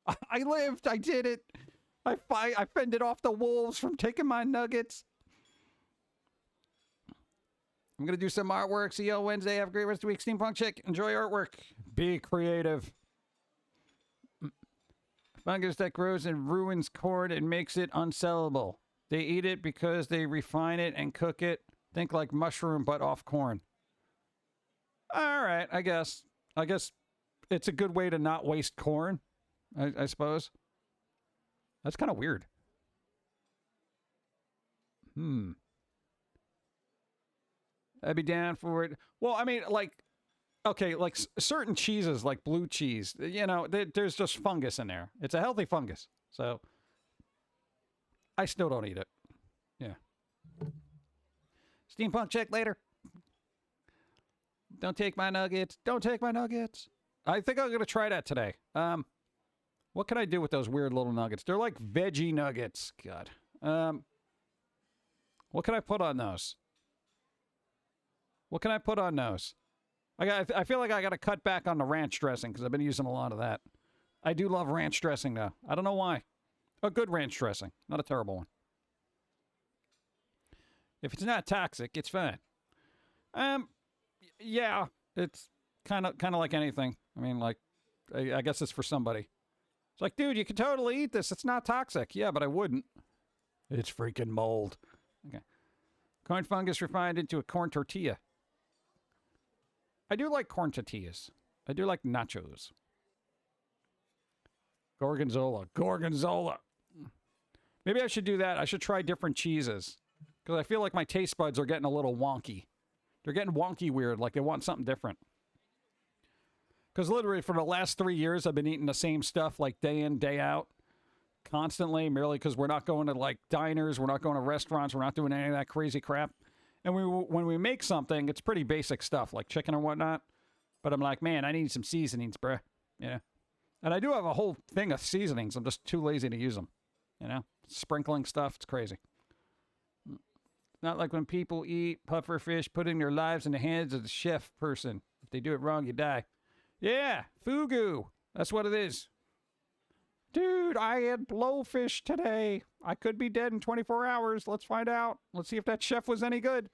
I lived. I did it. I fended off the wolves from taking my nuggets. I'm going to do some artwork. See you all Wednesday. Have a great rest of the week. Steampunk Chick. Enjoy artwork. Be creative. Fungus that grows and ruins corn and makes it unsellable. They eat it because they refine it and cook it. Think like mushroom, but off corn. All right, I guess it's a good way to not waste corn, I suppose. That's kind of weird. I'd be down for it. Well, I mean, like, okay, like certain cheeses, like blue cheese, you know, there's just fungus in there. It's a healthy fungus. So I still don't eat it. Yeah. Steampunk Check later. Don't take my nuggets. Don't take my nuggets. I think I'm going to try that today. What can I do with those weird little nuggets? They're like veggie nuggets. God. What can I put on those? What can I put on those? I feel like I got to cut back on the ranch dressing because I've been using a lot of that. I do love ranch dressing, though. I don't know why. A good ranch dressing, not a terrible one. If it's not toxic, it's fine. Yeah, it's kind of like anything. I mean, like, I guess it's for somebody. It's like, dude, you can totally eat this. It's not toxic. Yeah, but I wouldn't. It's freaking mold. Okay. Corn fungus refined into a corn tortilla. I do like corn tortillas. I do like nachos. Gorgonzola. Gorgonzola. Maybe I should do that. I should try different cheeses. Because I feel like my taste buds are getting a little wonky. They're getting wonky weird, like they want something different. Because literally for the last 3 years, I've been eating the same stuff like day in, day out. Constantly, merely because we're not going to like diners, we're not going to restaurants, we're not doing any of that crazy crap. And when we make something, it's pretty basic stuff, like chicken or whatnot. But I'm like, man, I need some seasonings, bruh. Yeah. And I do have a whole thing of seasonings. I'm just too lazy to use them. You know? Sprinkling stuff, it's crazy. Not like when people eat puffer fish, putting their lives in the hands of the chef person. If they do it wrong, you die. Yeah, fugu. That's what it is. Dude, I had blowfish today. I could be dead in 24 hours. Let's find out. Let's see if that chef was any good.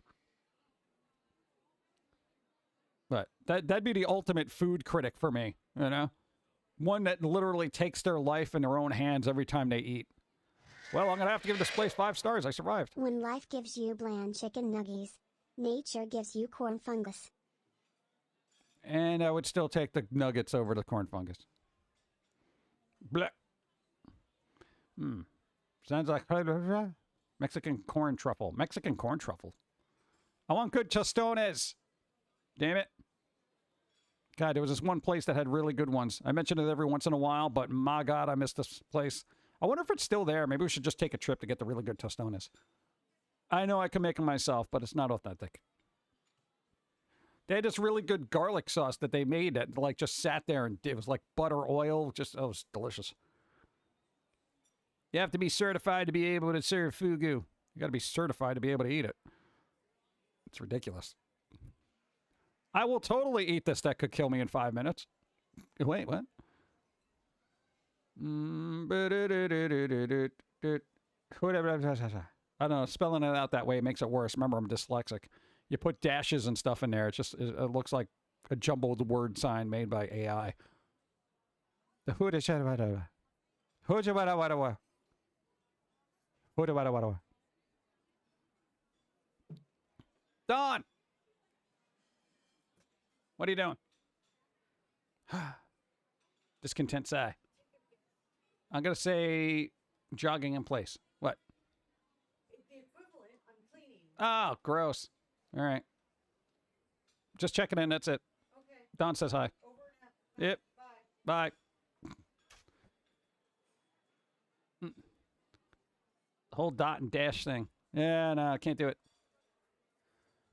But that'd be the ultimate food critic for me, you know? One that literally takes their life in their own hands every time they eat. Well, I'm going to have to give this place 5 stars. I survived. When life gives you bland chicken nuggies, nature gives you corn fungus. And I would still take the nuggets over the corn fungus. Blech. Sounds like Mexican corn truffle. Mexican corn truffle. I want good tostones. Damn it. God, there was this one place that had really good ones. I mention it every once in a while, but my God, I missed this place. I wonder if it's still there. Maybe we should just take a trip to get the really good tostones. I know I can make them myself, but it's not authentic. They had this really good garlic sauce that they made that like just sat there and it was like butter oil. Just, oh, it was delicious. You have to be certified to be able to serve fugu. You got to be certified to be able to eat it. It's ridiculous. I will totally eat this. That could kill me in 5 minutes. Wait, what? I don't know. Spelling it out that way makes it worse. Remember, I'm dyslexic. You put dashes and stuff in there. It looks like a jumbled word sign made by AI. The Don! What are you doing? Discontent sigh. I'm going to say jogging in place. What? It's the equivalent. I'm cleaning. Oh, gross. All right. Just checking in. That's it. Okay. Don says hi. Over and out. Yep. Bye. Bye. The whole dot and dash thing. Yeah, no, I can't do it.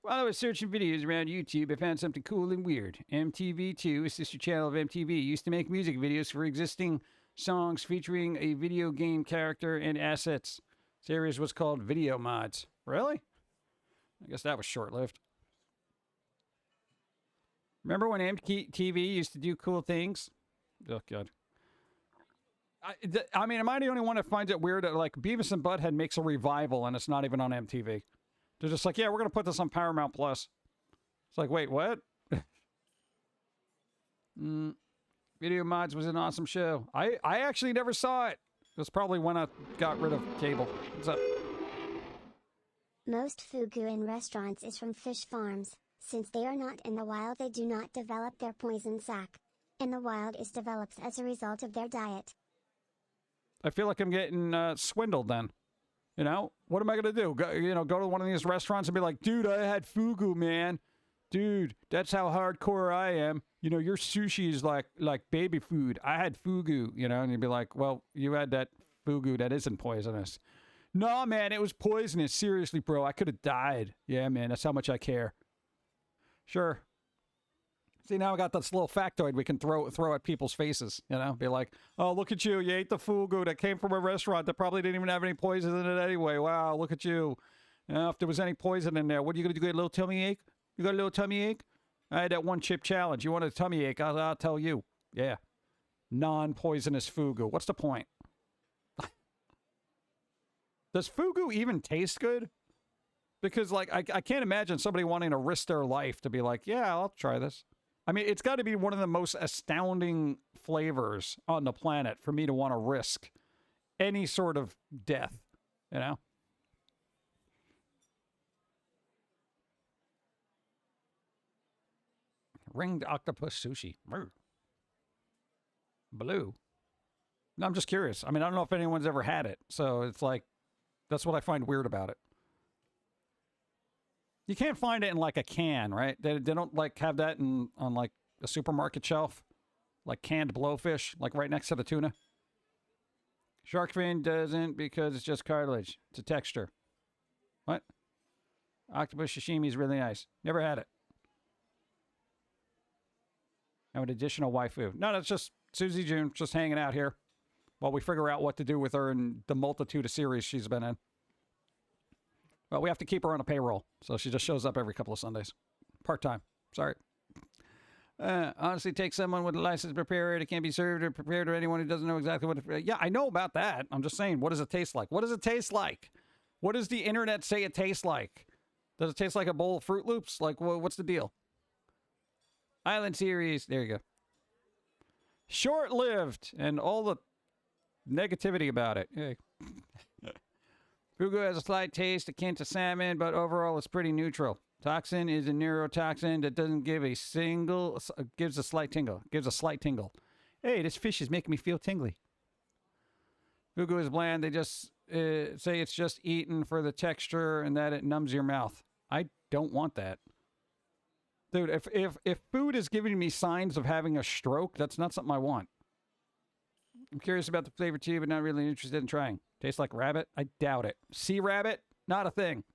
While I was searching videos around YouTube, I found something cool and weird. MTV2, a sister channel of MTV, used to make music videos for existing songs featuring a video game character and assets. Series was called Video Mods. Really? I guess that was short-lived. Remember when MTV used to do cool things? Oh, God. I mean, am I the only one that finds it weird that, like, Beavis and Butthead makes a revival and it's not even on MTV? They're just like, yeah, we're going to put this on Paramount Plus. It's like, wait, what? Video Mods was an awesome show. I actually never saw it. That's probably when I got rid of cable. What's up? Most fugu in restaurants is from fish farms. Since they are not in the wild, they do not develop their poison sac. In the wild, it develops as a result of their diet. I feel like I'm getting swindled then. You know? What am I going to do? Go to one of these restaurants and be like, dude, I had fugu, man. Dude, that's how hardcore I am. You know, your sushi is like baby food. I had fugu, you know? And you'd be like, well, you had that fugu that isn't poisonous. No, man, it was poisonous. Seriously, bro, I could have died. Yeah, man, that's how much I care. Sure. See, now I got this little factoid we can throw at people's faces, you know? Be like, oh, look at you. You ate the fugu that came from a restaurant that probably didn't even have any poison in it anyway. Wow, look at you. You know, if there was any poison in there, what are you going to do? Get a little tummy ache? You got a little tummy ache? I had that one chip challenge. You want a tummy ache? I'll tell you. Yeah. Non-poisonous fugu. What's the point? Does fugu even taste good? Because, like, I can't imagine somebody wanting to risk their life to be like, yeah, I'll try this. I mean, it's got to be one of the most astounding flavors on the planet for me to want to risk any sort of death, you know? Ringed octopus sushi. Brr. Blue. No, I'm just curious. I mean, I don't know if anyone's ever had it. So it's like, that's what I find weird about it. You can't find it in like a can, right? They don't like have that on like a supermarket shelf, like canned blowfish, like right next to the tuna. Shark fin doesn't because it's just cartilage. It's a texture. What? Octopus sashimi is really nice. Never had it. Now an additional waifu. No, that's just Susie June just hanging out here while we figure out what to do with her and the multitude of series she's been in. Well, we have to keep her on a payroll, so she just shows up every couple of Sundays. Part-time. Sorry. Honestly, take someone with a license to prepare it. It can't be served or prepared to anyone who doesn't know exactly what it... Yeah, I know about that. I'm just saying, what does it taste like? What does it taste like? What does the internet say it tastes like? Does it taste like a bowl of Fruit Loops? Like, what's the deal? Island series. There you go. Short-lived and all the negativity about it. Yay. Fugu has a slight taste akin to salmon, but overall it's pretty neutral. Toxin is a neurotoxin that doesn't give a single, gives a slight tingle. Gives a slight tingle. Hey, this fish is making me feel tingly. Fugu is bland. They just say it's just eaten for the texture and that it numbs your mouth. I don't want that. Dude, if food is giving me signs of having a stroke, that's not something I want. I'm curious about the flavor too, but not really interested in trying. Tastes like rabbit? I doubt it. Sea rabbit? Not a thing.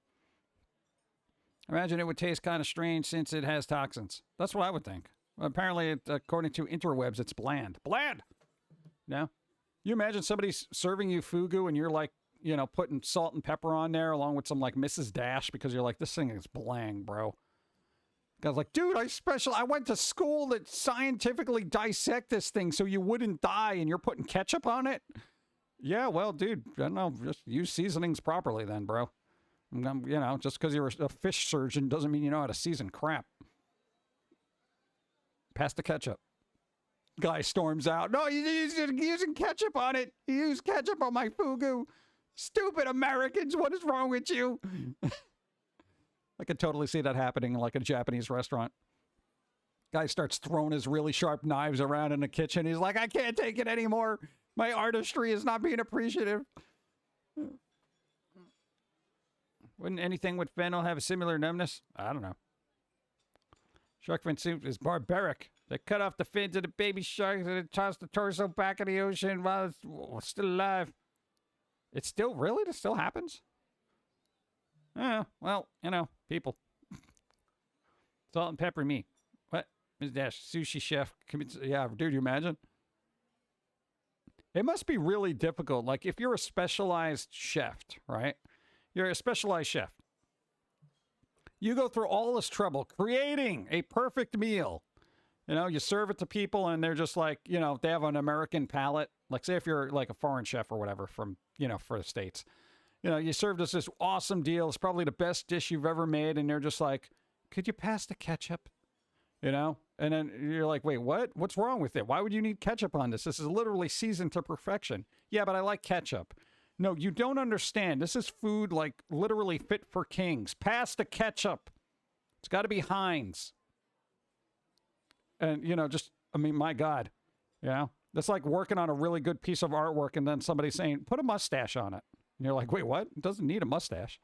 Imagine it would taste kind of strange since it has toxins. That's what I would think. Well, apparently, according to interwebs, it's bland. Bland! No? You imagine somebody serving you fugu and you're like, you know, putting salt and pepper on there along with some like Mrs. Dash because you're like, this thing is bland, bro. Guy's like, dude, I went to school that scientifically dissect this thing so you wouldn't die and you're putting ketchup on it? Yeah, well, dude, I don't know. Just use seasonings properly then, bro. You know, just because you're a fish surgeon doesn't mean you know how to season crap. Pass the ketchup. Guy storms out. No, he's using ketchup on it. He used ketchup on my fugu. Stupid Americans, what is wrong with you? I could totally see that happening in like a Japanese restaurant. Guy starts throwing his really sharp knives around in the kitchen. He's like, I can't take it anymore. My artistry is not being appreciative. Wouldn't anything with fennel have a similar numbness? I don't know. Shark fin soup is barbaric. They cut off the fins of the baby sharks and then toss the torso back in the ocean while it's still alive. It's still, really? This still happens? Well, you know, people. Salt and pepper me. What? Ms. Dash, sushi chef. Yeah, dude, you imagine? It must be really difficult. Like if you're a specialized chef, right? You're a specialized chef. You go through all this trouble creating a perfect meal. You know, you serve it to people and they're just like, you know, they have an American palate. Like say if you're like a foreign chef or whatever from, you know, for the States. You know, you served us this awesome deal. It's probably the best dish you've ever made. And they're just like, could you pass the ketchup? You know? And then you're like, wait, what? What's wrong with it? Why would you need ketchup on this? This is literally seasoned to perfection. Yeah, but I like ketchup. No, you don't understand. This is food like literally fit for kings. Pass the ketchup. It's got to be Heinz. And, you know, just, I mean, my God. You know? That's like working on a really good piece of artwork and then somebody saying, put a mustache on it. And you're like, wait, what? It doesn't need a mustache.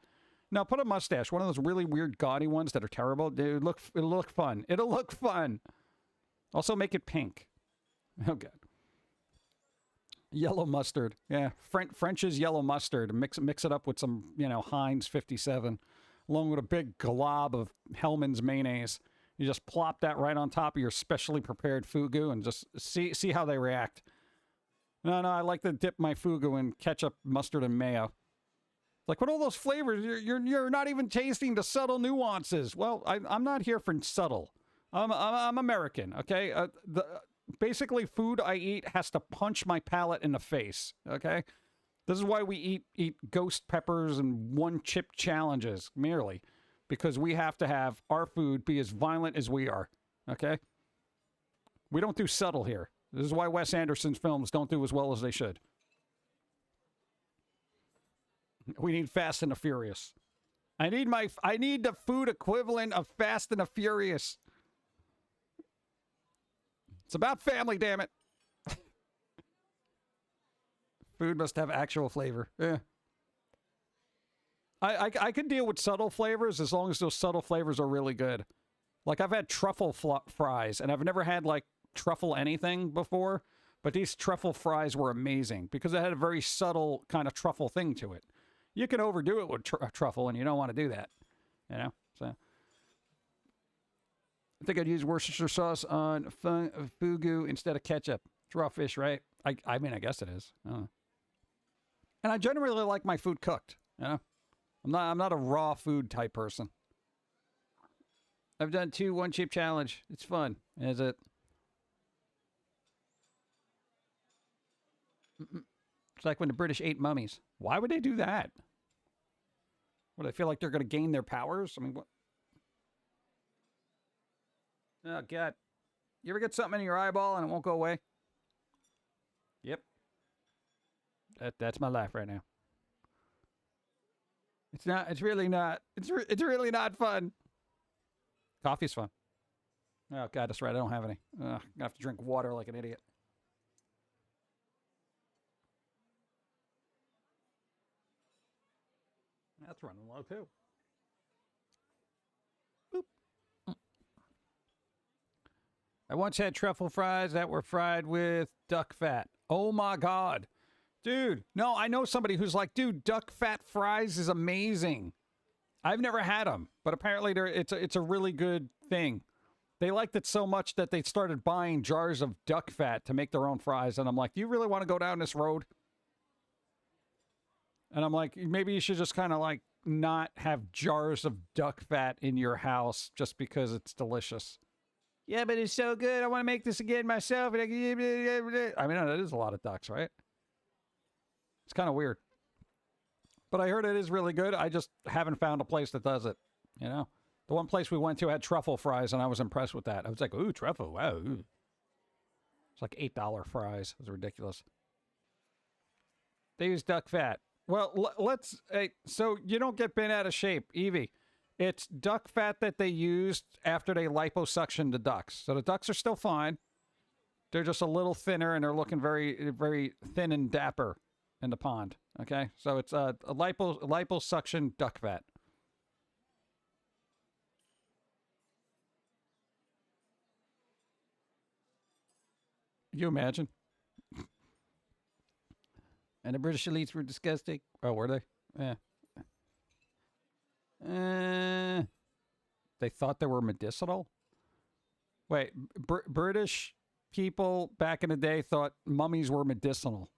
No, put a mustache. One of those really weird, gaudy ones that are terrible. Dude, it'll look fun. It'll look fun. Also, make it pink. Oh, God. Yellow mustard. Yeah, French's yellow mustard. Mix it up with some, you know, Heinz 57, along with a big glob of Hellman's mayonnaise. You just plop that right on top of your specially prepared fugu and just see how they react. No, I like to dip my fugu in ketchup, mustard, and mayo. Like, with all those flavors, you're not even tasting the subtle nuances. Well, I'm not here for subtle. I'm American, okay? Basically, food I eat has to punch my palate in the face, okay? This is why we eat ghost peppers and one-chip challenges, merely. Because we have to have our food be as violent as we are, okay? We don't do subtle here. This is why Wes Anderson's films don't do as well as they should. We need Fast and the Furious. I need the food equivalent of Fast and the Furious. It's about family, damn it. Food must have actual flavor. Yeah. I can deal with subtle flavors as long as those subtle flavors are really good. Like, I've had truffle fries, and I've never had, like, truffle anything before, but these truffle fries were amazing because it had a very subtle kind of truffle thing to it. You can overdo it with truffle, and you don't want to do that, you know? So, I think I'd use Worcestershire sauce on fugu instead of ketchup. It's raw fish, right? I mean, I guess it is. I don't know. And I generally like my food cooked, you know? I'm not a raw food type person. I've done 2 one-chip challenge. It's fun. Is it? It's like when the British ate mummies. Why would they do that? Would they feel like they're going to gain their powers? I mean, what? Oh, God. You ever get something in your eyeball and it won't go away? Yep. That's my life right now. It's really not fun. Coffee's fun. Oh, God, that's right. I don't have any. I'm going to have to drink water like an idiot. That's running low, too. Boop. I once had truffle fries that were fried with duck fat. Oh, my God. Dude, no, I know somebody who's like, dude, duck fat fries is amazing. I've never had them, but apparently it's a really good thing. They liked it so much that they started buying jars of duck fat to make their own fries. And I'm like, do you really want to go down this road? And I'm like, maybe you should just kind of like not have jars of duck fat in your house just because it's delicious. Yeah, but it's so good. I want to make this again myself. I mean, that is a lot of ducks, right? It's kind of weird. But I heard it is really good. I just haven't found a place that does it, you know? The one place we went to had truffle fries, and I was impressed with that. I was like, ooh, truffle, wow. Ooh. It's like $8 fries. It was ridiculous. They use duck fat. Well, so you don't get bent out of shape, Evie. It's duck fat that they used after they liposuctioned the ducks. So the ducks are still fine. They're just a little thinner, and they're looking very, very thin and dapper in the pond. Okay? So it's a liposuction duck fat. You imagine? And the British elites were disgusting. Oh, were they? Yeah. They thought they were medicinal? Wait, British people back in the day thought mummies were medicinal.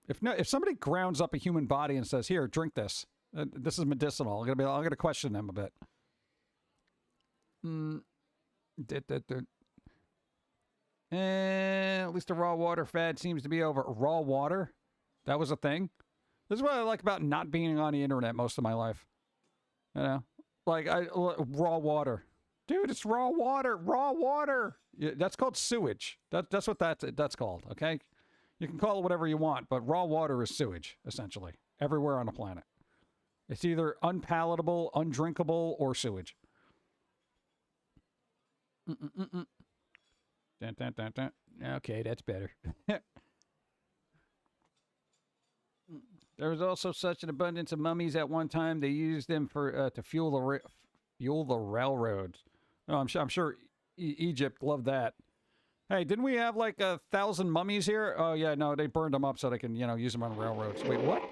If somebody grounds up a human body and says, "Here, drink this. This is medicinal," I'm gonna question them a bit. At least the raw water fad seems to be over. Raw water? That was a thing? This is what I like about not being on the internet most of my life. You know? Like, raw water. Dude, it's raw water. Raw water. Yeah, that's called sewage. That's what that's called, okay? You can call it whatever you want, but raw water is sewage, essentially. Everywhere on the planet. It's either unpalatable, undrinkable, or sewage. Dun, dun, dun, dun. Okay, that's better. There was also such an abundance of mummies at one time. They used them for to fuel the railroads. Oh, I'm sure Egypt loved that. Hey, didn't we have like 1,000 mummies here? Oh yeah, no, they burned them up so they can use them on railroads. Wait, what?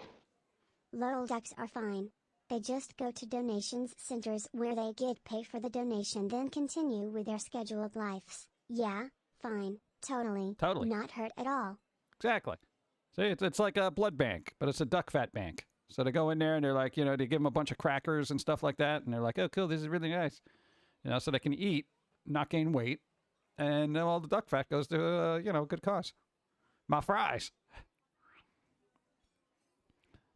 Lol ducks are fine. They just go to donations centers where they get paid for the donation, then continue with their scheduled lives. Yeah, fine, totally. Totally. Not hurt at all. Exactly. See, it's like a blood bank, but it's a duck fat bank. So they go in there and they're like, they give them a bunch of crackers and stuff like that, and they're like, oh, cool, this is really nice. So they can eat, not gain weight, and then all the duck fat goes to, good cause. My fries.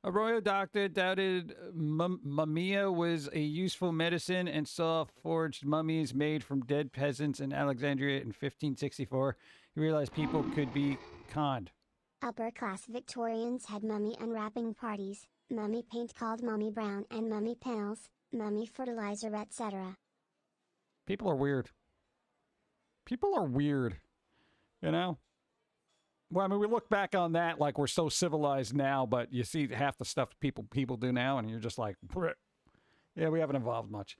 A royal doctor doubted mumia was a useful medicine and saw forged mummies made from dead peasants in Alexandria in 1564. He realized people could be conned. Upper class Victorians had mummy unwrapping parties, mummy paint called mummy brown, and mummy pills, mummy fertilizer, etc. People are weird. People are weird. Well, I mean, we look back on that like we're so civilized now, but you see half the stuff people do now, and you're just like, yeah, we haven't evolved much.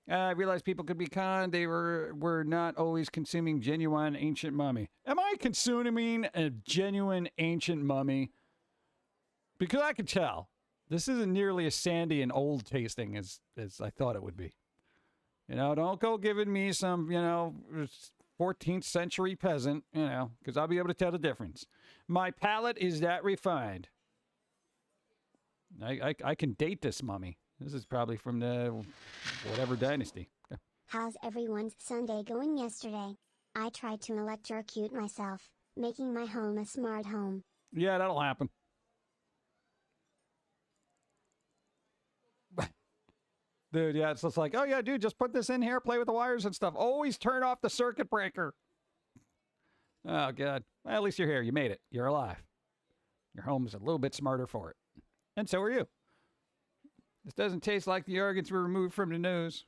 I realized people could be conned. They were not always consuming genuine ancient mummy. Am I consuming a genuine ancient mummy? Because I could tell. This isn't nearly as sandy and old tasting as I thought it would be. Don't go giving me some, 14th century peasant, because I'll be able to tell the difference. My palate is that refined. I can date this mummy. This is probably from the whatever dynasty. How's everyone's Sunday going yesterday? I tried to electrocute myself, making my home a smart home. Yeah, that'll happen. Dude, yeah, it's just like, oh yeah, dude, just put this in here, play with the wires and stuff. Always turn off the circuit breaker. Oh, God. Well, at least you're here. You made it. You're alive. Your home's a little bit smarter for it. And so are you. This doesn't taste like the organs were removed from the nose.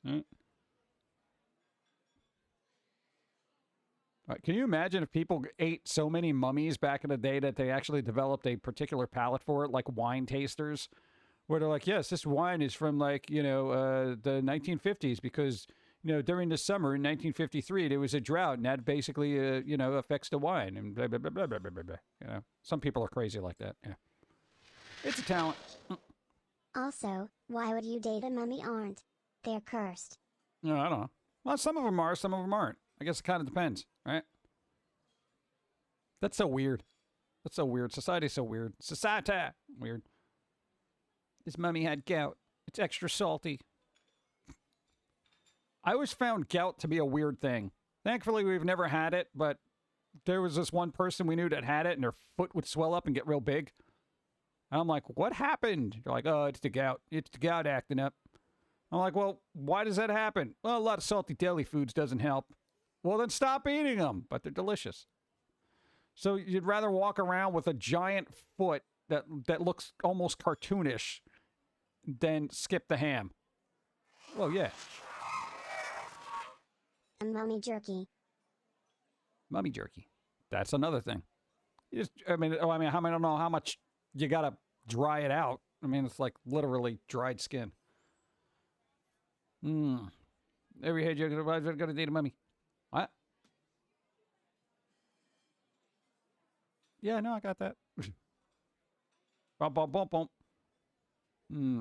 Right. All right, can you imagine if people ate so many mummies back in the day that they actually developed a particular palate for it, like wine tasters? Where they're like, yes, this wine is from the 1950s because, during the summer in 1953, there was a drought and that basically, affects the wine and blah, blah, blah, blah, blah, blah, blah. Some people are crazy like that. Yeah. It's a talent. Also, why would you date a mummy? Aren't they're cursed? No, I don't know. Well, some of them are, some of them aren't. I guess it kind of depends, right? That's so weird. That's so weird. Society's so weird. Society. Weird. This mummy had gout. It's extra salty. I always found gout to be a weird thing. Thankfully, we've never had it, but there was this one person we knew that had it, and their foot would swell up and get real big. And I'm like, what happened? They're like, oh, it's the gout. It's the gout acting up. I'm like, well, why does that happen? Well, a lot of salty deli foods doesn't help. Well, then stop eating them, but they're delicious. So you'd rather walk around with a giant foot that looks almost cartoonish than skip the ham. Well, yeah. And mummy jerky. Mummy jerky. That's another thing. I don't know how much you gotta dry it out. I mean, it's like literally dried skin. Every head you're gonna date a mummy. What? Yeah, no, I got that. Bump, bump, bump, bump.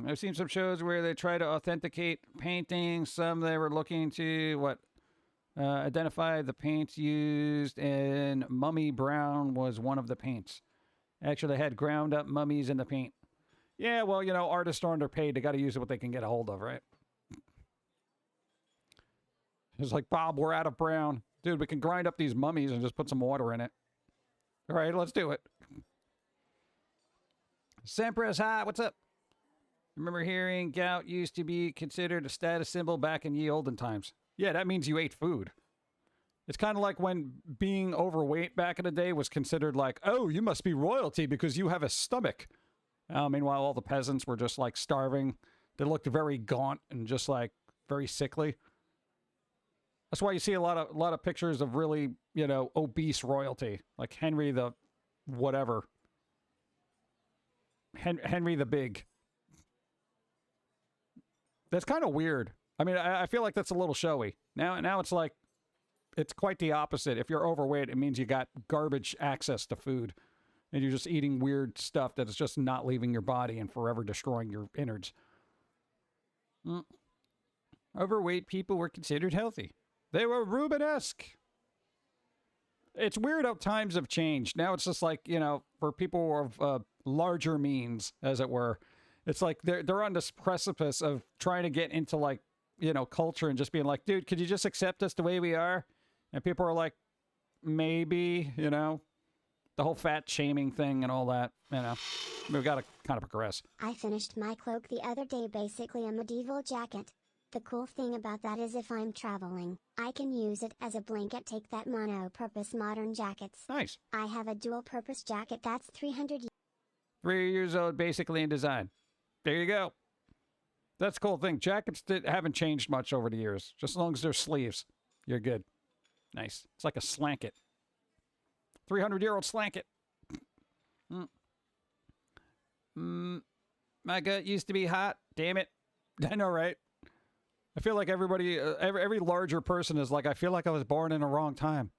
I've seen some shows where they try to authenticate paintings. Some they were looking to identify the paints used, and Mummy Brown was one of the paints. Actually had ground up mummies in the paint. Yeah, well, you know, artists are underpaid. They got to use what they can get a hold of, right? It's like, Bob, we're out of brown. Dude, we can grind up these mummies and just put some water in it. All right, let's do it. Sampras, hi, what's up? Remember hearing gout used to be considered a status symbol back in ye olden times. Yeah, that means you ate food. It's kind of like when being overweight back in the day was considered like, oh, you must be royalty because you have a stomach. Meanwhile, all the peasants were just like starving. They looked very gaunt and just like very sickly. That's why you see a lot of pictures of really, you know, obese royalty, like Henry the whatever. Henry the Big. That's kind of weird. I mean, I feel like that's a little showy. Now it's like, it's quite the opposite. If you're overweight, it means you got garbage access to food. And you're just eating weird stuff that is just not leaving your body and forever destroying your innards. Overweight people were considered healthy. They were Rubenesque. It's weird how times have changed. Now it's just like, you know, for people of larger means, as it were, it's like they're on this precipice of trying to get into, like, you know, culture and just being like, dude, could you just accept us the way we are? And people are like, maybe, you know, the whole fat shaming thing and all that, you know, we've got to kind of progress. I finished my cloak the other day, basically a medieval jacket. The cool thing about that is if I'm traveling, I can use it as a blanket. Take that mono-purpose modern jackets. Nice. I have a dual-purpose jacket that's 300 years old, basically in design. There you go. That's a cool thing. Jackets haven't changed much over the years. Just as long as they're sleeves, you're good. Nice. It's like a slanket. 300-year-old slanket. My gut used to be hot. Damn it. I know, right? I feel like everybody, every larger person is like, I feel like I was born in the wrong time.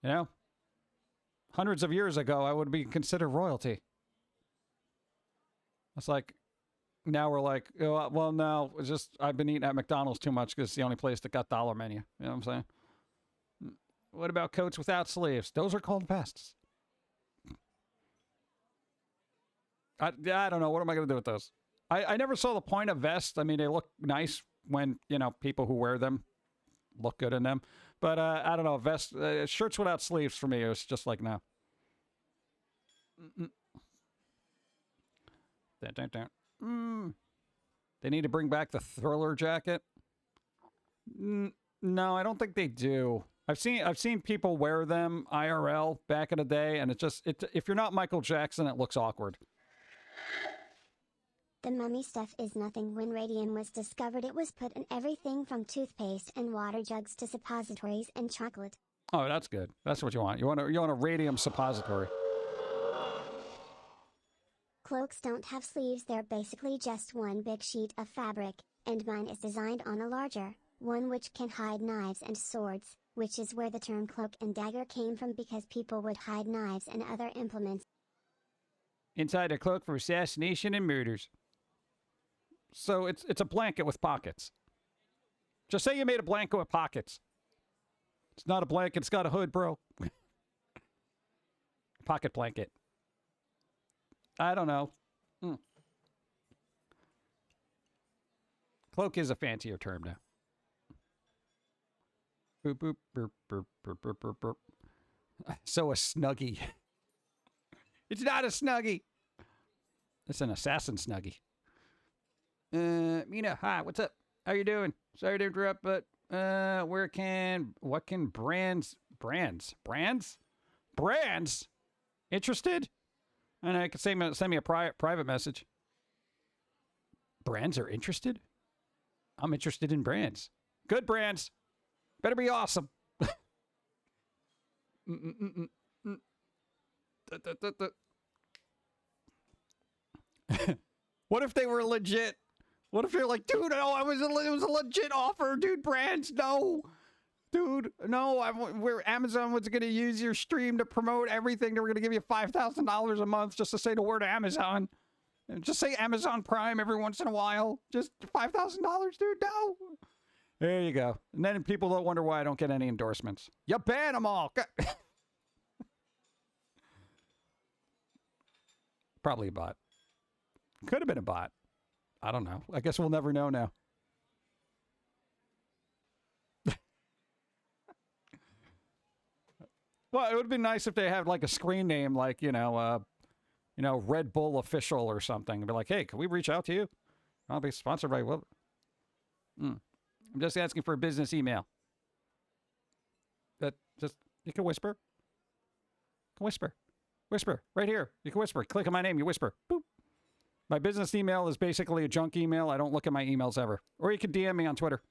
You know? Hundreds of years ago, I would be considered royalty. It's like, now we're like, oh, well, no, it's just, I've been eating at McDonald's too much because it's the only place that got dollar menu. You know what I'm saying? What about coats without sleeves? Those are called vests. I don't know. What am I going to do with those? I never saw the point of vests. I mean, they look nice when, you know, people who wear them look good in them. But I don't know. Vests, shirts without sleeves for me, it's just like, no. They need to bring back the Thriller jacket. No, I don't think they do. I've seen people wear them IRL back in the day, and if you're not Michael Jackson, it looks awkward. The mummy stuff is nothing. When radium was discovered, it was put in everything from toothpaste and water jugs to suppositories and chocolate. Oh, that's good. That's what you want. You want a radium suppository. Cloaks don't have sleeves. They're basically just one big sheet of fabric, and mine is designed on a larger one which can hide knives and swords, which is where the term cloak and dagger came from, because people would hide knives and other implements inside a cloak for assassination and murders. So it's a blanket with pockets. Just say you made a blanket with pockets. It's not a blanket, it's got a hood, bro. Pocket blanket. I don't know. Cloak is a fancier term now. Boop, boop, burp, burp, burp, burp, burp, burp. So a snuggie. It's not a snuggie. It's an assassin snuggie. Mina, hi, what's up? How you doing? Sorry to interrupt, but what can brands? Interested? And I could send me a private message. Brands are interested? I'm interested in brands. Good brands. Better be awesome. What if they were legit? What if you're like, dude, no, it was a legit offer, dude. Brands, no, dude, no. Where Amazon was going to use your stream to promote everything. They were going to give you $5,000 a month just to say the word Amazon. And just say Amazon Prime every once in a while. Just $5,000, dude. No. There you go. And then people don't wonder why I don't get any endorsements. You ban them all. probably a bot. Could have been a bot. I don't know. I guess we'll never know now. Well, it would be nice if they had like a screen name, like, Red Bull Official or something. Be like, hey, can we reach out to you? I'll be sponsored by what? I'm just asking for a business email. You can whisper. Whisper. Whisper. Right here. You can whisper. Click on my name. You whisper. Boop. My business email is basically a junk email. I don't look at my emails ever. Or you can DM me on Twitter.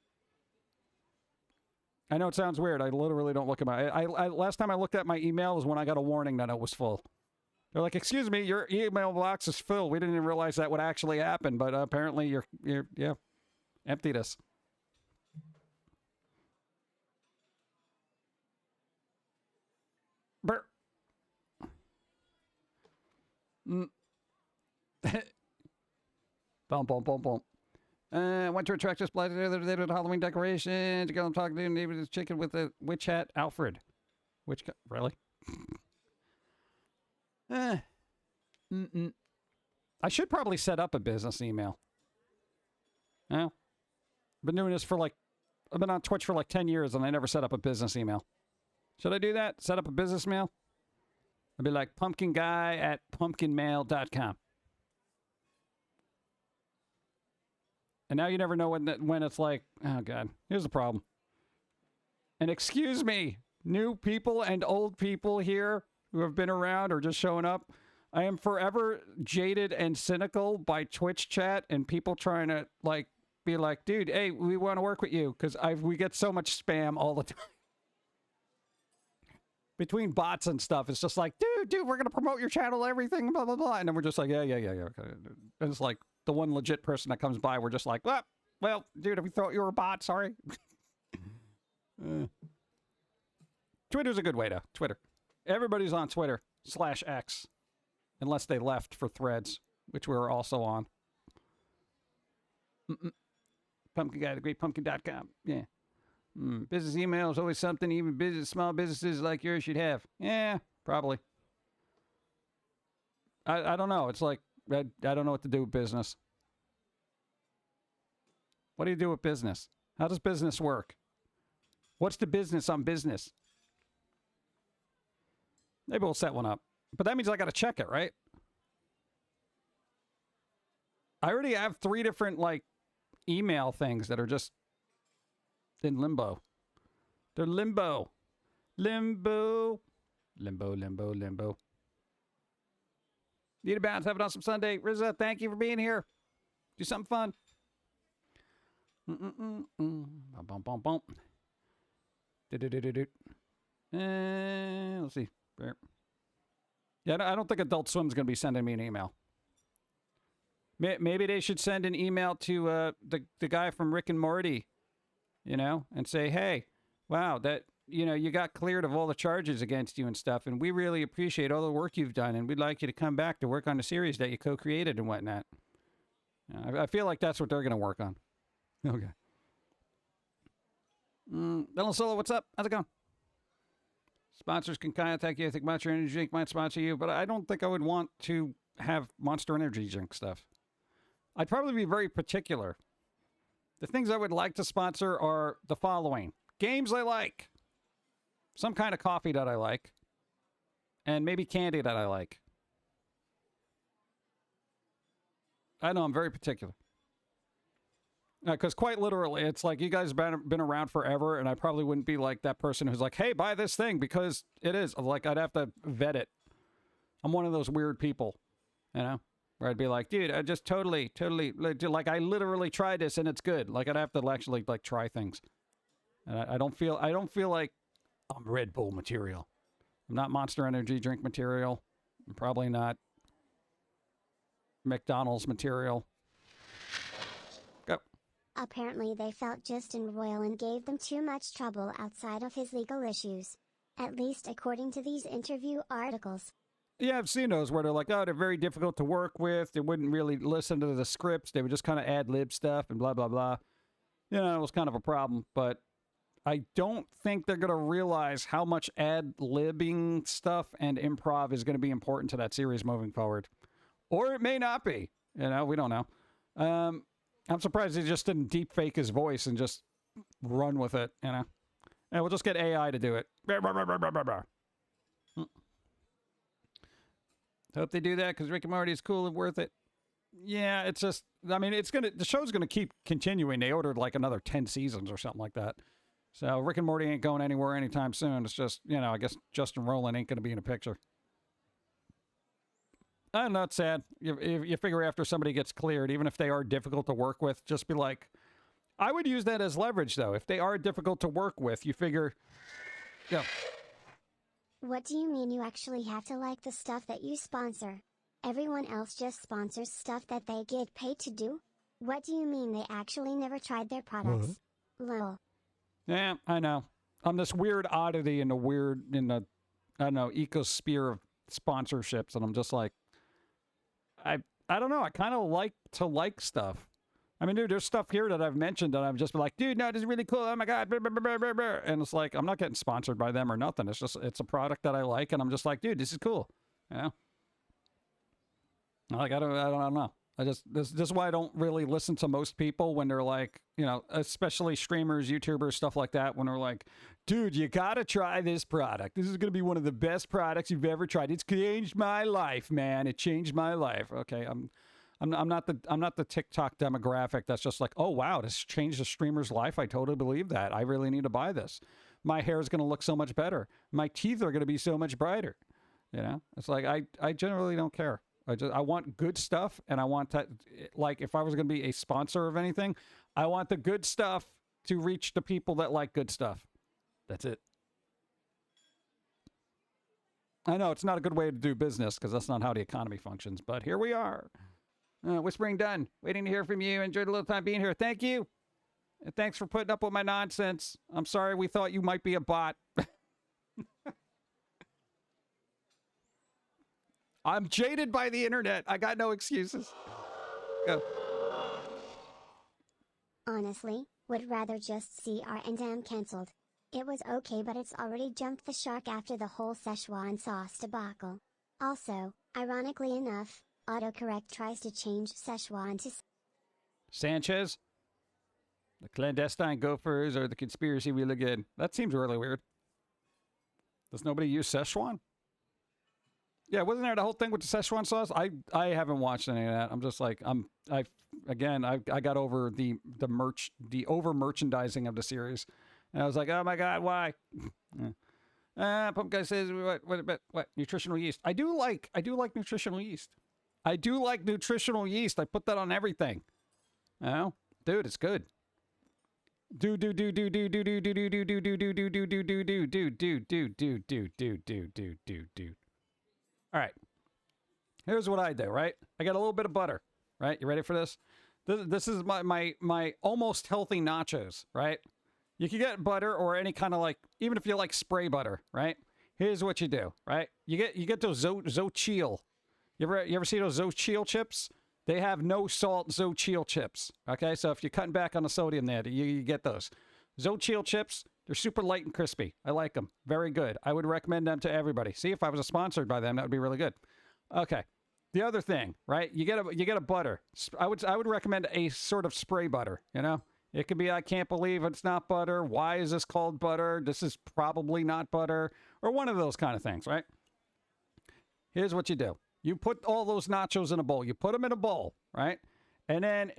I know it sounds weird. I literally don't look at my... last time I looked at my email was when I got a warning that it was full. They're like, excuse me, your email box is full. We didn't even realize that would actually happen, but apparently you're emptied us. Brr. Boom, boom, boom, boom. Went to a tractor supply the other day with Halloween decorations. To go and talk to neighbor's chicken with a witch hat, Alfred. Really? I should probably set up a business email. Yeah. I've been doing this I've been on Twitch for like 10 years and I never set up a business email. Should I do that? Set up a business mail? I'd be like pumpkinguy@pumpkinmail.com. And now you never know when it's like, oh God, here's the problem. And excuse me, new people and old people here who have been around or just showing up. I am forever jaded and cynical by Twitch chat and people trying to be like, dude, hey, we want to work with you because we get so much spam all the time. Between bots and stuff, it's just like, dude, we're going to promote your channel, everything, blah, blah, blah. And then we're just like, yeah. Okay. And it's like the one legit person that comes by, we're just like, well, dude, we thought you were a bot, sorry. Twitter's a good way to, Twitter. Everybody's on Twitter /X. Unless they left for Threads, which we were also on. Pumpkin Guy, thegreatpumpkin.com. Yeah. Business email is always something even small businesses like yours should have. Yeah, probably. I don't know. It's like, I don't know what to do with business. What do you do with business? How does business work? What's the business on business? Maybe we'll set one up. But that means I got to check it, right? I already have 3 different, email things that are just in limbo. They're limbo. Limbo. Limbo. Need a bounce. Have an awesome Sunday. Rizza, thank you for being here. Do something fun. Bum, bum, bum, bum. Let's see. Yeah, I don't think Adult Swim's going to be sending me an email. Maybe they should send an email to the guy from Rick and Morty, and say, hey, wow, that, you got cleared of all the charges against you and stuff, and we really appreciate all the work you've done, and we'd like you to come back to work on the series that you co-created and whatnot. I feel like that's what they're going to work on. Okay. Dylan Solo, what's up? How's it going? Sponsors can contact you. I think Monster Energy Drink might sponsor you, but I don't think I would want to have Monster Energy Drink stuff. I'd probably be very particular. The things I would like to sponsor are the following. Games I like. Some kind of coffee that I like. And maybe candy that I like. I know, I'm very particular. Because quite literally, it's like you guys have been around forever, and I probably wouldn't be like that person who's like, hey, buy this thing, because it is. Like, I'd have to vet it. I'm one of those weird people, where I'd be like, dude, I just totally, I literally tried this, and it's good. Like, I'd have to actually, try things. And I don't feel like I'm Red Bull material. I'm not Monster Energy drink material. I'm probably not McDonald's material. Apparently they felt Justin Royal and gave them too much trouble outside of his legal issues. At least according to these interview articles. Yeah, I've seen those where they're like, oh, they're very difficult to work with. They wouldn't really listen to the scripts. They would just kind of ad-lib stuff and blah, blah, blah. It was kind of a problem. But I don't think they're going to realize how much ad-libbing stuff and improv is going to be important to that series moving forward. Or it may not be. You know, we don't know. I'm surprised he just didn't deep fake his voice and just run with it, you know. And we'll just get AI to do it. Hope they do that because Rick and Morty is cool and worth it. Yeah, it's just, I mean, the show's gonna keep continuing. They ordered like another 10 seasons or something like that. So Rick and Morty ain't going anywhere anytime soon. It's just, you know, I guess Justin Roiland ain't gonna be in the picture. I'm not sad. You figure after somebody gets cleared, even if they are difficult to work with, just be like, I would use that as leverage though. If they are difficult to work with, you figure, go. What do you mean you actually have to like the stuff that you sponsor? Everyone else just sponsors stuff that they get paid to do? What do you mean they actually never tried their products? Lol. Yeah, I know. I'm this weird oddity in the, I don't know, ecosphere of sponsorships, and I'm just like, I don't know. I kind of like to like stuff. I mean, dude, there's stuff here that I've mentioned that I've just been like, dude, no, this is really cool. Oh my God. And it's like, I'm not getting sponsored by them or nothing. It's just, it's a product that I like. And I'm just like, dude, this is cool. You know? Like, I don't know. This is why I don't really listen to most people when they're like, you know, especially streamers, YouTubers, stuff like that, when they're like, dude, you gotta try this product. This is gonna be one of the best products you've ever tried. It's changed my life, man. It changed my life. Okay, I'm not the TikTok demographic that's just like, oh wow, this changed a streamer's life. I totally believe that. I really need to buy this. My hair is gonna look so much better. My teeth are gonna be so much brighter. You know, it's like I generally don't care. I want good stuff, and I want that, like, if I was going to be a sponsor of anything, I want the good stuff to reach the people that like good stuff. That's it. I know it's not a good way to do business because that's not how the economy functions, but here we are. Whispering done. Waiting to hear from you. Enjoyed a little time being here. Thank you. And thanks for putting up with my nonsense. I'm sorry we thought you might be a bot. I'm jaded by the internet. I got no excuses. Go. Honestly, would rather just see R&M cancelled. It was okay, but it's already jumped the shark after the whole Szechuan sauce debacle. Also, ironically enough, autocorrect tries to change Szechuan to Sanchez? The clandestine gophers or the conspiracy wheel again? That seems really weird. Does nobody use Szechuan? Yeah, wasn't there the whole thing with the Szechuan sauce? I haven't watched any of that. I'm just like, I got over the over merchandising of the series, and I was like, oh my God, why? Pum'Kin says what nutritional yeast? I do like nutritional yeast. I do like nutritional yeast. I put that on everything. You know, dude, it's good. Dude. All right. Here's what I do, right? I got a little bit of butter, right? You ready for this? This is my almost healthy nachos, right? You can get butter or any kind of, like, even if you like spray butter, right? Here's what you do, right? You get those Zochil. You ever see those Zochil chips? They have no salt Zochil chips. Okay, so if you're cutting back on the sodium there, you get those. Zochil chips, they're super light and crispy. I like them. Very good. I would recommend them to everybody. See, if I was sponsored by them, that would be really good. Okay. The other thing, right? You get a butter. I would recommend a sort of spray butter, you know? It could be, I can't believe it's not butter. Why is this called butter? This is probably not butter. Or one of those kind of things, right? Here's what you do. You put all those nachos in a bowl. You put them in a bowl, right? And then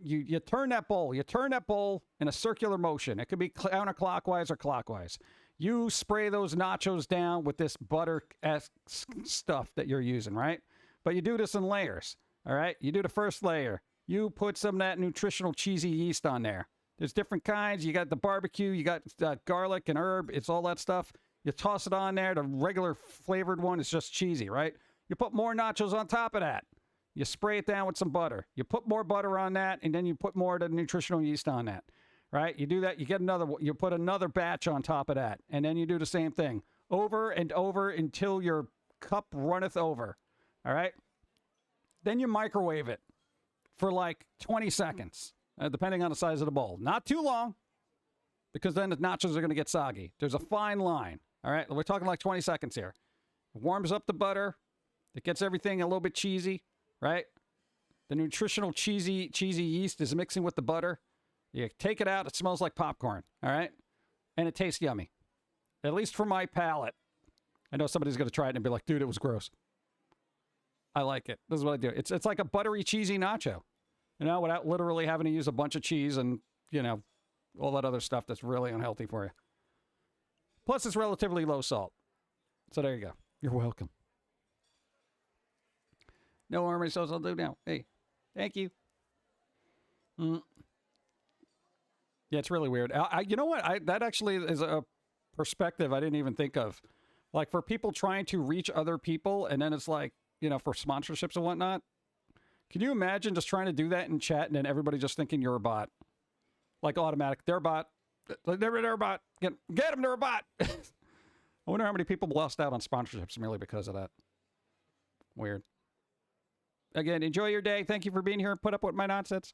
you turn that bowl. You turn that bowl in a circular motion. It could be counterclockwise or clockwise. You spray those nachos down with this butter stuff that you're using, right? But you do this in layers, all right? You do the first layer. You put some of that nutritional cheesy yeast on there. There's different kinds. You got the barbecue. You got garlic and herb. It's all that stuff. You toss it on there. The regular flavored one is just cheesy, right? You put more nachos on top of that. You spray it down with some butter. You put more butter on that, and then you put more of the nutritional yeast on that, right? You do that, you get another, you put another batch on top of that, and then you do the same thing over and over until your cup runneth over, all right? Then you microwave it for like 20 seconds, depending on the size of the bowl. Not too long, because then the nachos are going to get soggy. There's a fine line, all right? We're talking like 20 seconds here. It warms up the butter. It gets everything a little bit cheesy. right? The nutritional cheesy yeast is mixing with the butter. You take it out, it smells like popcorn, all right? And it tastes yummy. At least for my palate. I know somebody's going to try it and be like, dude, it was gross. I like it. This is what I do. It's like a buttery, cheesy nacho. You know, without literally having to use a bunch of cheese and, you know, all that other stuff that's really unhealthy for you. Plus, it's relatively low salt. So there you go. You're welcome. No armory sauce I'll do now. Hey, thank you. Yeah, it's really weird. You know what? That actually is a perspective I didn't even think of. Like, for people trying to reach other people, and then it's like, you know, for sponsorships and whatnot. Can you imagine just trying to do that in chat and then everybody just thinking you're a bot? Like automatic, they're a bot. They're a bot. Get them, they're a bot. I wonder how many people lost out on sponsorships merely because of that. Weird. Again, enjoy your day. Thank you for being here and put up with my nonsense.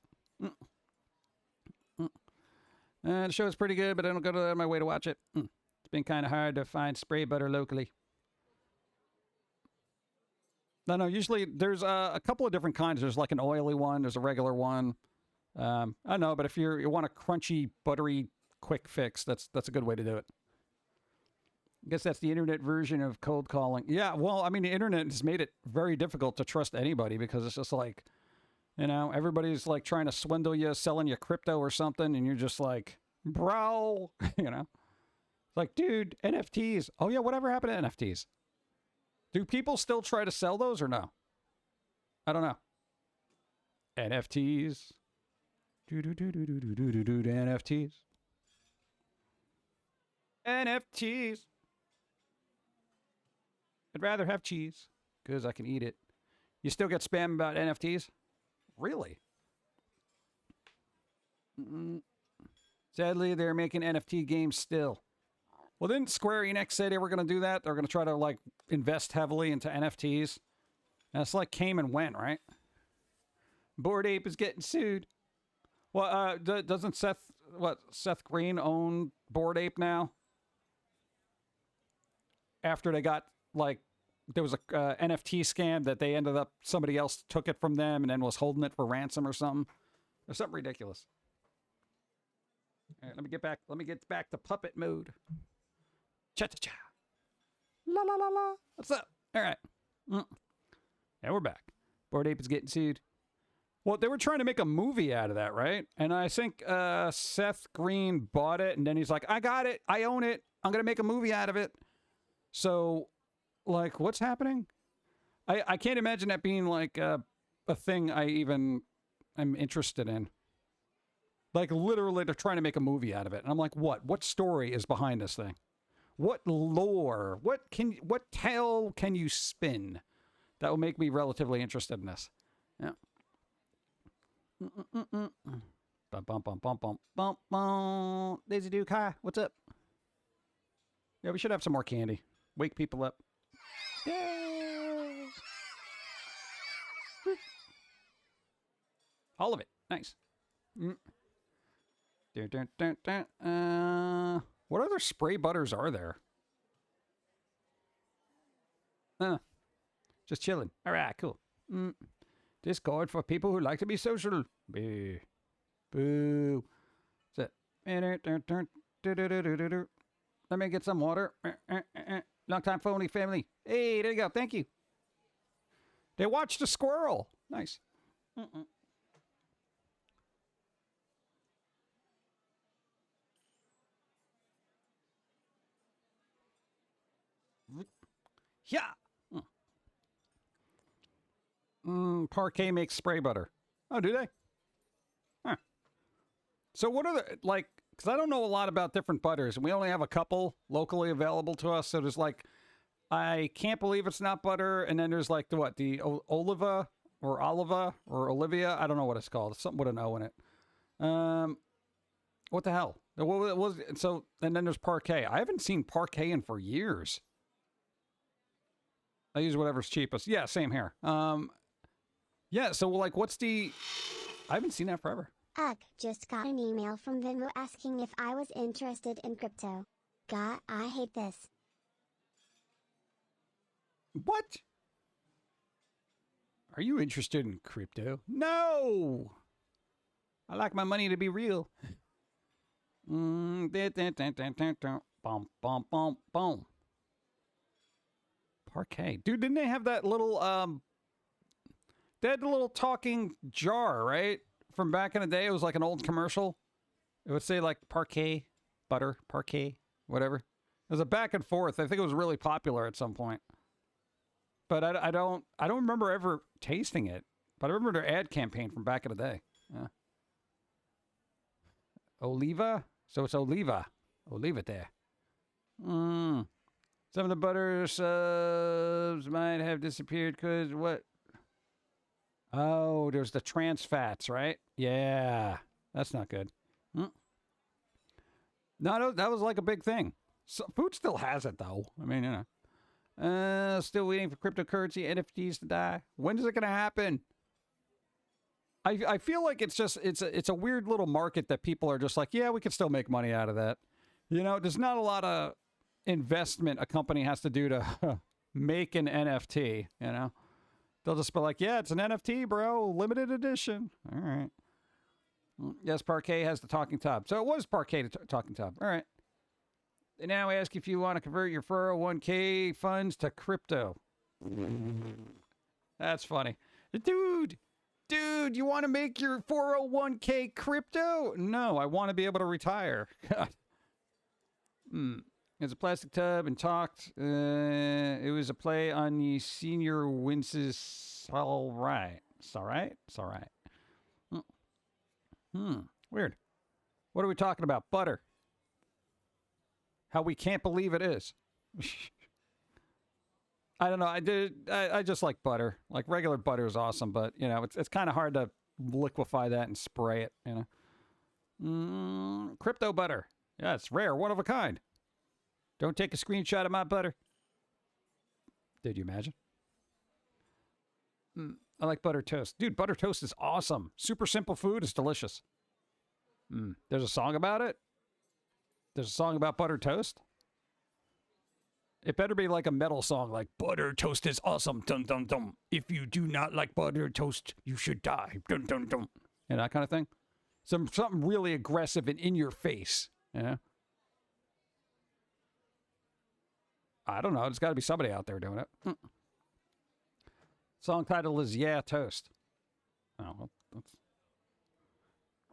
The show is pretty good, but I don't go to my way to watch it. It's been kind of hard to find spray butter locally. No, usually there's a couple of different kinds. There's like an oily one. There's a regular one. I don't know, but if you want a crunchy, buttery, quick fix, that's a good way to do it. I guess that's the internet version of cold calling. Yeah, well, I mean, the internet has made it very difficult to trust anybody because it's just like, you know, everybody's like trying to swindle you, selling you crypto or something, and you're just like, bro, you know? It's like, dude, NFTs. Oh, yeah, whatever happened to NFTs? Do people still try to sell those or no? I don't know. NFTs. NFTs. NFTs. I'd rather have cheese because I can eat it. You still get spam about NFTs? Really? Sadly, they're making NFT games still. Well, didn't Square Enix say they were going to do that? They're going to try to, like, invest heavily into NFTs. And it's like came and went, right? Bored Ape is getting sued. Well, doesn't Seth Green own Bored Ape now? After they got, like, there was a NFT scam that they ended up, somebody else took it from them and then was holding it for ransom or something. Or something ridiculous. All right, let me get back to puppet mode. Cha-cha-cha. La la la la. What's up? All right. Yeah, we're back. Bored Ape is getting sued. Well, they were trying to make a movie out of that, right? And I think Seth Green bought it, and then he's like, I got it. I own it. I'm going to make a movie out of it. So, like, what's happening? I can't imagine that being, like, a thing I even am interested in. Like, literally, they're trying to make a movie out of it. And I'm like, what? What story is behind this thing? What lore? What tale can you spin that will make me relatively interested in this? Yeah. Bum bum bum bum bum bum bum. Daisy Duke, hi. What's up? Yeah, we should have some more candy. Wake people up. Yay! All of it. Nice. What other spray butters are there? Just chilling. All right, cool. Discord for people who like to be social. Boo. Boo. What's that? Let me get some water. Long time phony family. Hey, there you go. Thank you. They watched a squirrel. Nice. Yeah. Parquet makes spray butter. Oh, do they? Huh. So what are the, like, because I don't know a lot about different butters, and we only have a couple locally available to us. So there's like, I can't believe it's not butter. And then there's like the Oliva or Olivia. I don't know what it's called. It's something with an O in it. What the hell? What was it? So, and then there's Parquet. I haven't seen Parquet in for years. I use whatever's cheapest. Yeah, same here. Yeah, so like what's the... I haven't seen that forever. Ugh, just got an email from Venmo asking if I was interested in crypto. God, I hate this. What? Are you interested in crypto? No! I like my money to be real. Bum, bum, bum, bum. Parquet. Dude, didn't they have that little, they had the little talking jar, right? From back in the day. It was like an old commercial. It would say like parquet, butter, parquet, whatever. It was a back and forth. I think it was really popular at some point. But I don't remember ever tasting it. But I remember their ad campaign from back in the day. Yeah. Oliva? So it's Oliva. I'll leave it there. Some of the butter subs might have disappeared because what? Oh, there's the trans fats, right? Yeah. That's not good. No, that was like a big thing. So, food still has it, though. I mean, you know. Still waiting for cryptocurrency NFTs to die. When is it going to happen? I feel like it's a weird little market that people are just like, yeah, we can still make money out of that. You know, there's not a lot of investment a company has to do to make an NFT, you know. They'll just be like, yeah, it's an NFT, bro. Limited edition. All right. Yes, Parquet has the talking tub. So it was Parquet talking tub. All right. They now ask if you want to convert your 401k funds to crypto. That's funny. Dude, you want to make your 401k crypto? No, I want to be able to retire. God. It's a plastic tub and talked. It was a play on the senior Wince's. All right. It's all right. It's all right. Weird. What are we talking about? Butter. How we can't believe it is. I don't know. I just like butter. Like regular butter is awesome, but you know, it's kind of hard to liquefy that and spray it, you know. Crypto butter. Yeah, it's rare, one of a kind. Don't take a screenshot of my butter. Did you imagine? I like butter toast. Dude, butter toast is awesome. Super simple food. It's delicious. There's a song about it. There's a song about butter toast. It better be like a metal song like butter toast is awesome. Dum dum dum. If you do not like butter toast, you should die. Dum dum dum. And that kind of thing. Something really aggressive and in your face. You know? I don't know. There's got to be somebody out there doing it. Song title is Yeah Toast. Oh,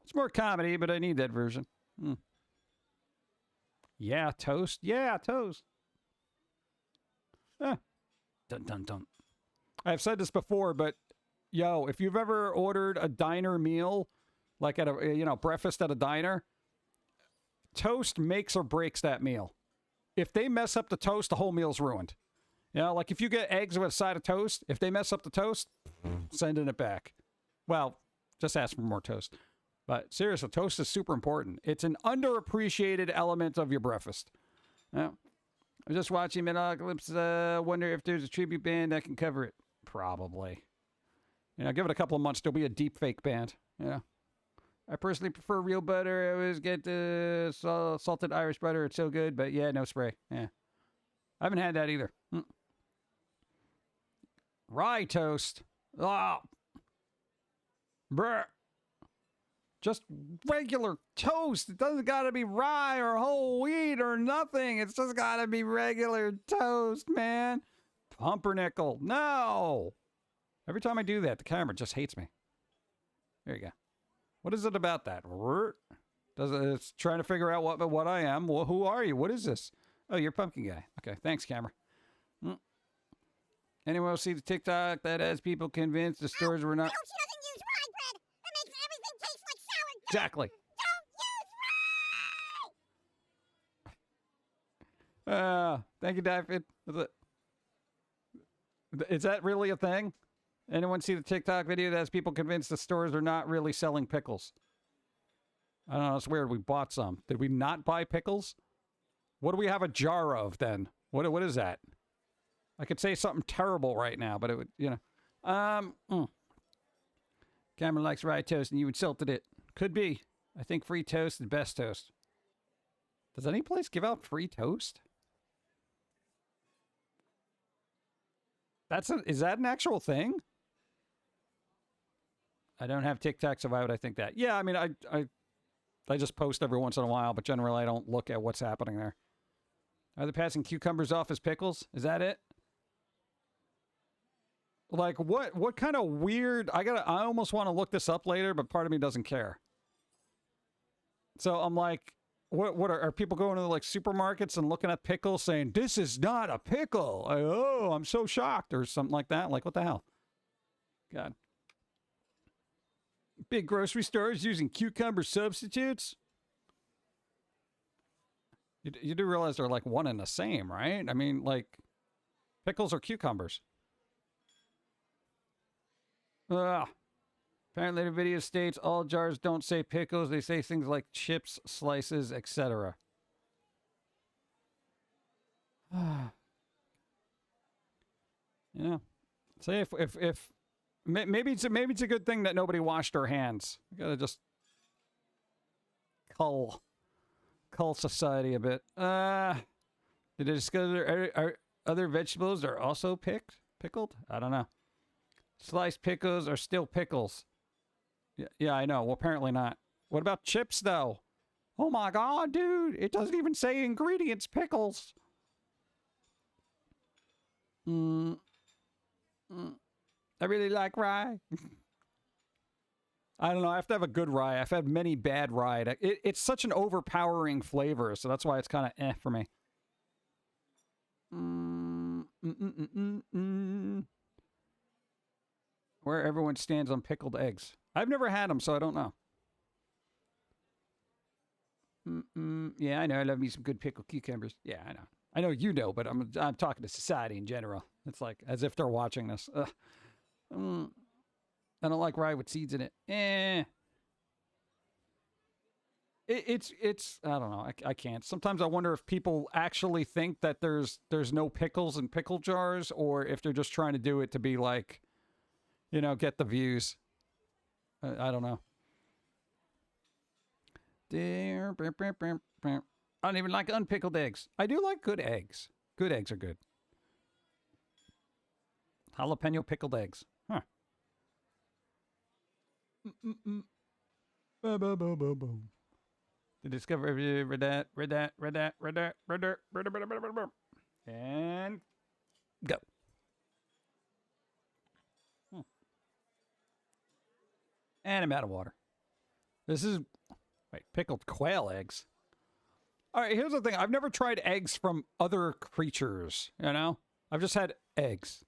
it's more comedy, but I need that version. Yeah Toast. Yeah Toast. Dun dun dun. I've said this before, but yo, if you've ever ordered a diner meal, like at a breakfast at a diner, toast makes or breaks that meal. If they mess up the toast, the whole meal's ruined. You know, like if you get eggs with a side of toast, if they mess up the toast, sending it back. Well, just ask for more toast. But seriously, toast is super important. It's an underappreciated element of your breakfast. Yeah. I'm just watching Metalocalypse. Wonder if there's a tribute band that can cover it. Probably. You know, give it a couple of months. There'll be a deep fake band. Yeah. I personally prefer real butter. I always get the salted Irish butter. It's so good. But yeah, no spray. Yeah. I haven't had that either. Rye toast. Ah. Bruh. Just regular toast. It doesn't gotta be rye or whole wheat or nothing. It's just gotta be regular toast, man. Pumpernickel. No. Every time I do that, the camera just hates me. There you go. What is it about that? It's trying to figure out what I am. Well, who are you? What is this? Oh, you're Pumpkin Guy. Okay, thanks, camera. Anyone else see the TikTok that has people convinced the stores were not... I hope she doesn't use rye bread. That makes everything taste like sour cream. Exactly. Don't use rye! Thank you, David. Is that really a thing? Anyone see the TikTok video that has people convinced the stores are not really selling pickles? I don't know. It's weird. We bought some. Did we not buy pickles? What do we have a jar of then? What is that? I could say something terrible right now, but it would, you know. Cameron likes rye toast and you insulted it. Could be. I think free toast is the best toast. Does any place give out free toast? Is that an actual thing? I don't have TikTok, so why would I think that? Yeah, I mean, I just post every once in a while, but generally I don't look at what's happening there. Are they passing cucumbers off as pickles? Is that it? Like, what kind of weird... I almost want to look this up later, but part of me doesn't care. So I'm like, what are people going to like supermarkets and looking at pickles saying, this is not a pickle? Oh, I'm so shocked, or something like that. Like, what the hell? God. Big grocery stores using cucumber substitutes? You do realize they're like one and the same, right? I mean, like, pickles or cucumbers. Ugh. Apparently the video states all jars don't say pickles. They say things like chips, slices, etc. Yeah. Say if maybe it's a good thing that nobody washed their hands. We gotta just cull society a bit. Did I discover are other vegetables are also pickled? I don't know. Sliced pickles are still pickles. Yeah, I know. Well, apparently not. What about chips, though? Oh my god, dude! It doesn't even say ingredients pickles. I really like rye. I don't know. I have to have a good rye. I've had many bad rye. It's such an overpowering flavor, so that's why it's kind of for me. Where everyone stands on pickled eggs. I've never had them, so I don't know. Yeah, I know. I love me some good pickled cucumbers. Yeah, I know. I know you know, but I'm talking to society in general. It's like as if they're watching this. I don't like rye with seeds in it. It's I don't know. I can't. Sometimes I wonder if people actually think that there's no pickles in pickle jars, or if they're just trying to do it to be like, you know, get the views. I don't know. I don't even like unpickled eggs. I do like good eggs. Good eggs are good. Jalapeno pickled eggs. Huh. To discover read that. And go. And I'm out of water. This is... Wait, pickled quail eggs? All right, here's the thing. I've never tried eggs from other creatures, you know? I've just had eggs.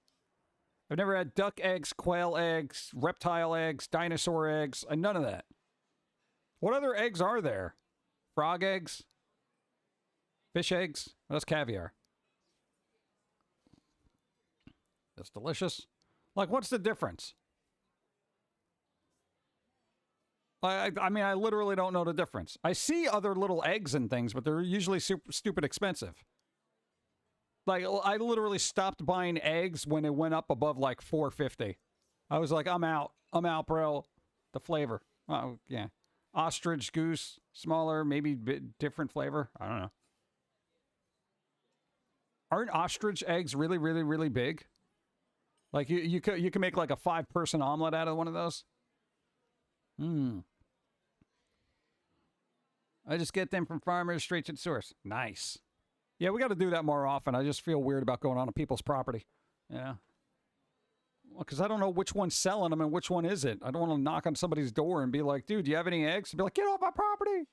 I've never had duck eggs, quail eggs, reptile eggs, dinosaur eggs, and none of that. What other eggs are there? Frog eggs? Fish eggs? Well, that's caviar. That's delicious. Like, what's the difference? I mean, I literally don't know the difference. I see other little eggs and things, but they're usually super stupid expensive. Like, I literally stopped buying eggs when it went up above like $4.50. I was like, I'm out. I'm out, bro. The flavor. Oh, yeah. Ostrich, goose, smaller, maybe different flavor. I don't know. Aren't ostrich eggs really, really, really big? Like, you can make like a 5-person omelet out of one of those. I just get them from farmers straight to the source. Nice. Yeah, we got to do that more often. I just feel weird about going on people's property. Yeah. Well, because I don't know which one's selling them and which one isn't. I don't want to knock on somebody's door and be like, dude, do you have any eggs? And be like, get off my property.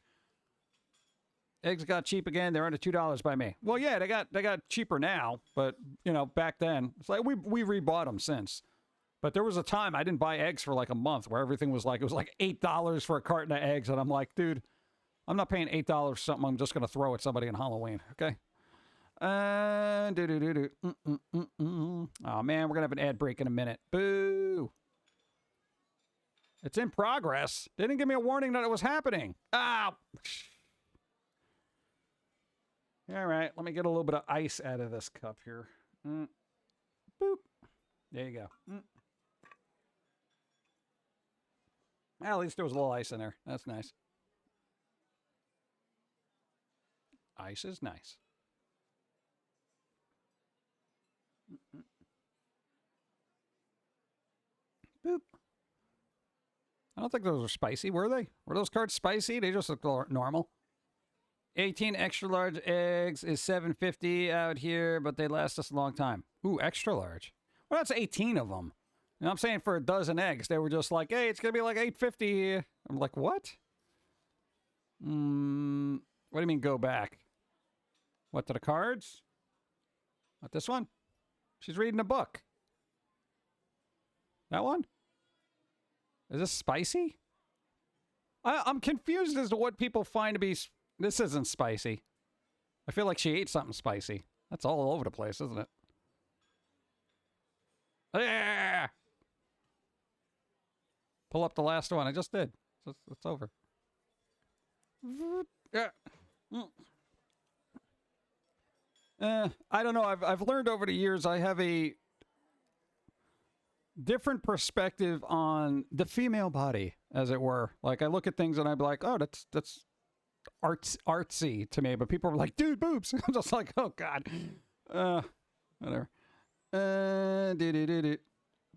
Eggs got cheap again. They're under $2 by me. Well, yeah, they got cheaper now, but you know, back then it's like we rebought them since. But there was a time I didn't buy eggs for like a month where everything was like, it was like $8 for a carton of eggs. And I'm like, dude, I'm not paying $8 for something I'm just going to throw at somebody on Halloween. Okay. Oh man, we're going to have an ad break in a minute. Boo. It's in progress. They didn't give me a warning that it was happening. Ah. All right. Let me get a little bit of ice out of this cup here. Boop. There you go. Well, at least there was a little ice in there. That's nice. Ice is nice. Boop. I don't think those were spicy, were they? Were those cards spicy? They just look normal. 18 extra large eggs is $7.50 out here, but they last us a long time. Ooh, extra large. Well, that's 18 of them. You know, I'm saying for a dozen eggs, they were just like, hey, it's going to be like $8.50. I'm like, what? What do you mean go back? What, to the cards? What, this one? She's reading a book. That one? Is this spicy? I'm confused as to what people find to be... This isn't spicy. I feel like she ate something spicy. That's all over the place, isn't it? Yeah! Pull up the last one. I just did. It's over. Yeah. I don't know. I've learned over the years I have a different perspective on the female body, as it were. Like, I look at things and I'm like, oh, that's artsy to me. But people are like, dude, boobs. I'm just like, oh, God. Whatever.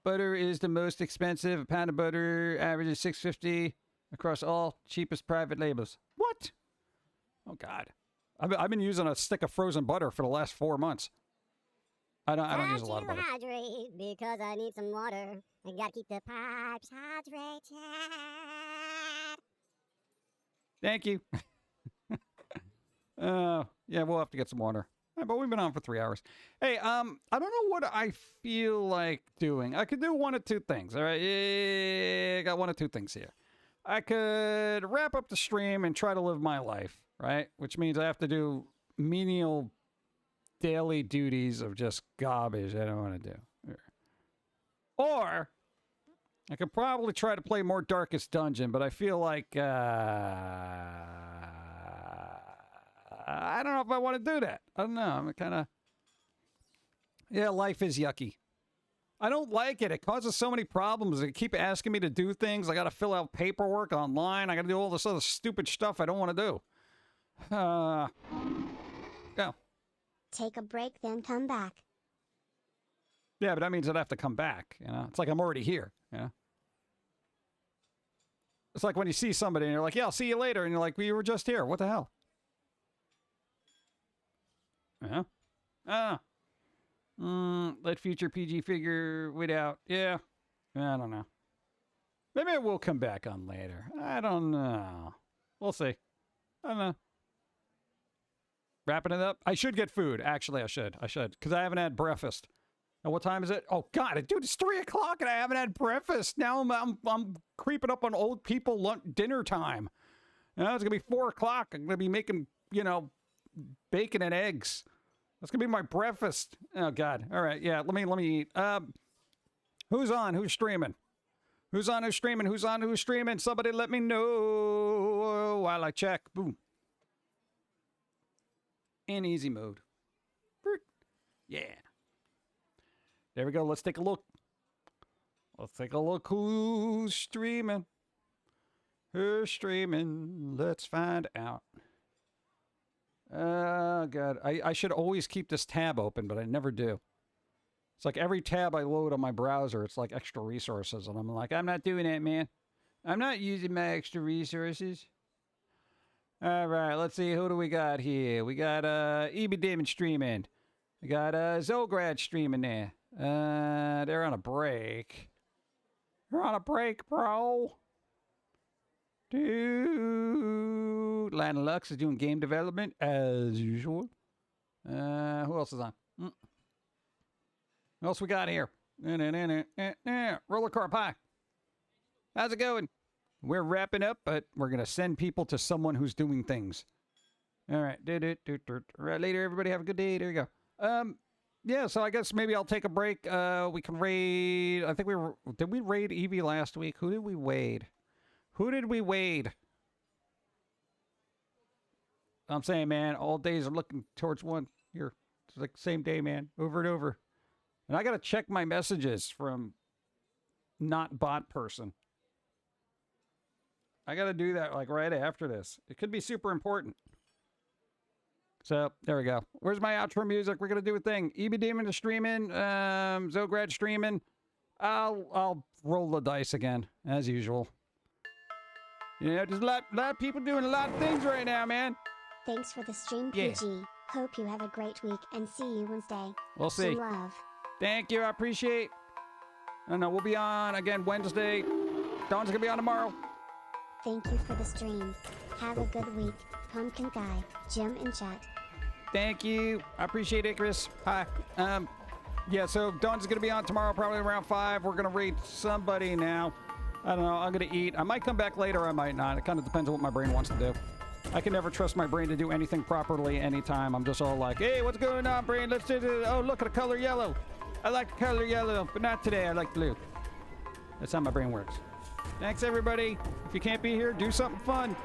Butter is the most expensive. A pound of butter averages $6.50 across all cheapest private labels. What? Oh, God. I've been using a stick of frozen butter for the last 4 months. I don't use a lot of butter. Hydrate because I need some water. I gotta keep the pipes hydrated. Thank you. Yeah, we'll have to get some water. But we've been on for 3 hours. Hey, I don't know what I feel like doing. I could do one of two things. All right, yeah, I got one of two things here. I could wrap up the stream and try to live my life, right? Which means I have to do menial daily duties of just garbage I don't want to do. Or I could probably try to play more Darkest Dungeon, but I feel like I don't know if I want to do that. I don't know. I'm kind of... Yeah, life is yucky. I don't like it. It causes so many problems. They keep asking me to do things. I got to fill out paperwork online. I got to do all this other stupid stuff I don't want to do. Go. Take a break, then come back. Yeah, but that means I'd have to come back. You know, it's like I'm already here. You know, it's like when you see somebody and you're like, "Yeah, I'll see you later," and you're like, "Well, you were just here. What the hell?" Yeah. Let future PG figure without. Yeah. I don't know. Maybe I will come back on later. I don't know. We'll see. I don't know. Wrapping it up. I should get food. Actually, I should. Because I haven't had breakfast. And what time is it? Oh, God. Dude, it's 3 o'clock and I haven't had breakfast. Now I'm creeping up on old people dinner time. You know, it's going to be 4 o'clock. I'm going to be making, bacon and eggs. That's going to be my breakfast. Oh, God. All right. Yeah, let me eat. Who's on? Who's streaming? Who's on? Who's streaming? Who's on? Who's streaming? Somebody let me know while I check. Boom. In easy mode. Yeah. There we go. Let's take a look. Let's take a look who's streaming. Who's streaming? Let's find out. Oh, God. I should always keep this tab open, but I never do. It's like every tab I load on my browser, it's like extra resources. And I'm like, I'm not doing that, man. I'm not using my extra resources. All right, let's see. Who do we got here? We got EB Damon streaming. We got Zograd streaming there. They're on a break. They're on a break, bro. Dude. Lana Lux is doing game development as usual. Who else is on? Who else we got here? Roller Car Pie. How's it going? We're wrapping up, but we're going to send people to someone who's doing things. All right. All right, later, everybody. Have a good day. There you go. Yeah, so I guess maybe I'll take a break. We can raid. I think did we raid Eevee last week? Who did we raid? I'm saying, man, all days are looking towards one here. It's like the same day, man, over and over. And I got to check my messages from not bot person. I got to do that like right after this. It could be super important. So there we go. Where's my outro music? We're going to do a thing. EB Demon is streaming. Zograd streaming. I'll roll the dice again as usual. You know, there's a lot of people doing a lot of things right now, man. Thanks for the stream, Yeah. PG. Hope you have a great week and see you Wednesday. We'll see. Some love. Thank you. I appreciate. I don't know. We'll be on again Wednesday. Dawn's gonna be on tomorrow. Thank you for the stream. Have a good week, Pumpkin Guy, Jim in chat. Thank you. I appreciate it, Chris. Hi. Yeah, so Dawn's gonna be on tomorrow, probably around 5. We're gonna read somebody now. I don't know. I'm gonna eat. I might come back later. I might not. It kind of depends on what my brain wants to do. I can never trust my brain to do anything properly anytime. I'm just all like, hey, what's going on, brain? Let's do this. Oh, look at the color yellow. I like the color yellow, but not today. I like blue. That's how my brain works. Thanks, everybody. If you can't be here, do something fun.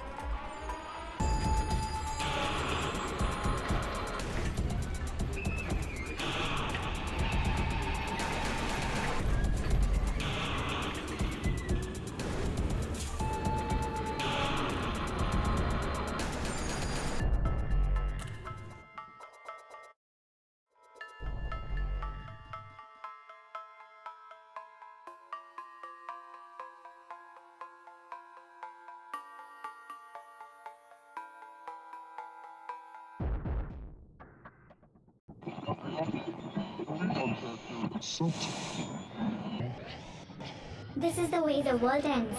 This is the way the world ends.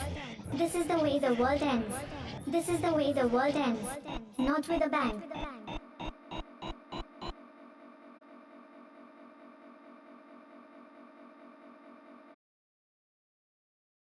This is the way the world ends. This is the way the world ends. Not with a bang.